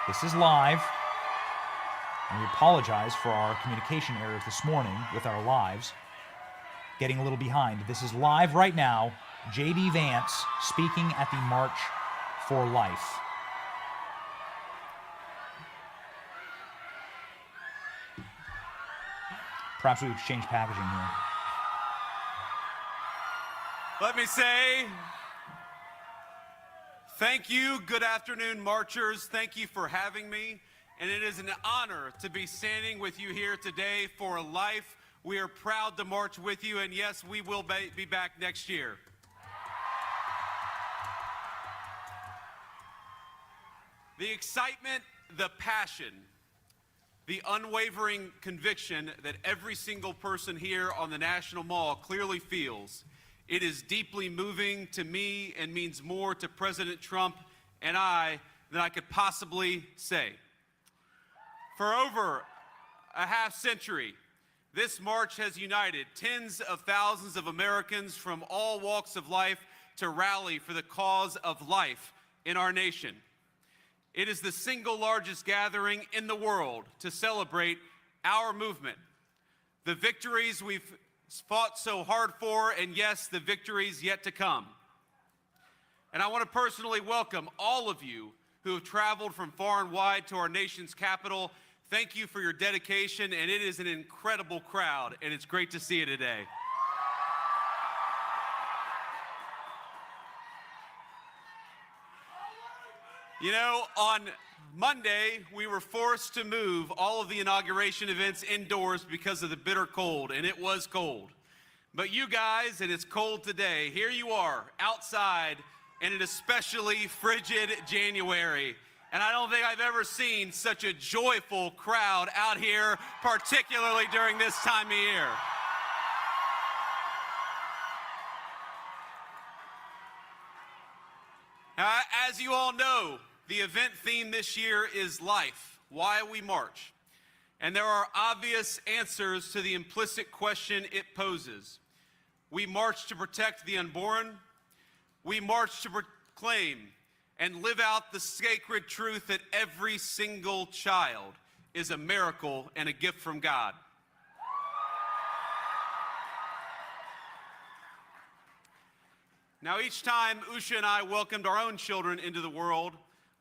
This is live. And we apologize for our communication errors this morning with our lives. Getting a little behind. This is live right now. J.D. Vance speaking at the March for Life. Perhaps we would change packaging here. Let me say thank you. Good afternoon, marchers. Thank you for having me. And it is an honor to be standing with you here today for life. We are proud to march with you. And yes, we will be back next year. The excitement, the passion, the unwavering conviction that every single person here on the National Mall clearly feels. It is deeply moving to me and means more to President Trump and I than I could possibly say. For over a half century, this march has united tens of thousands of Americans from all walks of life to rally for the cause of life in our nation. It is the single largest gathering in the world to celebrate our movement, the victories we've fought so hard for, and yes, the victories yet to come. And I want to personally welcome all of you who have traveled from far and wide to our nation's capital. Thank you for your dedication, and it is an incredible crowd, and it's great to see you today. You know, on Monday, we were forced to move all of the inauguration events indoors because of the bitter cold, and it was cold. But you guys, and it's cold today, here you are outside in an especially frigid January. And I don't think I've ever seen such a joyful crowd out here, particularly during this time of year. As you all know, the event theme this year is life, why we march. And there are obvious answers to the implicit question it poses. We march to protect the unborn. We march to proclaim and live out the sacred truth that every single child is a miracle and a gift from God. Now, each time Usha and I welcomed our own children into the world,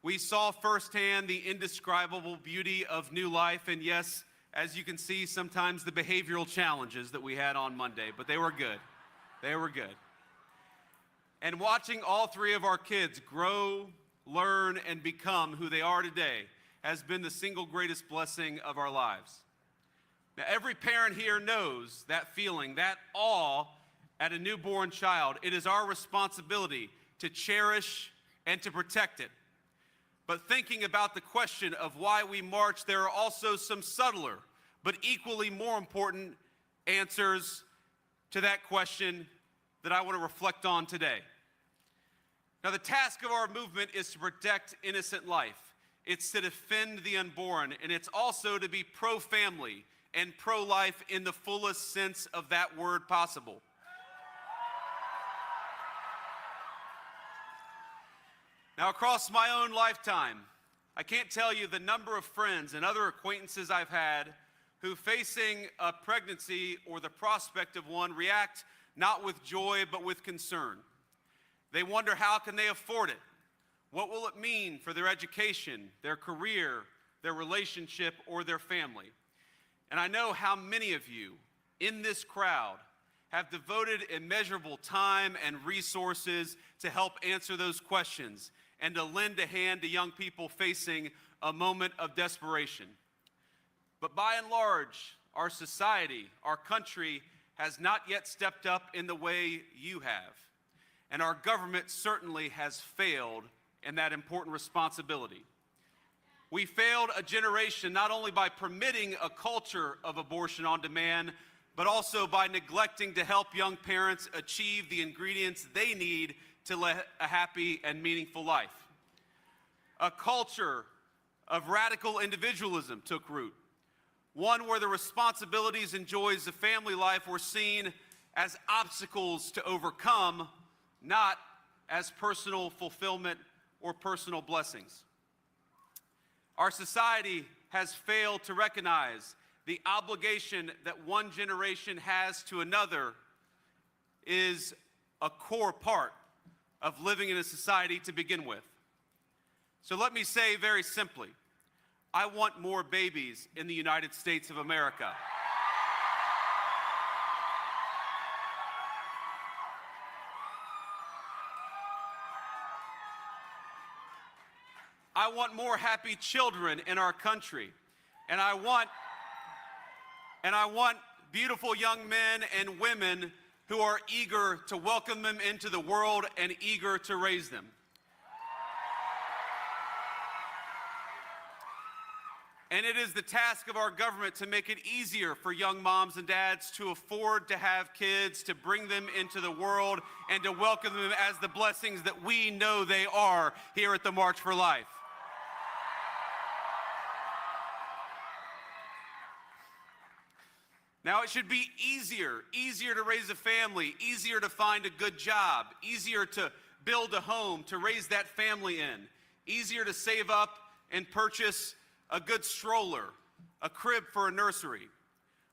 we saw firsthand the indescribable beauty of new life, and yes, as you can see, sometimes the behavioral challenges that we had on Monday, but they were good. They were good. And watching all three of our kids grow, learn, and become who they are today has been the single greatest blessing of our lives. Now, every parent here knows that feeling, that awe at a newborn child. It is our responsibility to cherish and to protect it. But thinking about the question of why we march, there are also some subtler, but equally more important answers to that question that I want to reflect on today. Now, the task of our movement is to protect innocent life. It's to defend the unborn, and it's also to be pro-family and pro-life in the fullest sense of that word possible. Now, across my own lifetime, I can't tell you the number of friends and other acquaintances I've had who, facing a pregnancy or the prospect of one, react not with joy but with concern. They wonder, how can they afford it? What will it mean for their education, their career, their relationship, or their family? And I know how many of you in this crowd have devoted immeasurable time and resources to help answer those questions and to lend a hand to young people facing a moment of desperation. But by and large, our society, our country, has not yet stepped up in the way you have. And our government certainly has failed in that important responsibility. We failed a generation not only by permitting a culture of abortion on demand, but also by neglecting to help young parents achieve the ingredients they need to live a happy and meaningful life. A culture of radical individualism took root, one where the responsibilities and joys of family life were seen as obstacles to overcome, not as personal fulfillment or personal blessings. Our society has failed to recognize the obligation that one generation has to another is a core part of living in a society to begin with. So let me say very simply, I want more babies in the United States of America. I want more happy children in our country. And I want beautiful young men and women who are eager to welcome them into the world and eager to raise them. And it is the task of our government to make it easier for young moms and dads to afford to have kids, to bring them into the world, and to welcome them as the blessings that we know they are here at the March for Life. Now, it should be easier to raise a family, easier to find a good job, easier to build a home, to raise that family in, easier to save up and purchase a good stroller, a crib for a nursery.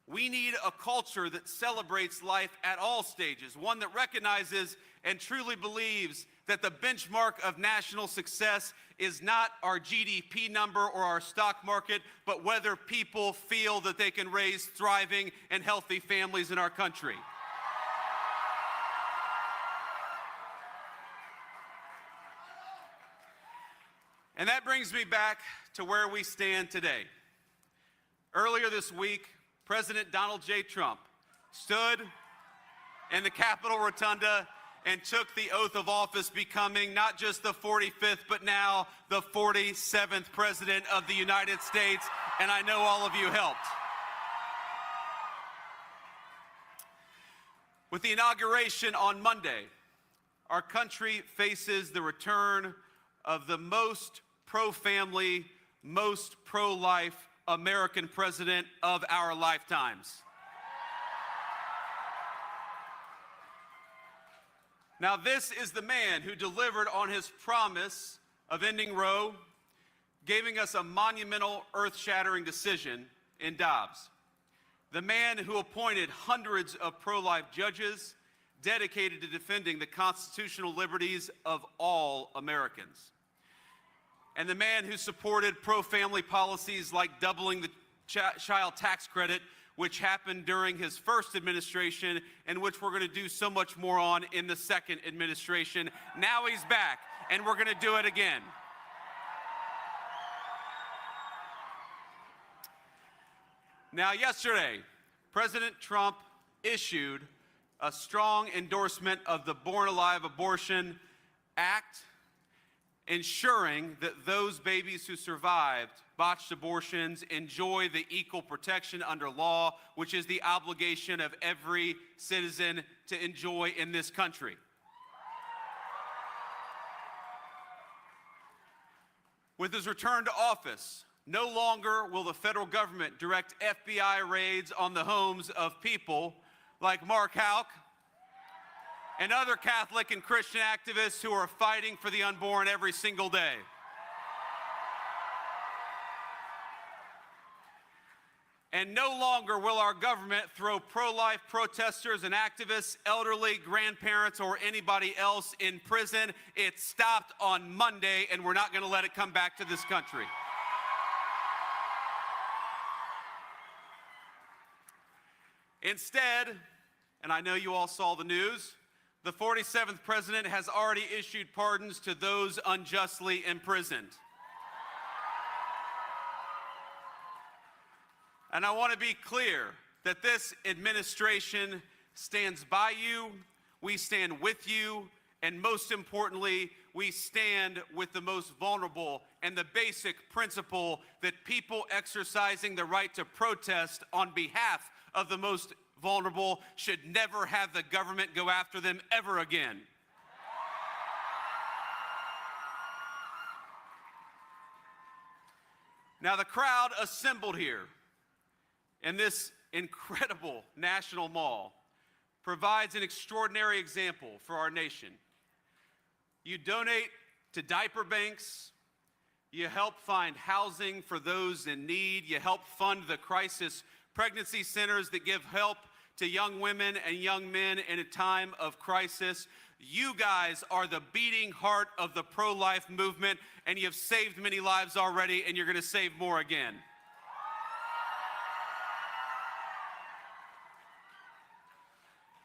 We need a culture that celebrates life at all stages, one that recognizes and truly believes that the benchmark of national success is not our GDP number or our stock market, but whether people feel that they can raise thriving and healthy families in our country. And that brings me back to where we stand today. Earlier this week, President Donald J. Trump stood in the Capitol Rotunda and took the oath of office, becoming not just the 45th, but now the 47th President of the United States, and I know all of you helped. With the inauguration on Monday, our country faces the return of the most pro-family, most pro-life American president of our lifetimes. Now, this is the man who delivered on his promise of ending Roe, giving us a monumental, earth-shattering decision in Dobbs. The man who appointed hundreds of pro-life judges dedicated to defending the constitutional liberties of all Americans. And the man who supported pro-family policies like doubling the child tax credit, which happened during his first administration and which we're going to do so much more on in the second administration. Now he's back, and we're going to do it again. Now, yesterday, President Trump issued a strong endorsement of the Born Alive Abortion Act, ensuring that those babies who survived botched abortions enjoy the equal protection under law, which is the obligation of every citizen to enjoy in this country. With his return to office, no longer will the federal government direct FBI raids on the homes of people like Mark Houck and other Catholic and Christian activists who are fighting for the unborn every single day. And no longer will our government throw pro-life protesters and activists, elderly, grandparents, or anybody else in prison. It stopped on Monday, and we're not going to let it come back to this country. Instead, and I know you all saw the news, the 47th president has already issued pardons to those unjustly imprisoned. And I want to be clear that this administration stands by you, we stand with you, and most importantly, we stand with the most vulnerable and the basic principle that people exercising the right to protest on behalf of the most vulnerable should never have the government go after them ever again. Now, the crowd assembled here in this incredible national mall provides an extraordinary example for our nation. You donate to diaper banks, you help find housing for those in need, you help fund the crisis pregnancy centers that give help to young women and young men in a time of crisis. You guys are the beating heart of the pro-life movement, and you have saved many lives already, and you're going to save more again.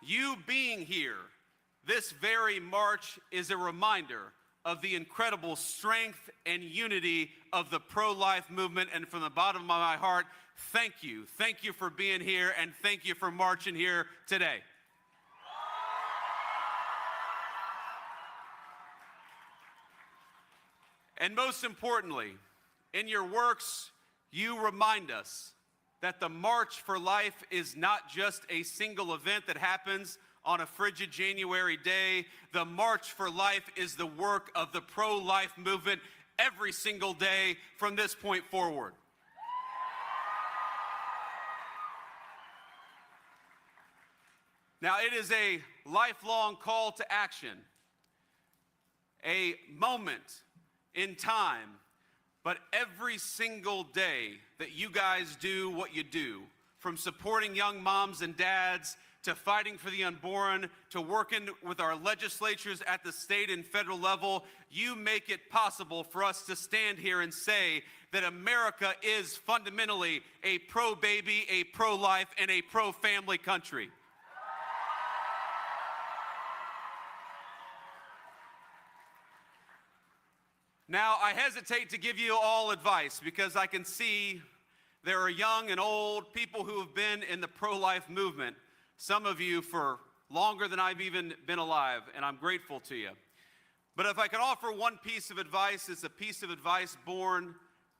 You being here this very March is a reminder of the incredible strength and unity of the pro-life movement, and from the bottom of my heart, thank you. Thank you for being here, and thank you for marching here today. And most importantly, in your works, you remind us that the March for Life is not just a single event that happens on a frigid January day. The March for Life is the work of the pro-life movement every single day from this point forward. Now, it is a lifelong call to action, a moment in time, but every single day that you guys do what you do, from supporting young moms and dads to fighting for the unborn, to working with our legislatures at the state and federal level, you make it possible for us to stand here and say that America is fundamentally a pro-baby, a pro-life, and a pro-family country. Now, I hesitate to give you all advice because I can see there are young and old people who have been in the pro-life movement, some of you for longer than I've even been alive, and I'm grateful to you. But if I can offer one piece of advice, it's a piece of advice born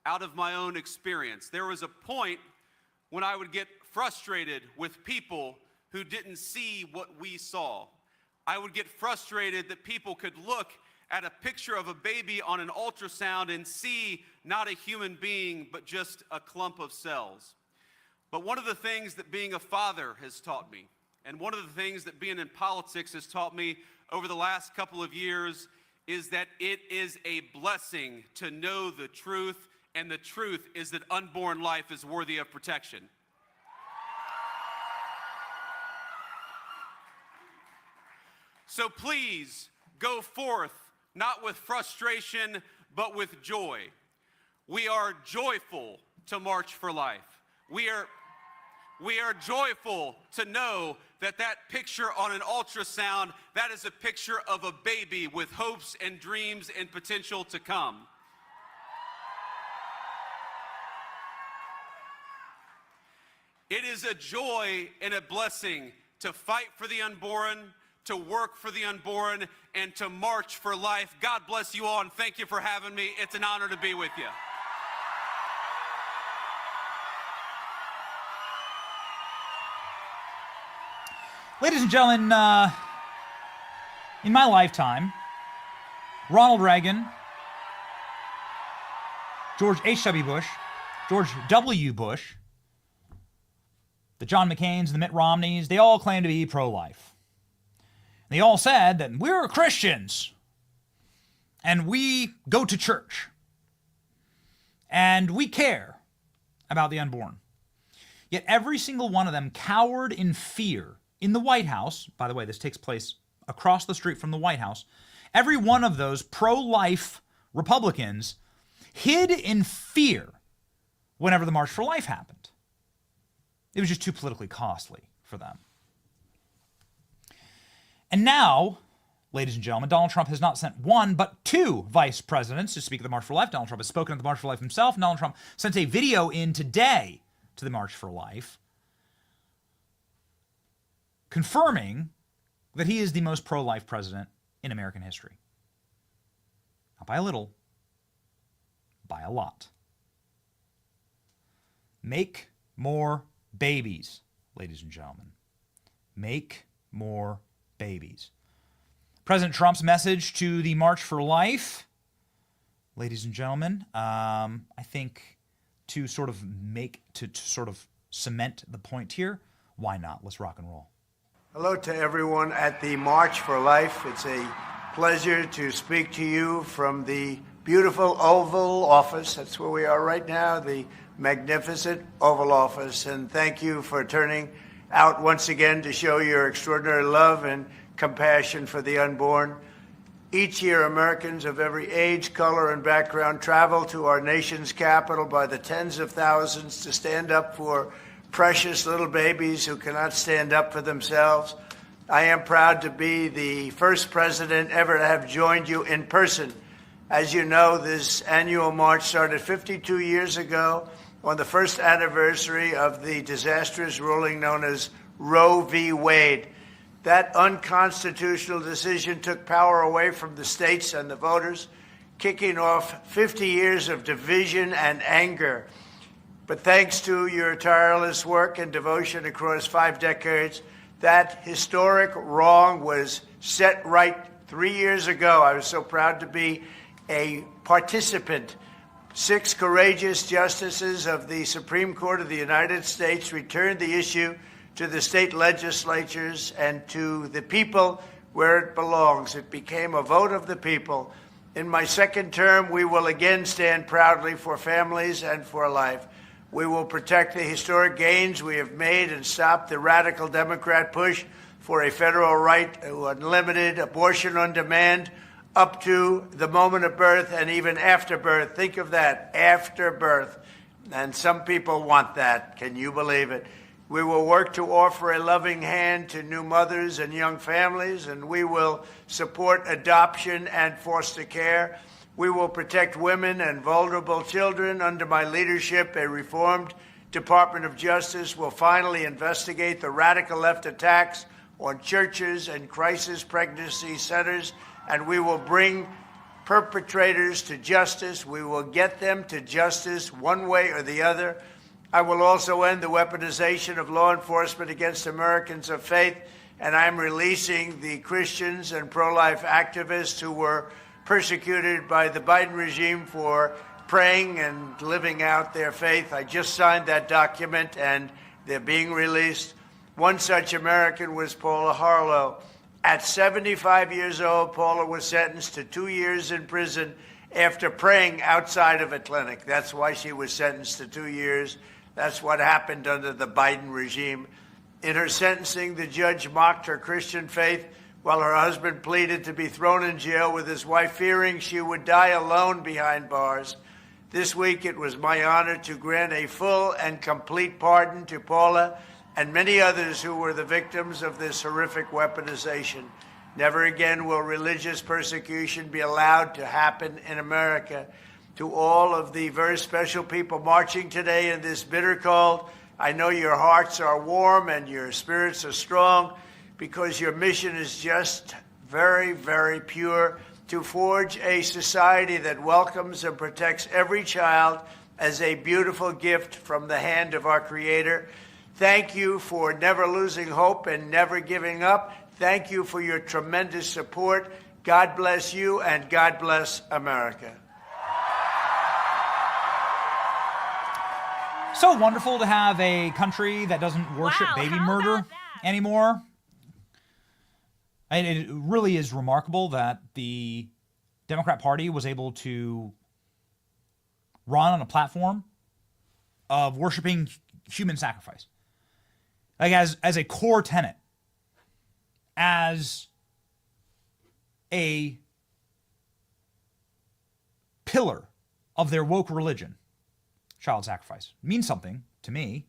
out of my own experience. There was a point when I would get frustrated with people who didn't see what we saw. I would get frustrated that people could look at a picture of a baby on an ultrasound and see not a human being, but just a clump of cells. But one of the things that being a father has taught me, and one of the things that being in politics has taught me over the last couple of years, is that it is a blessing to know the truth, and the truth is that unborn life is worthy of protection. So please go forth, not with frustration, but with joy. We are joyful to march for life. We are joyful to know that that picture on an ultrasound, that is a picture of a baby with hopes and dreams and potential to come. It is a joy and a blessing to fight for the unborn, to work for the unborn, and to march for life. God bless you all, and thank you for having me. It's an honor to be with you. Ladies and gentlemen, in my lifetime, Ronald Reagan, George H.W. Bush, George W. Bush, the John McCains, the Mitt Romneys, they all claim to be pro-life. They all said that we're Christians, and we go to church, and we care about the unborn. Yet every single one of them cowered in fear in the White House. By the way, this takes place across the street from the White House. Every one of those pro-life Republicans hid in fear whenever the March for Life happened. It was just too politically costly for them. And now, ladies and gentlemen, Donald Trump has not sent one, but two vice presidents to speak at the March for Life. Donald Trump has spoken at the March for Life himself. Donald Trump sent a video in today to the March for Life, confirming that he is the most pro-life president in American history. Not by a little, by a lot. Make more babies, ladies and gentlemen. Make more babies. President Trump's message to the March for Life, ladies and gentlemen, I think to sort of cement the point here, why not? Let's rock and roll. Hello to everyone at the March for Life. It's a pleasure to speak to you from the beautiful Oval Office. That's where we are right now, the magnificent Oval Office. And thank you for turning out once again to show your extraordinary love and compassion for the unborn. Each year, Americans of every age, color, and background travel to our nation's capital by the tens of thousands to stand up for precious little babies who cannot stand up for themselves. I am proud to be the first president ever to have joined you in person. As you know, this annual march started 52 years ago on the first anniversary of the disastrous ruling known as Roe v. Wade. That unconstitutional decision took power away from the states and the voters, kicking off 50 years of division and anger. But thanks to your tireless work and devotion across 5 decades, that historic wrong was set right 3 years ago. I was so proud to be a participant. 6 courageous justices of the Supreme Court of the United States returned the issue to the state legislatures and to the people where it belongs. It became a vote of the people. In my second term, we will again stand proudly for families and for life. We will protect the historic gains we have made and stop the radical Democrat push for a federal right to unlimited abortion on demand up to the moment of birth and even after birth. Think of that, after birth. And some people want that. Can you believe it? We will work to offer a loving hand to new mothers and young families, and we will support adoption and foster care. We will protect women and vulnerable children. Under my leadership, a reformed Department of Justice will finally investigate the radical left attacks on churches and crisis pregnancy centers, and we will bring perpetrators to justice. We will get them to justice one way or the other. I will also end the weaponization of law enforcement against Americans of faith, and I'm releasing the Christians and pro-life activists who were persecuted by the Biden regime for praying and living out their faith. I just signed that document, and they're being released. One such American was Paula Harlow. At 75 years old, Paula was sentenced to 2 years in prison after praying outside of a clinic. That's why she was sentenced to 2 years. That's what happened under the Biden regime. In her sentencing, the judge mocked her Christian faith while her husband pleaded to be thrown in jail with his wife, fearing she would die alone behind bars. This week, it was my honor to grant a full and complete pardon to Paula and many others who were the victims of this horrific weaponization. Never again will religious persecution be allowed to happen in America. To all of the very special people marching today in this bitter cold, I know your hearts are warm and your spirits are strong because your mission is just very, very pure, to forge a society that welcomes and protects every child as a beautiful gift from the hand of our Creator. Thank you for never losing hope and never giving up. Thank you for your tremendous support. God bless you and God bless America. So wonderful to have a country that doesn't worship baby murder anymore. And it really is remarkable that the Democrat Party was able to run on a platform of worshiping human sacrifice. Like as a core tenet, as a pillar of their woke religion, child sacrifice means something to me.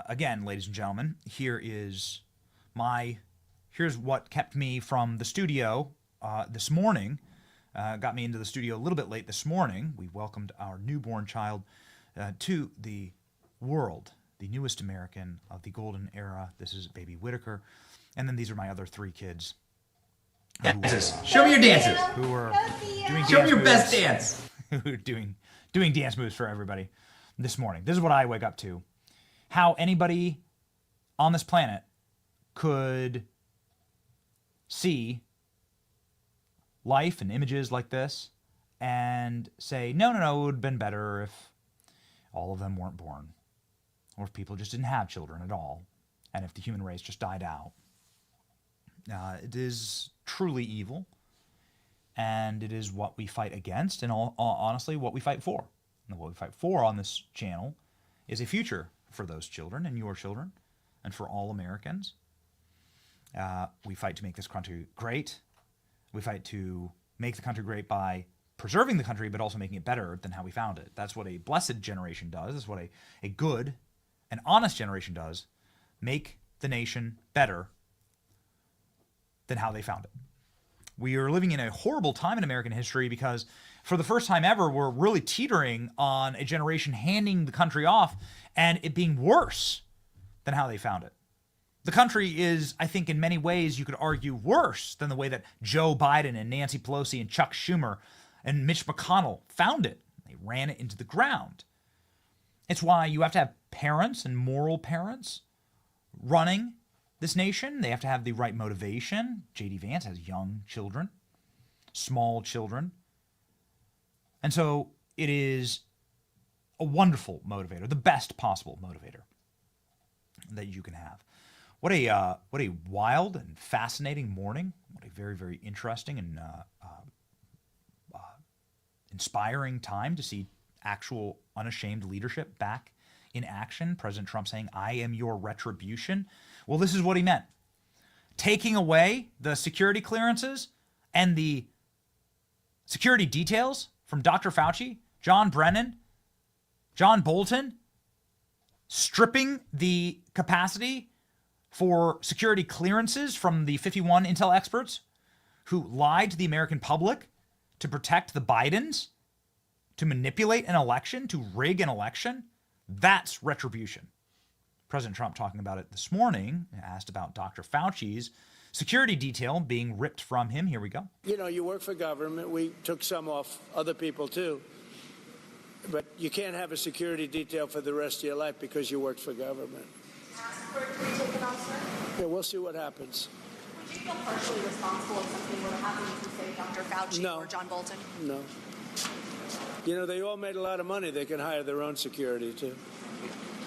Again, ladies and gentlemen, here's what kept me from the studio this morning, got me into the studio a little bit late this morning. We welcomed our newborn child to the world, the newest American of the golden era. This is baby Whitaker. And then these are my other 3 kids. Dances. Show me your dances. Who are doing Show me your moves, best dance. Who are doing dance moves for everybody this morning. This is what I wake up to. How anybody on this planet could see life and images like this and say, no, it would have been better if all of them weren't born, or if people just didn't have children at all, and if the human race just died out. It is truly evil, and it is what we fight against, and honestly, what we fight for. And what we fight for on this channel is a future for those children and your children, and for all Americans. We fight to make this country great. We fight to make the country great by preserving the country, but also making it better than how we found it. That's what a blessed generation does. That's what a good and honest generation does. Make the nation better than how they found it. We are living in a horrible time in American history because for the first time ever, we're really teetering on a generation handing the country off and it being worse than how they found it. The country is, I think, in many ways, you could argue, worse than the way that Joe Biden and Nancy Pelosi and Chuck Schumer and Mitch McConnell found it. They ran it into the ground. It's why you have to have parents and moral parents running this nation. They have to have the right motivation. J.D. Vance has young children, small children. And so it is a wonderful motivator, the best possible motivator that you can have. What a wild and fascinating morning. What a very, very interesting and inspiring time to see actual unashamed leadership back in action. President Trump saying, I am your retribution. Well, this is what he meant. Taking away the security clearances and the security details from Dr. Fauci, John Brennan, John Bolton, stripping the capacity for security clearances from the 51 intel experts who lied to the American public to protect the Bidens, to manipulate an election, to rig an election. That's retribution. President Trump talking about it this morning, asked about Dr. Fauci's security detail being ripped from him. Here we go. You know, you work for government. We took some off other people too. But you can't have a security detail for the rest of your life because you worked for government. Yeah, we'll see what happens. Would you feel partially responsible if something were to happen to, say, Dr. Fauci or John Bolton? No. You know, they all made a lot of money. They can hire their own security, too.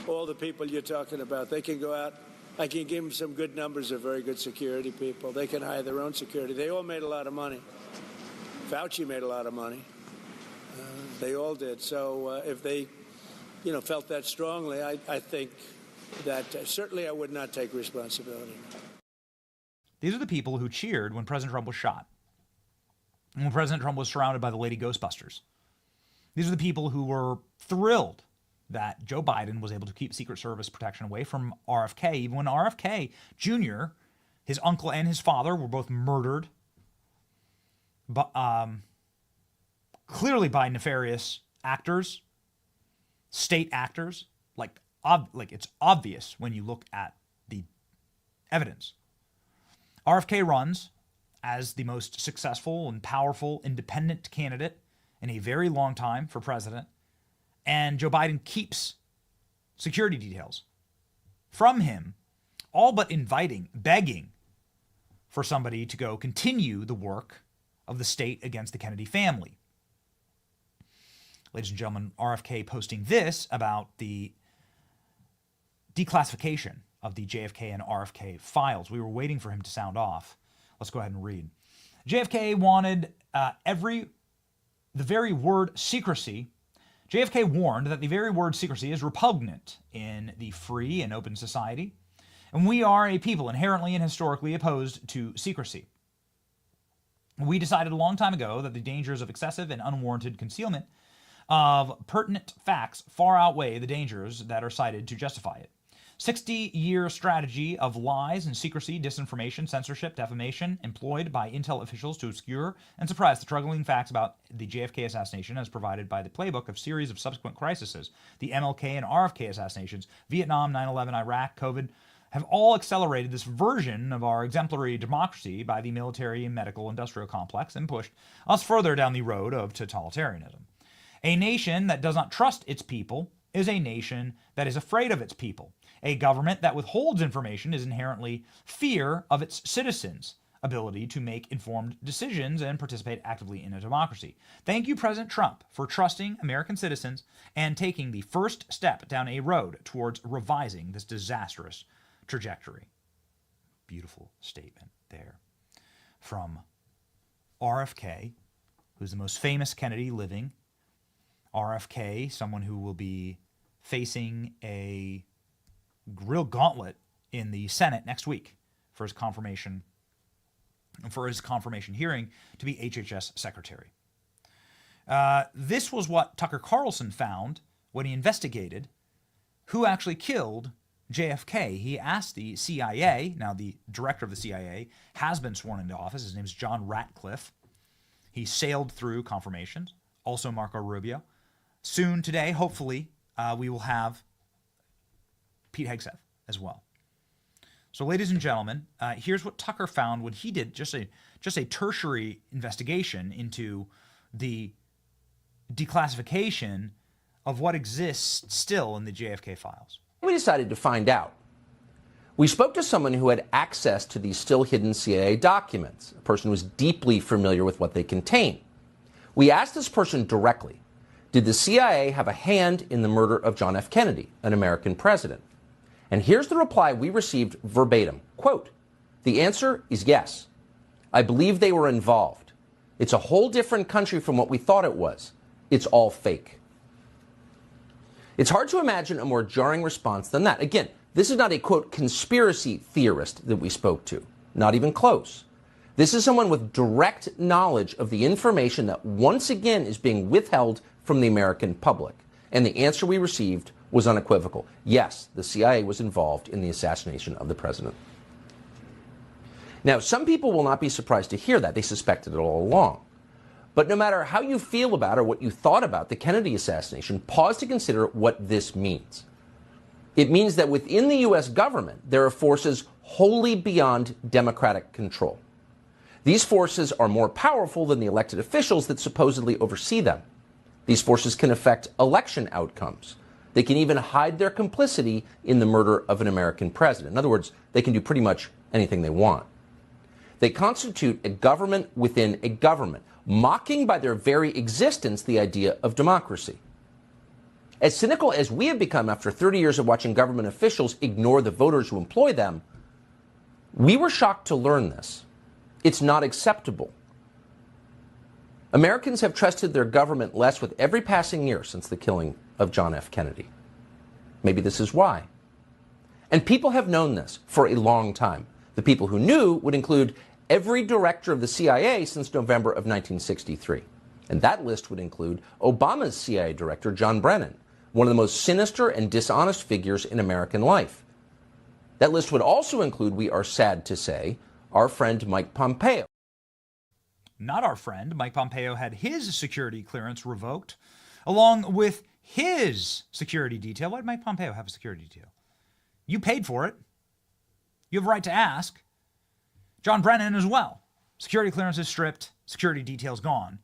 All the people you're talking about, they can go out. I can give them some good numbers of very good security people. They can hire their own security. They all made a lot of money. Fauci made a lot of money. They all did. So if they, felt that strongly, I think that certainly I would not take responsibility. These are the people who cheered when President Trump was shot, when President Trump was surrounded by the Lady Ghostbusters. These are the people who were thrilled that Joe Biden was able to keep Secret Service protection away from RFK, even when RFK Jr., his uncle and his father were both murdered, but clearly by nefarious actors, state actors. Like it's obvious when you look at the evidence. RFK runs as the most successful and powerful independent candidate in a very long time for president. And Joe Biden keeps security details from him, all but inviting, begging for somebody to go continue the work of the state against the Kennedy family. Ladies and gentlemen, RFK posting this about the declassification of the JFK and RFK files. We were waiting for him to sound off. Let's go ahead and read. JFK wanted the very word secrecy. JFK warned that the very word secrecy is repugnant in the free and open society, and we are a people inherently and historically opposed to secrecy. We decided a long time ago that the dangers of excessive and unwarranted concealment of pertinent facts far outweigh the dangers that are cited to justify it. 60-year strategy of lies and secrecy, disinformation, censorship, defamation employed by intel officials to obscure and suppress the troubling facts about the JFK assassination as provided by the playbook of series of subsequent crises, the MLK and RFK assassinations, Vietnam, 9/11, Iraq, COVID, have all accelerated this version of our exemplary democracy by the military and medical industrial complex and pushed us further down the road of totalitarianism. A nation that does not trust its people is a nation that is afraid of its people. A government that withholds information is inherently fear of its citizens' ability to make informed decisions and participate actively in a democracy. Thank you, President Trump, for trusting American citizens and taking the first step down a road towards revising this disastrous trajectory. Beautiful statement there from RFK, who's the most famous Kennedy living. RFK, someone who will be facing a real gauntlet in the Senate next week for his confirmation hearing to be HHS secretary. This was what Tucker Carlson found when he investigated who actually killed JFK. He asked the CIA, now the director of the CIA has been sworn into office. His name is John Ratcliffe. He sailed through confirmations. Also Marco Rubio. Soon today, hopefully, we will have Pete Hegseth as well. So, ladies and gentlemen, here's what Tucker found when he did just a tertiary investigation into the declassification of what exists still in the JFK files. We decided to find out. We spoke to someone who had access to these still hidden CIA documents, a person who was deeply familiar with what they contain. We asked this person directly, did the CIA have a hand in the murder of John F. Kennedy, an American president? And here's the reply we received verbatim. Quote, the answer is yes. I believe they were involved. It's a whole different country from what we thought it was. It's all fake. It's hard to imagine a more jarring response than that. Again, this is not a, quote, conspiracy theorist that we spoke to. Not even close. This is someone with direct knowledge of the information that once again is being withheld from the American public. And the answer we received was unequivocal. Yes, the CIA was involved in the assassination of the president. Now, some people will not be surprised to hear that. They suspected it all along. But no matter how you feel about or what you thought about the Kennedy assassination, pause to consider what this means. It means that within the U.S. government, there are forces wholly beyond democratic control. These forces are more powerful than the elected officials that supposedly oversee them. These forces can affect election outcomes. They can even hide their complicity in the murder of an American president. In other words, they can do pretty much anything they want. They constitute a government within a government, mocking by their very existence the idea of democracy. As cynical as we have become after 30 years of watching government officials ignore the voters who employ them, we were shocked to learn this. It's not acceptable. Americans have trusted their government less with every passing year since the killing of John F. Kennedy. Maybe this is why. And people have known this for a long time. The people who knew would include every director of the CIA since November of 1963. And that list would include Obama's CIA director, John Brennan, one of the most sinister and dishonest figures in American life. That list would also include, we are sad to say, our friend Mike Pompeo. Not our friend. Mike Pompeo had his security clearance revoked, along with his security detail. Why did Mike Pompeo have a security detail? You paid for it. You have a right to ask. John Brennan as well. Security clearance is stripped. Security details gone.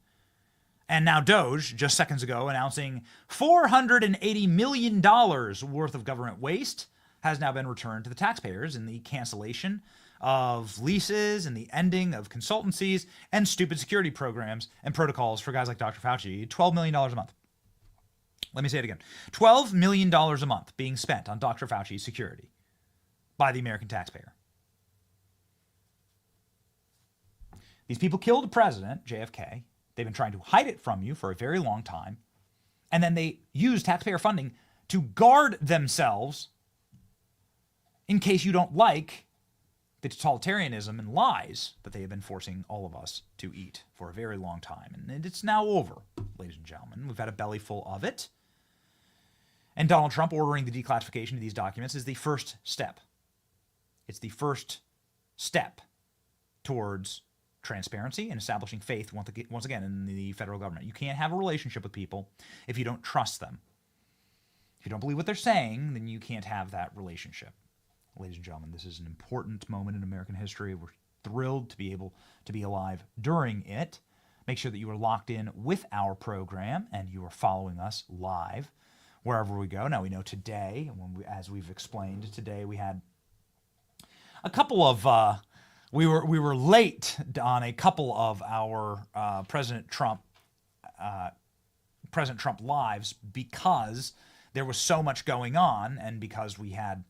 And now DOJ, just seconds ago, announcing $480 million worth of government waste has now been returned to the taxpayers in the cancellation of leases and the ending of consultancies and stupid security programs and protocols for guys like Dr. Fauci. $12 million a month. Let me say it again. $12 million a month being spent on Dr. Fauci's security by the American taxpayer. These people killed the president, JFK. They've been trying to hide it from you for a very long time. And then they use taxpayer funding to guard themselves in case you don't like the totalitarianism and lies that they have been forcing all of us to eat for a very long time. And it's now over, ladies and gentlemen. We've had a belly full of it. And Donald Trump ordering the declassification of these documents is the first step. It's the first step towards transparency and establishing faith once again in the federal government. You can't have a relationship with people if you don't trust them. If you don't believe what they're saying, then you can't have that relationship. Ladies and gentlemen, this is an important moment in American history. We're thrilled to be able to be alive during it. Make sure that you are locked in with our program and you are following us live wherever we go. Now we know today, as we've explained, today we had a couple of we were late on a couple of our President Trump lives because there was so much going on and because we had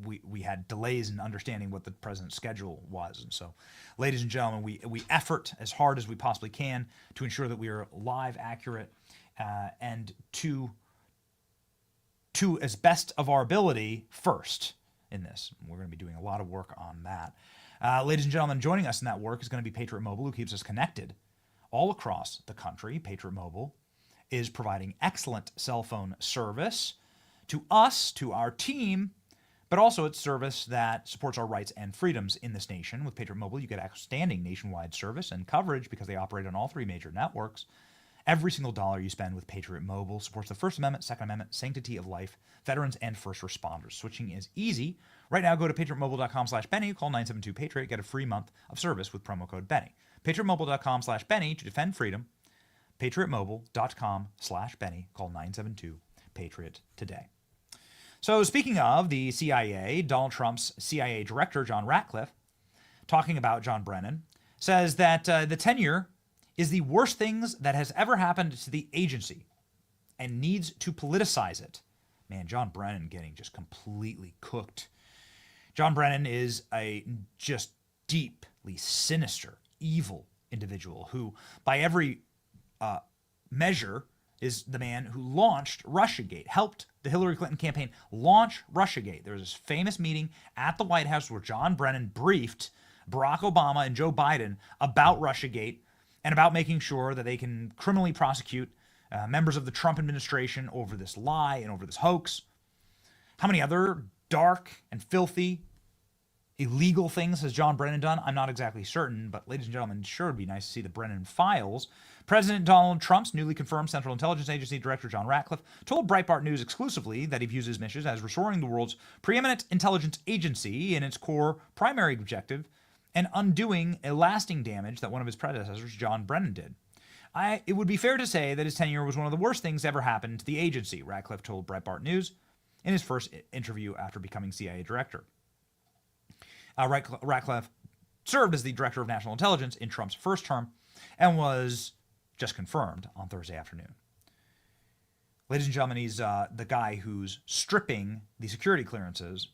we had delays in understanding what the president's schedule was. And so, ladies and gentlemen, we effort as hard as we possibly can to ensure that we are live, accurate, and to as best of our ability first in this. We're going to be doing a lot of work on that. Ladies and gentlemen, joining us in that work is going to be Patriot Mobile, who keeps us connected all across the country. Patriot Mobile is providing excellent cell phone service to us, to our team, but also it's service that supports our rights and freedoms in this nation. With Patriot Mobile, you get outstanding nationwide service and coverage because they operate on all three major networks. Every single dollar you spend with Patriot Mobile supports the First Amendment, Second Amendment, sanctity of life, veterans, and first responders. Switching is easy. Right now, go to patriotmobile.com/Benny, call 972-PATRIOT, get a free month of service with promo code Benny. patriotmobile.com/Benny to defend freedom. patriotmobile.com/Benny, call 972-PATRIOT today. So speaking of the CIA, Donald Trump's CIA director, John Ratcliffe, talking about John Brennan, says that the tenure is the worst things that has ever happened to the agency and needs to politicize it. Man, John Brennan getting just completely cooked. John Brennan is a just deeply sinister, evil individual who, by every measure, is the man who launched Russiagate, helped the Hillary Clinton campaign launch Russiagate. There was this famous meeting at the White House where John Brennan briefed Barack Obama and Joe Biden about Russiagate and about making sure that they can criminally prosecute members of the Trump administration over this lie and over this hoax. How many other dark and filthy, illegal things has John Brennan done? I'm not exactly certain, but ladies and gentlemen, sure would be nice to see the Brennan files. President Donald Trump's newly confirmed Central Intelligence Agency Director John Ratcliffe told Breitbart News exclusively that he views his mission as restoring the world's preeminent intelligence agency in its core primary objective and undoing a lasting damage that one of his predecessors, John Brennan, did. It would be fair to say that his tenure was one of the worst things ever happened to the agency, Ratcliffe told Breitbart News in his first interview after becoming CIA director. Ratcliffe served as the director of national intelligence in Trump's first term and was just confirmed on Thursday afternoon. Ladies and gentlemen, he's the guy who's stripping the security clearances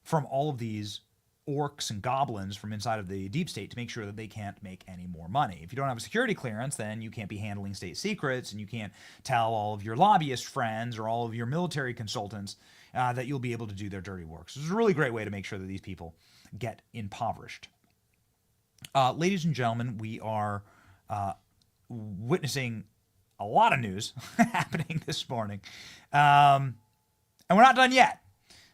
from all of these orcs and goblins from inside of the deep state to make sure that they can't make any more money. If you don't have a security clearance, then you can't be handling state secrets, and you can't tell all of your lobbyist friends or all of your military consultants that you'll be able to do their dirty work. So it's a really great way to make sure that these people get impoverished. Ladies and gentlemen, we are witnessing a lot of news happening this morning. And we're not done yet.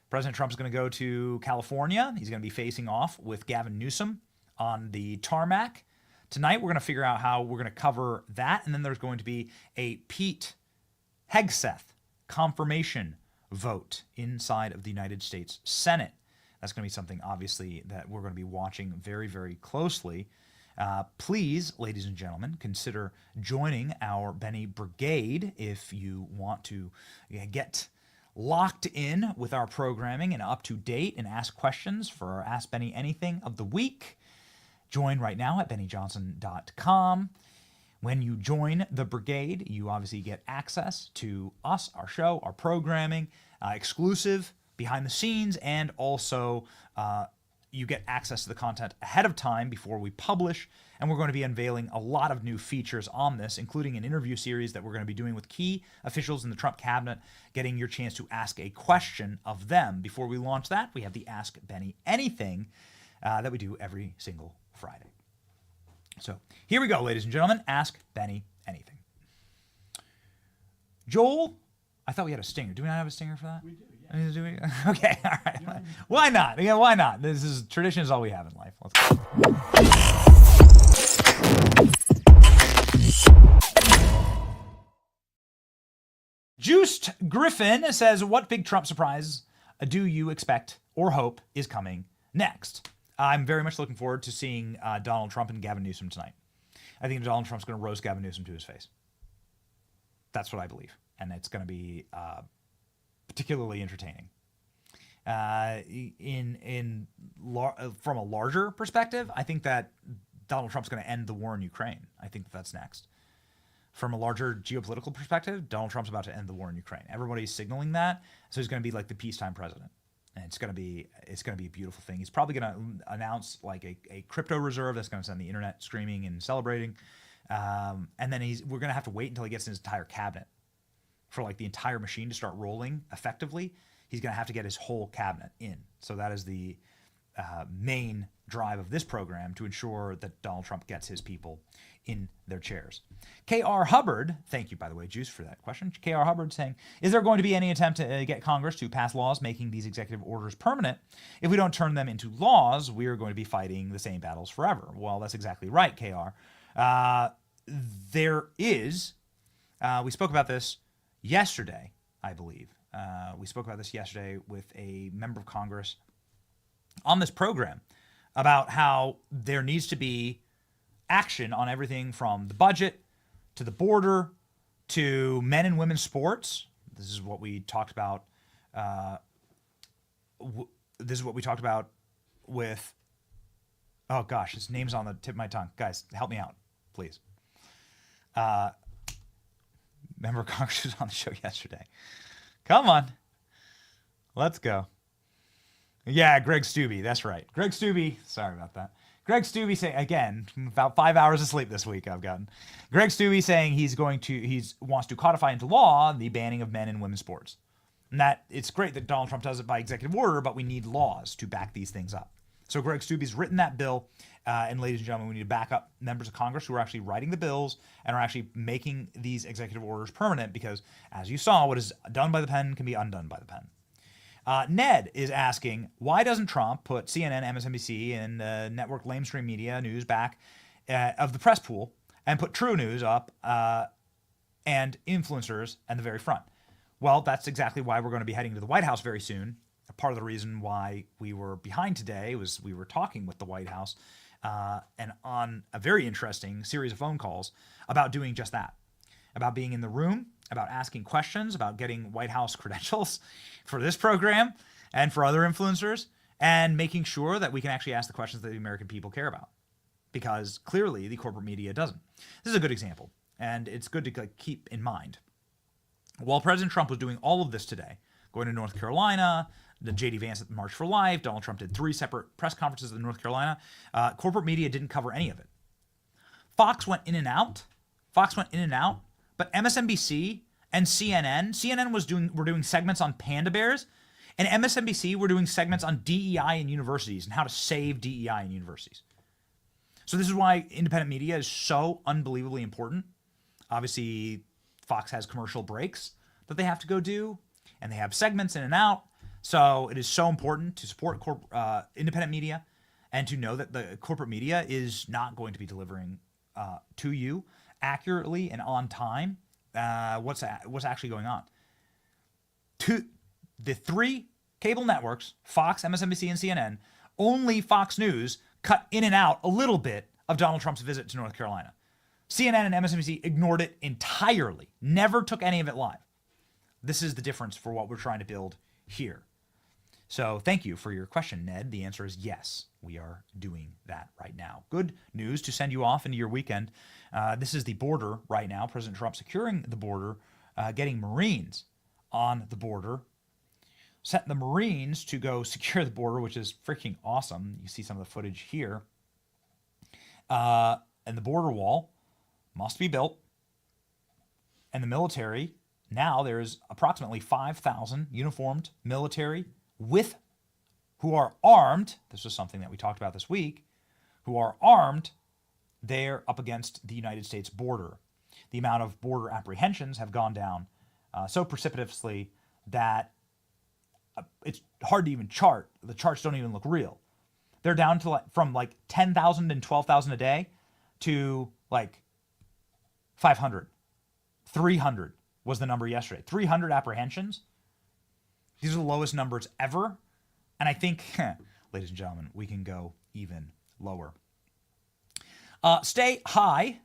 President Trump's going to go to California. He's going to be facing off with Gavin Newsom on the tarmac. Tonight, we're going to figure out how we're going to cover that. And then there's going to be a Pete Hegseth confirmation vote inside of the United States Senate. That's going to be something, obviously, that we're going to be watching very, very closely. Please, ladies and gentlemen, consider joining our Benny Brigade if you want to get locked in with our programming and up to date and ask questions for our Ask Benny Anything of the week. Join right now at bennyjohnson.com. When you join the brigade, you obviously get access to us, our show, our programming, exclusive behind the scenes, and also you get access to the content ahead of time before we publish. And we're going to be unveiling a lot of new features on this, including an interview series that we're going to be doing with key officials in the Trump cabinet, getting your chance to ask a question of them. Before we launch that, we have the Ask Benny Anything that we do every single Friday. So here we go, ladies and gentlemen. Ask Benny Anything. Joel, I thought we had a stinger. Do we not have a stinger for that? We do, yeah. Do we? Okay, all right. Why not? Yeah, why not? This is tradition is all we have in life. Let's go. Juiced Griffin says, what big Trump surprise do you expect or hope is coming next? I'm very much looking forward to seeing Donald Trump and Gavin Newsom tonight. I think Donald Trump's going to roast Gavin Newsom to his face. That's what I believe. And it's going to be particularly entertaining. From a larger perspective, I think that Donald Trump's going to end the war in Ukraine. I think that's next. From a larger geopolitical perspective, Donald Trump's about to end the war in Ukraine. Everybody's signaling that, so he's going to be like the peacetime president, and it's going to be a beautiful thing. He's probably going to announce like a crypto reserve that's going to send the internet screaming and celebrating, and then we're going to have to wait until he gets his entire cabinet for like the entire machine to start rolling effectively. He's going to have to get his whole cabinet in. So that is the main drive of this program, to ensure that Donald Trump gets his people in their chairs. K.R. Hubbard, thank you, by the way, Juice, for that question. K.R. Hubbard saying, is there going to be any attempt to get Congress to pass laws making these executive orders permanent? If we don't turn them into laws, we are going to be fighting the same battles forever. Well, that's exactly right, K.R. There is, we spoke about this yesterday, I believe. We spoke about this yesterday with a member of Congress on this program about how there needs to be action on everything from the budget to the border to men and women's sports. This is what we talked about. This is what we talked about with, oh gosh, his name's on the tip of my tongue. Guys, help me out, please. Member of Congress was on the show yesterday. Come on. Let's go. Yeah, Greg Steube. That's right. Greg Steube. Sorry about that. Greg Stubbe saying, again, about 5 hours of sleep this week I've gotten. Greg Stubbe saying he wants to codify into law the banning of men in women's sports. And that it's great that Donald Trump does it by executive order, but we need laws to back these things up. So Greg Stubbe's written that bill, and ladies and gentlemen, we need to back up members of Congress who are actually writing the bills and are actually making these executive orders permanent because, as you saw, what is done by the pen can be undone by the pen. Ned is asking, why doesn't Trump put CNN, MSNBC, and network lamestream media news back of the press pool and put true news up and influencers at the very front? Well, that's exactly why we're going to be heading to the White House very soon. Part of the reason why we were behind today was we were talking with the White House and on a very interesting series of phone calls about doing just that, about being in the room, about asking questions, about getting White House credentials for this program and for other influencers, and making sure that we can actually ask the questions that the American people care about, because clearly the corporate media doesn't. This is a good example, and it's good to keep in mind. While President Trump was doing all of this today, going to North Carolina, the J.D. Vance at the March for Life, Donald Trump did 3 separate press conferences in North Carolina, corporate media didn't cover any of it. Fox went in and out, but MSNBC and CNN were doing segments on panda bears, and MSNBC were doing segments on DEI in universities and how to save DEI in universities. So this is why independent media is so unbelievably important. Obviously, Fox has commercial breaks that they have to go do, and they have segments in and out. So it is so important to support independent media and to know that the corporate media is not going to be delivering to you accurately and on time what's actually going on. The 3 cable networks, Fox, MSNBC, and CNN, only Fox News cut in and out a little bit of Donald Trump's visit to North Carolina. CNN and MSNBC ignored it entirely, never took any of it live. This is the difference for what we're trying to build here. So thank you for your question, Ned. The answer is yes, we are doing that right now. Good news to send you off into your weekend. This is the border right now. President Trump securing the border, getting Marines on the border. Sent the Marines to go secure the border, which is freaking awesome. You see some of the footage here. And the border wall must be built. And the military, now there's approximately 5,000 uniformed military who are armed. This is something that we talked about this week, who are armed there up against the United States border. The amount of border apprehensions have gone down so precipitously that it's hard to even chart. The charts don't even look real. They're down to from 10,000 and 12,000 a day to 500. 300 was the number yesterday. 300 apprehensions. These are the lowest numbers ever. And I think, ladies and gentlemen, we can go even lower. Stay high,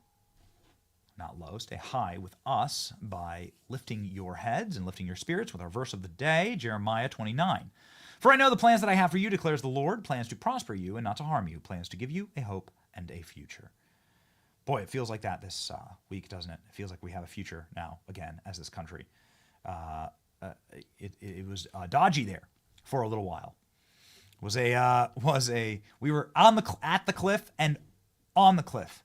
not low, stay high with us by lifting your heads and lifting your spirits with our verse of the day, Jeremiah 29. For I know the plans that I have for you, declares the Lord, plans to prosper you and not to harm you, plans to give you a hope and a future. Boy, it feels like that this week, doesn't it? It feels like we have a future now, again, as this country. It was dodgy there for a little while. We were at the cliff and on the cliff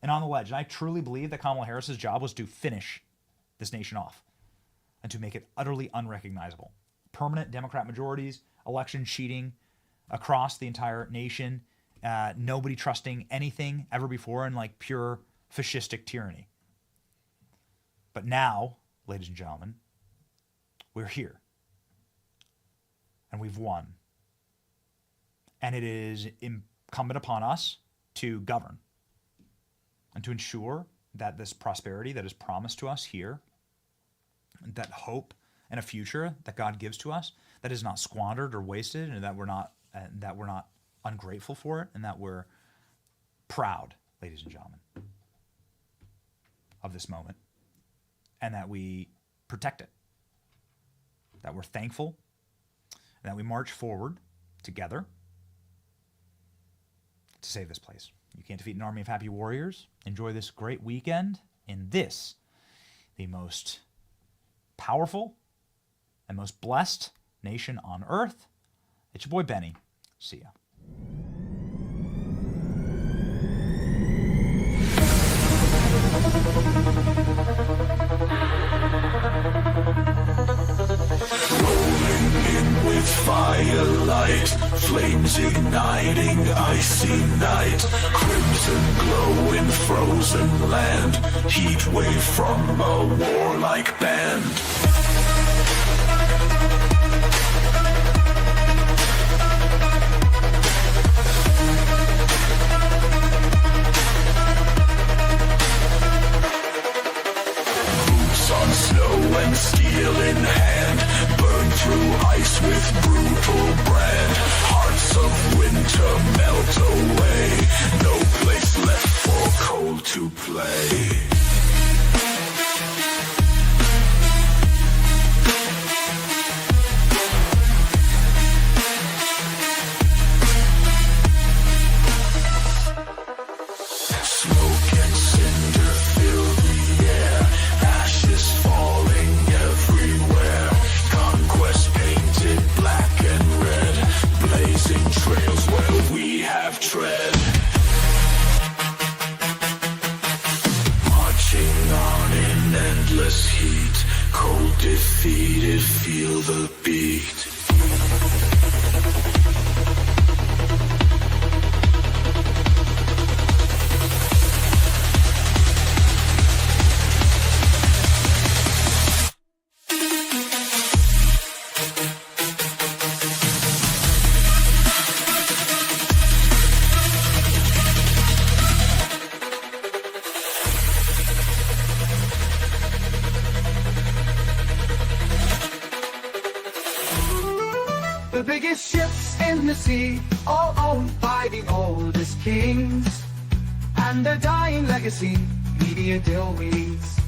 and on the ledge. And I truly believe that Kamala Harris's job was to finish this nation off and to make it utterly unrecognizable. Permanent Democrat majorities, election cheating across the entire nation, nobody trusting anything ever before, and pure fascistic tyranny. But now, ladies and gentlemen, we're here. And we've won. And it is incumbent upon us to govern and to ensure that this prosperity that is promised to us here, that hope and a future that God gives to us, that is not squandered or wasted, and that we're not ungrateful for it, and that we're proud, ladies and gentlemen, of this moment, and that we protect it, that we're thankful, and that we march forward together to save this place. You can't defeat an army of happy warriors. Enjoy this great weekend in this, the most powerful and most blessed nation on earth. It's your boy Benny. See ya. firelight, flames igniting icy night, crimson glow in frozen land, heat wave from a warlike band. On snow and steel in hand, burn through ice with brutal brand. Hearts of winter melt away, no place left for cold to play. Smoke and cinder fill the air, ashes falling everywhere. Conquest painted black and red, blazing trails where we have tread. Marching on in endless heat, cold defeated, feel the beat. The biggest ships in the sea, all owned by the oldest kings, and their dying legacy, media deal weeds.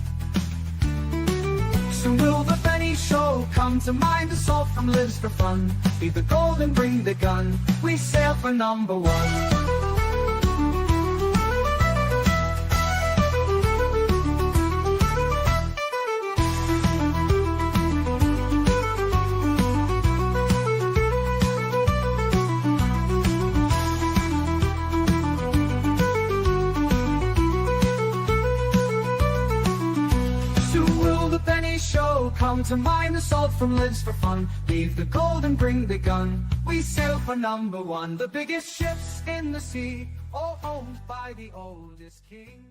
Soon will the penny show come to mind, the salt from lives for fun. Leave the gold and bring the gun, we sail for #1. Show come to mind, the salt from lives for fun. Leave the gold and bring the gun, we sail for #1. The biggest ships in the sea, all owned by the oldest king.